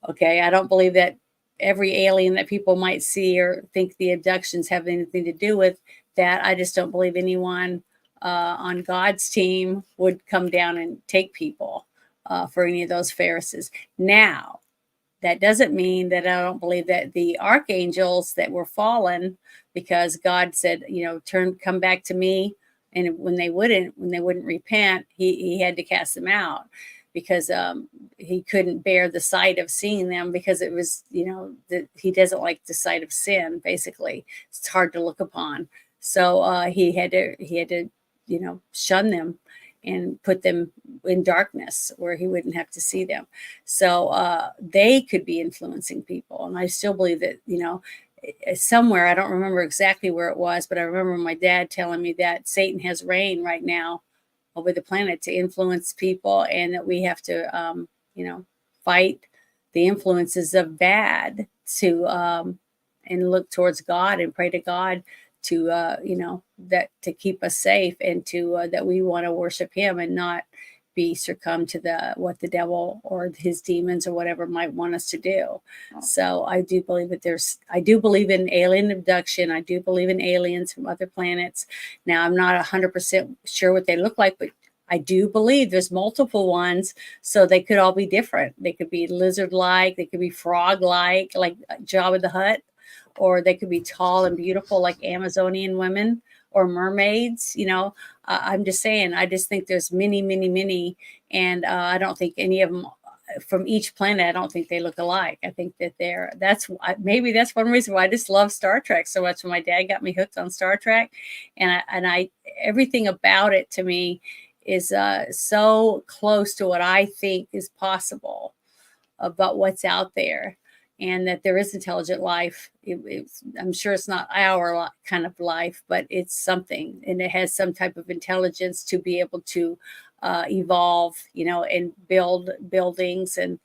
Okay, I don't believe that every alien that people might see or think the abductions have anything to do with that. I just don't believe anyone on God's team would come down and take people for any of those Pharisees. Now, that doesn't mean that I don't believe that the archangels that were fallen, because God said, come back to me. And when they wouldn't repent, he had to cast them out because he couldn't bear the sight of seeing them, because it was, he doesn't like the sight of sin. Basically, it's hard to look upon. So he had to, shun them and put them in darkness where he wouldn't have to see them. So they could be influencing people. And I still believe that, somewhere, I don't remember exactly where it was, but I remember my dad telling me that Satan has reign right now over the planet to influence people, and that we have to, fight the influences of bad to, and look towards God and pray to God to, that to keep us safe, and to, that we want to worship him and not be succumb to what the devil or his demons or whatever might want us to do. So I do believe that I do believe in alien abduction. I do believe in aliens from other planets. Now, I'm not 100% sure what they look like, but I do believe there's multiple ones. So they could all be different. They could be lizard-like, they could be frog-like, like Jabba the Hutt, or they could be tall and beautiful like Amazonian women or mermaids. I'm just saying, I just think there's many, and I don't think any of them from each planet, I don't think they look alike. I think that maybe that's one reason why I just love Star Trek so much. When my dad got me hooked on Star Trek, and I everything about it to me is so close to what I think is possible about what's out there, and that there is intelligent life. I'm sure it's not our kind of life, but it's something, and it has some type of intelligence to be able to evolve, and build buildings and,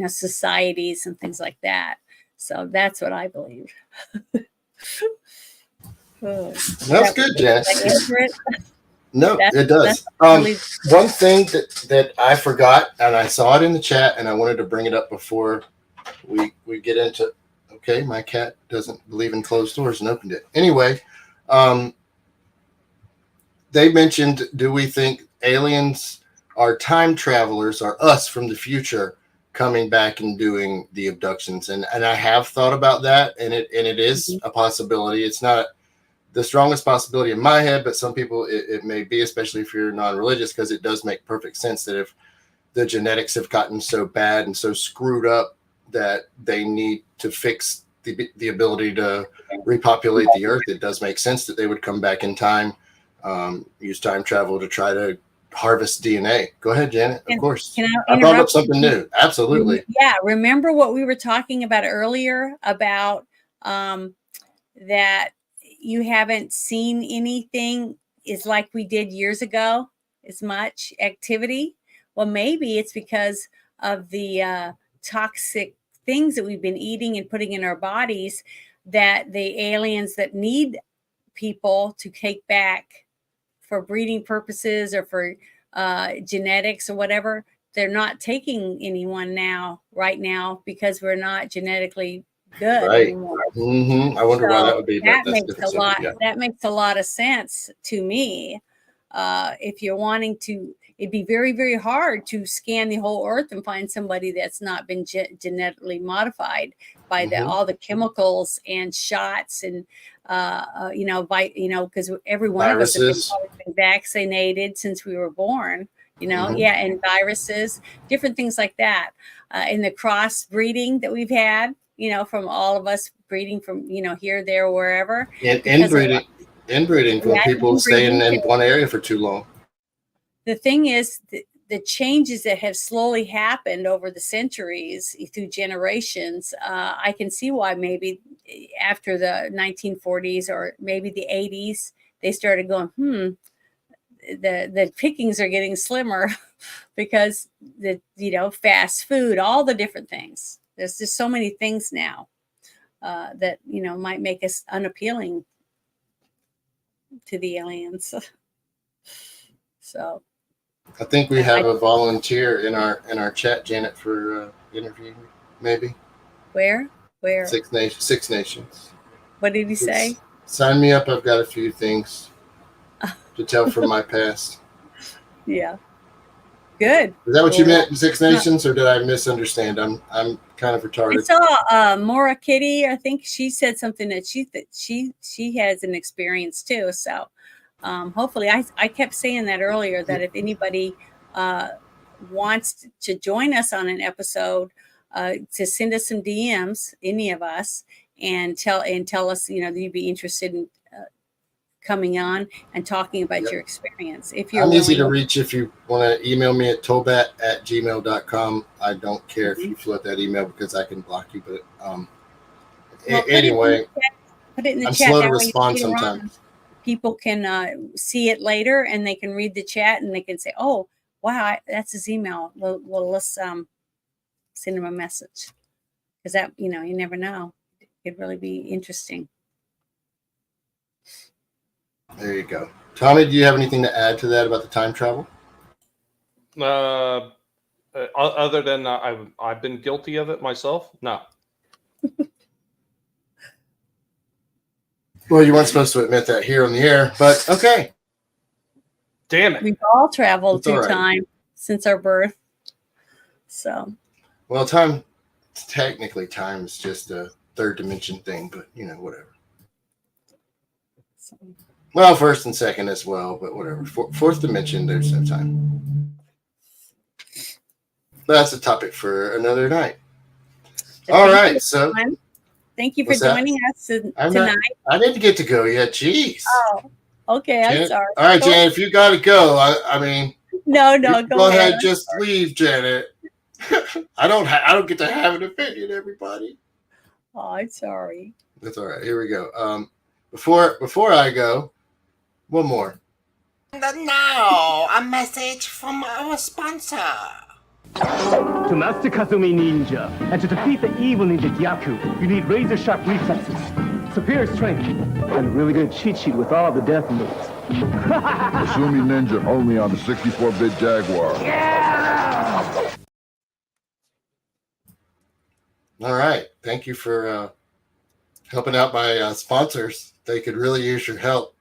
societies and things like that. So that's what I believe. That's good, Jess. No, it does. One thing that I forgot, and I saw it in the chat, and I wanted to bring it up before we get into. Okay, my cat doesn't believe in closed doors and opened it. Anyway, they mentioned, do we think aliens are time travelers, are us from the future coming back and doing the abductions? And I have thought about that, and it is a possibility. It's not the strongest possibility in my head, but some people it may be, especially if you're non-religious, because it does make perfect sense that if the genetics have gotten so bad and so screwed up that they need to fix the ability to repopulate the earth, it does make sense that they would come back in time, use time travel to try to harvest DNA. Go ahead, Janet. Of course. I brought up something new. Absolutely. Yeah. Remember what we were talking about earlier about that you haven't seen anything is like we did years ago, as much activity. Well, maybe it's because of the toxic things that we've been eating and putting in our bodies, that the aliens that need people to take back for breeding purposes or for genetics or whatever, they're not taking anyone right now because we're not genetically good anymore. I wonder why that would be. That makes a lot of sense to me. if you're wanting to, it'd be very, very hard to scan the whole earth and find somebody that's not been genetically modified by all the chemicals and shots and because every one of us has been vaccinated since we were born, and viruses, different things like that, and the cross breeding that we've had, from all of us breeding from here, there, wherever, and inbreeding from people staying in one area for too long. The thing is, the changes that have slowly happened over the centuries through generations, I can see why maybe after the 1940s or maybe the 80s, they started going, the pickings are getting slimmer because fast food, all the different things. There's just so many things now that, might make us unappealing to the aliens. So I think we have a volunteer in our chat, Janet, for interviewing, maybe. Where? Six Nations. What did he say? Sign me up. I've got a few things to tell from my past. Yeah. Good. Is that what you meant, Six Nations, or did I misunderstand? I'm kind of retarded. I saw Maura Kitty. I think she said something that she has an experience too. So hopefully, I kept saying that earlier, that if anybody wants to join us on an episode, to send us some DMs, any of us, and tell us, that you'd be interested in coming on and talking about your experience. If you're easy to reach. If you want to email me at tobat@gmail.com. I don't care if you flood that email because I can block you. But anyway, put it in the I'm chat. slow to respond sometimes. People can see it later and they can read the chat and they can say, "Oh, wow, that's his email." Well, let's send him a message, because that you never know. It'd really be interesting. There you go. Tommy, do you have anything to add to that about the time travel? Other than I've been guilty of it myself? No. Well, you weren't supposed to admit that here on the air, but okay. Damn it. We've all traveled through time since our birth. So. Well, technically time is just a third dimension thing, but whatever. Well, first and second as well, but whatever. Fourth dimension, there's no time. That's a topic for another night. All right, so thank you for joining us tonight. I didn't get to go yet. Jeez. Oh, okay. Janet, I'm sorry. All right, Janet, if you got to go, I mean. No, go ahead. Just leave, Janet. I don't get to have an opinion, everybody. Oh, I'm sorry. That's all right. Here we go. Before I go, one more. Now, a message from our sponsor. To master Kazumi Ninja and to defeat the evil ninja Gyaku, you need razor-sharp reflexes, superior strength, and a really good cheat sheet with all the death moves. Kazumi Ninja only on the 64-bit Jaguar. Yeah! All right. Thank you for helping out my sponsors. They could really use your help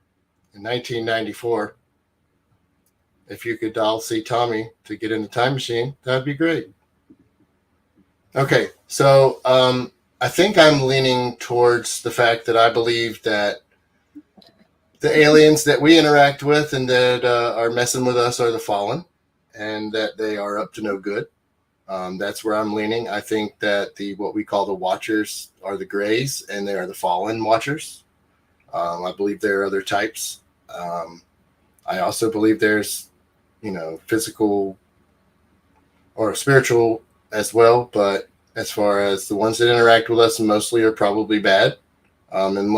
in 1994. If you could all see Tommy to get in the time machine, that'd be great. Okay, so I think I'm leaning towards the fact that I believe that the aliens that we interact with and that are messing with us are the fallen, and that they are up to no good. That's where I'm leaning. I think that what we call the Watchers are the Greys, and they are the fallen Watchers. I believe there are other types. I also believe there's physical or spiritual as well, but as far as the ones that interact with us mostly are probably bad, but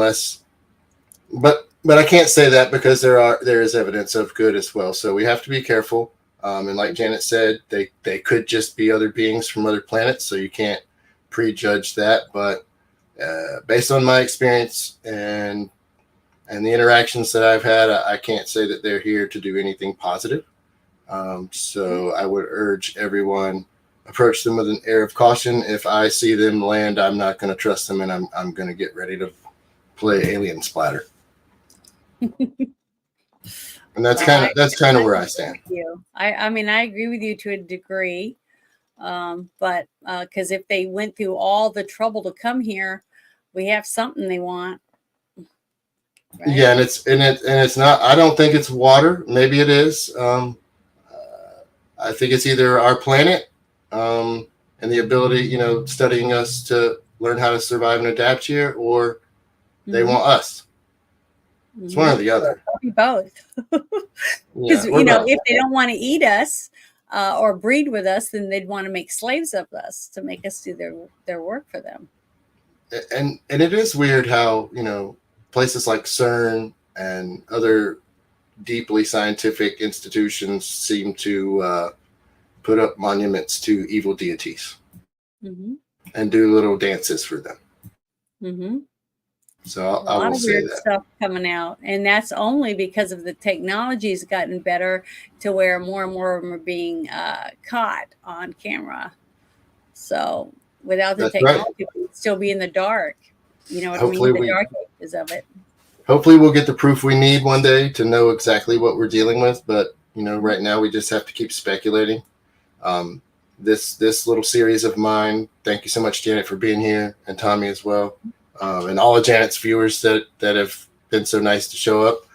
I can't say that because there is evidence of good as well. So we have to be careful. And like Janet said, they could just be other beings from other planets, so you can't prejudge that. But based on my experience and the interactions that I've had, I can't say that they're here to do anything positive. So I would urge everyone, approach them with an air of caution. If I see them land, I'm not going to trust them, and I'm going to get ready to play alien splatter. And that's So kind of I where I agree stand. with you. I mean, I agree with you to a degree. But because if they went through all the trouble to come here, we have something they want. Right? Yeah, and it's not. I don't think it's water. Maybe it is. I think it's either our planet, and the ability, studying us to learn how to survive and adapt here, or they want us. It's one or the other. Probably both. Because Yeah, if they don't want to eat us or breed with us, then they'd want to make slaves of us to make us do their work for them. and it is weird how places like CERN and other deeply scientific institutions seem to put up monuments to evil deities and do little dances for them. Mm-hmm. So A I lot will of say weird that. stuff coming out, and that's only because of the technology's gotten better to where more and more of them are being caught on camera. So without the That's right. technology, we'd still be in the dark. You know what Hopefully I mean? The dark ages of it. Hopefully we'll get the proof we need one day to know exactly what we're dealing with. But right now we just have to keep speculating. This little series of mine. Thank you so much, Janet, for being here, and Tommy as well, and all of Janet's viewers that have been so nice to show up.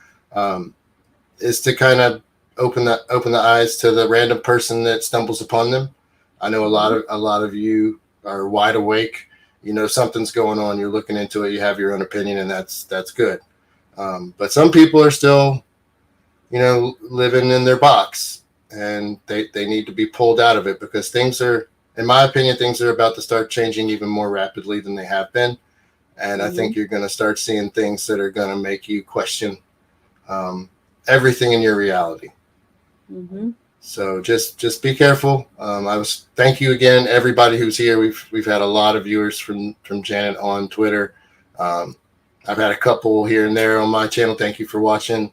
Is to kind of open the eyes to the random person that stumbles upon them. I know a lot of you are wide awake. Something's going on. You're looking into it. You have your own opinion, and that's good. But some people are still, living in their box, and they need to be pulled out of it, because things are, in my opinion, things are about to start changing even more rapidly than they have been. And I think you're going to start seeing things that are going to make you question everything in your reality. So just be careful. Thank you again, everybody who's here. We've had a lot of viewers from Janet on Twitter. I've had a couple here and there on my channel. Thank you for watching.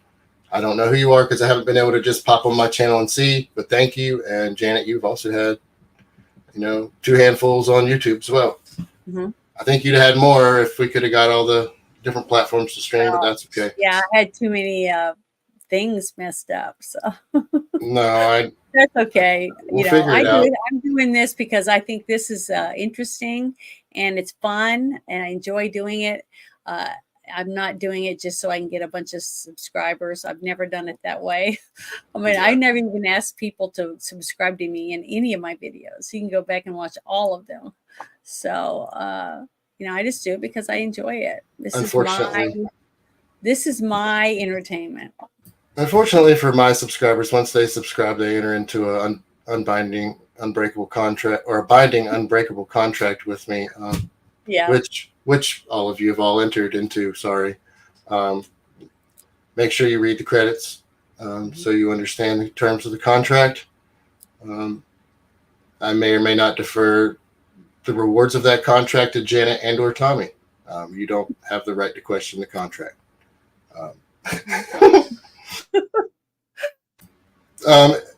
I don't know who you are because I haven't been able to just pop on my channel and see, but thank you. And Janet, you've also had, 2 handfuls on YouTube as well. I think you'd had more if we could have got all the different platforms to stream, but that's okay. Yeah, I had too many things messed up. So no, that's okay. We'll figure it out. I'm doing this because I think this is interesting and it's fun and I enjoy doing it. I'm not doing it just so I can get a bunch of subscribers. I've never done it that way. I mean, I never even asked people to subscribe to me in any of my videos. You can go back and watch all of them. So, I just do it because I enjoy it. This is my entertainment. Unfortunately for my subscribers, once they subscribe, they enter into a binding unbreakable contract with me. Which all of you have all entered into. Sorry. Make sure you read the credits so you understand the terms of the contract. I may or may not defer the rewards of that contract to Janet and or Tommy. You don't have the right to question the contract.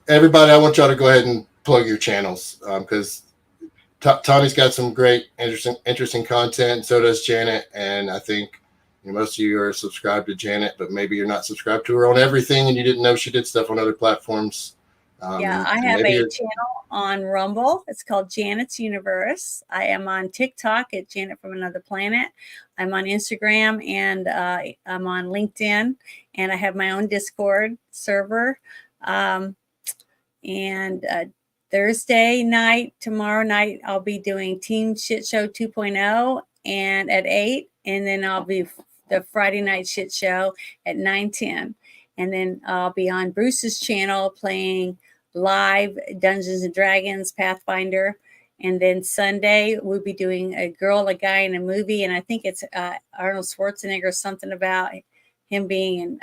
Everybody, I want y'all to go ahead and plug your channels because Tommy's got some great, interesting content, and so does Janet. And I think most of you are subscribed to Janet, but maybe you're not subscribed to her on everything, and you didn't know she did stuff on other platforms. I have a channel on Rumble. It's called Janet's Universe. I am on TikTok at Janet from Another Planet. I'm on Instagram and I'm on LinkedIn, and I have my own Discord server. Thursday night, tomorrow night, I'll be doing Team Shit Show 2.0 and at 8, and then I'll be the Friday night shit show at 9:10, and then I'll be on Bruce's channel playing live Dungeons and Dragons Pathfinder, and then Sunday we'll be doing a girl, a guy, in a movie, and I think it's Arnold Schwarzenegger, something about him being in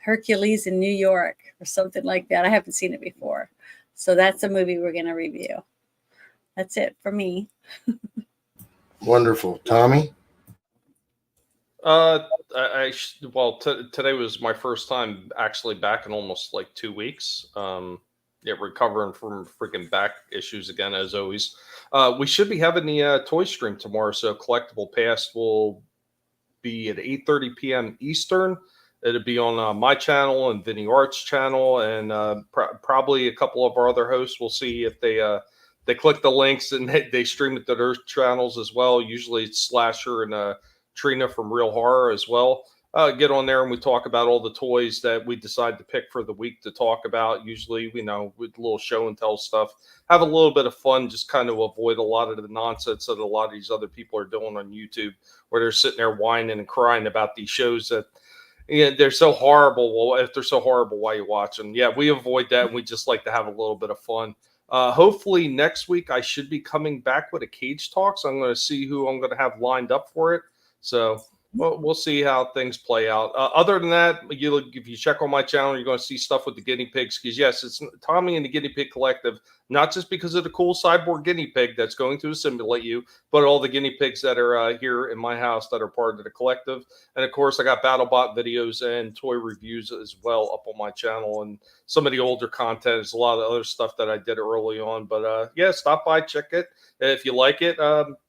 Hercules in New York or something like that. I haven't seen it before. So that's a movie we're going to review. That's it for me. Wonderful. Tommy? Today was my first time actually back in almost like 2 weeks. Recovering from freaking back issues again, as always. We should be having the toy stream tomorrow, so Collectible Pass will be at 8:30 p.m. Eastern. It'll be on my channel and Vinny Art's channel, and probably a couple of our other hosts. We'll see if they click the links and they stream it to their channels as well. Usually it's Slasher and Trina from Real Horror as well. Get on there and we talk about all the toys that we decide to pick for the week to talk about. Usually, with a little show and tell stuff. Have a little bit of fun, just kind of avoid a lot of the nonsense that a lot of these other people are doing on YouTube, where they're sitting there whining and crying about these shows that they're so horrible. Well, if they're so horrible, why you watch them? Yeah, we avoid that, and we just like to have a little bit of fun. Hopefully next week I should be coming back with a Cage Talk, so I'm going to see who I'm going to have lined up for it. So we'll see how things play out. Other than that, if you check on my channel, you're going to see stuff with the guinea pigs, because yes, it's Tommy and the Guinea Pig Collective, not just because of the cool cyborg guinea pig that's going to assimilate you, but all the guinea pigs that are here in my house that are part of the collective. And of course, I got BattleBot videos and toy reviews as well up on my channel, and some of the older content. There's a lot of other stuff that I did early on, but yeah, stop by, check it if you like it.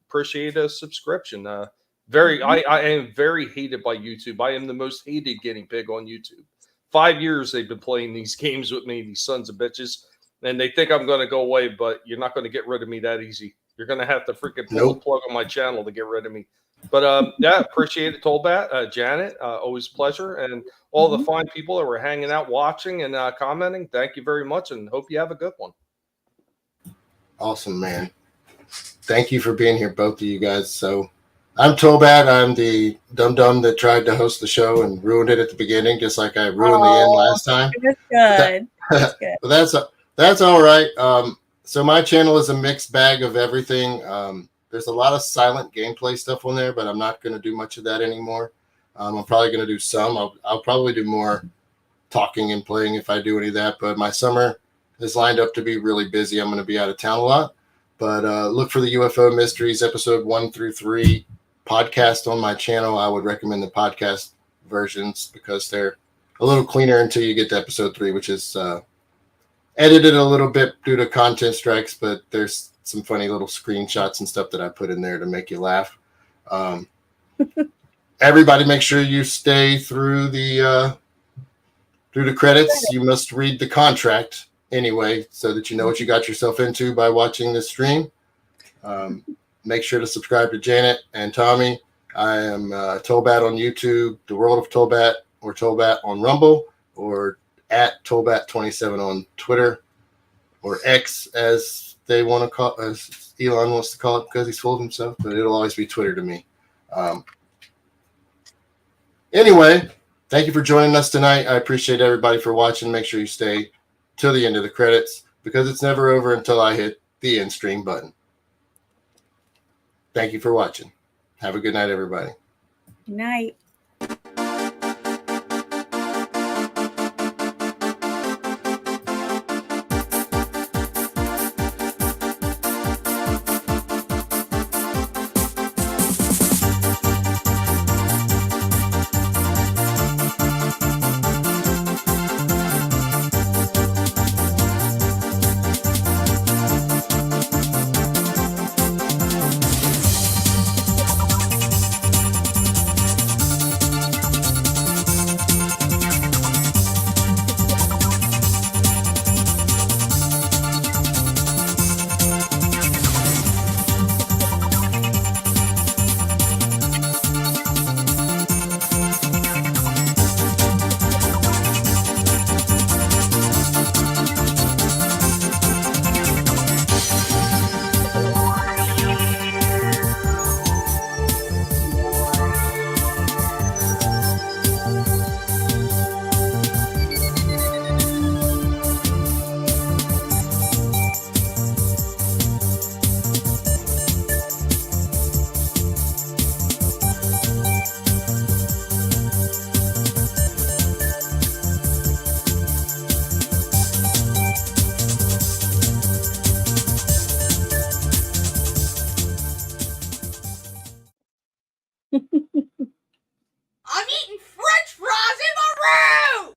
Appreciate a subscription. I am very hated by YouTube. I am the most hated guinea pig on YouTube. 5 years they've been playing these games with me, these sons of bitches, and they think I'm going to go away, but you're not going to get rid of me that easy. You're going to have to freaking pull the plug on my channel to get rid of me. But yeah, appreciate it, Tolbat, Janet, always a pleasure, and all the fine people that were hanging out, watching, and commenting. Thank you very much, and hope you have a good one. Awesome, man. Thank you for being here, both of you guys. So I'm Tolbat. I'm the dum-dum that tried to host the show and ruined it at the beginning, just like I ruined the end last time. That's good. That's good. But that's all right. So my channel is a mixed bag of everything. There's a lot of silent gameplay stuff on there, but I'm not going to do much of that anymore. I'm probably going to do some. I'll probably do more talking and playing if I do any of that. But my summer is lined up to be really busy. I'm going to be out of town a lot. But look for the UFO Mysteries episode 1 through 3 podcast on my channel. I would recommend the podcast versions because they're a little cleaner until you get to episode 3, which is edited a little bit due to content strikes, but there's some funny little screenshots and stuff that I put in there to make you laugh. Everybody make sure you stay through the credits. You must read the contract anyway, so that you know what you got yourself into by watching this stream. Make sure to subscribe to Janet and Tommy. I am Tolbat on YouTube, The World of Tolbat, or Tolbat on Rumble, or at Tolbat27 on Twitter, or X as they want to call, as Elon wants to call it because he's full of himself, but it'll always be Twitter to me. Anyway, thank you for joining us tonight. I appreciate everybody for watching. Make sure you stay till the end of the credits because it's never over until I hit the end stream button. Thank you for watching. Have a good night, everybody. Good night. I'm eating French fries in my room!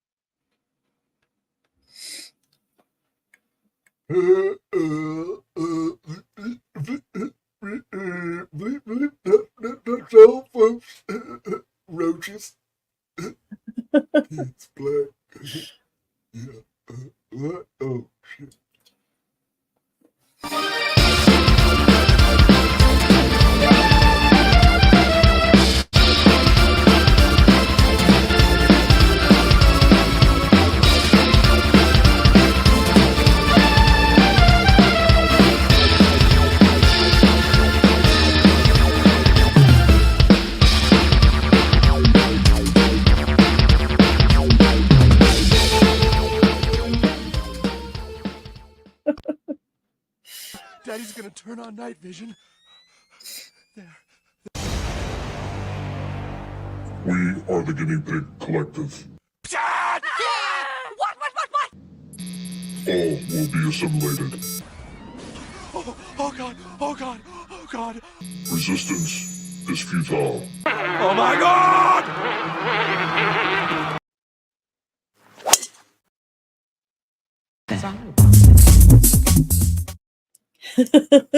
Roaches. Daddy's gonna turn on night vision. There. We are the Guinea Pig Collective. Dad! What? All will be assimilated. Oh God, oh God, oh God. Resistance is futile. Oh my God!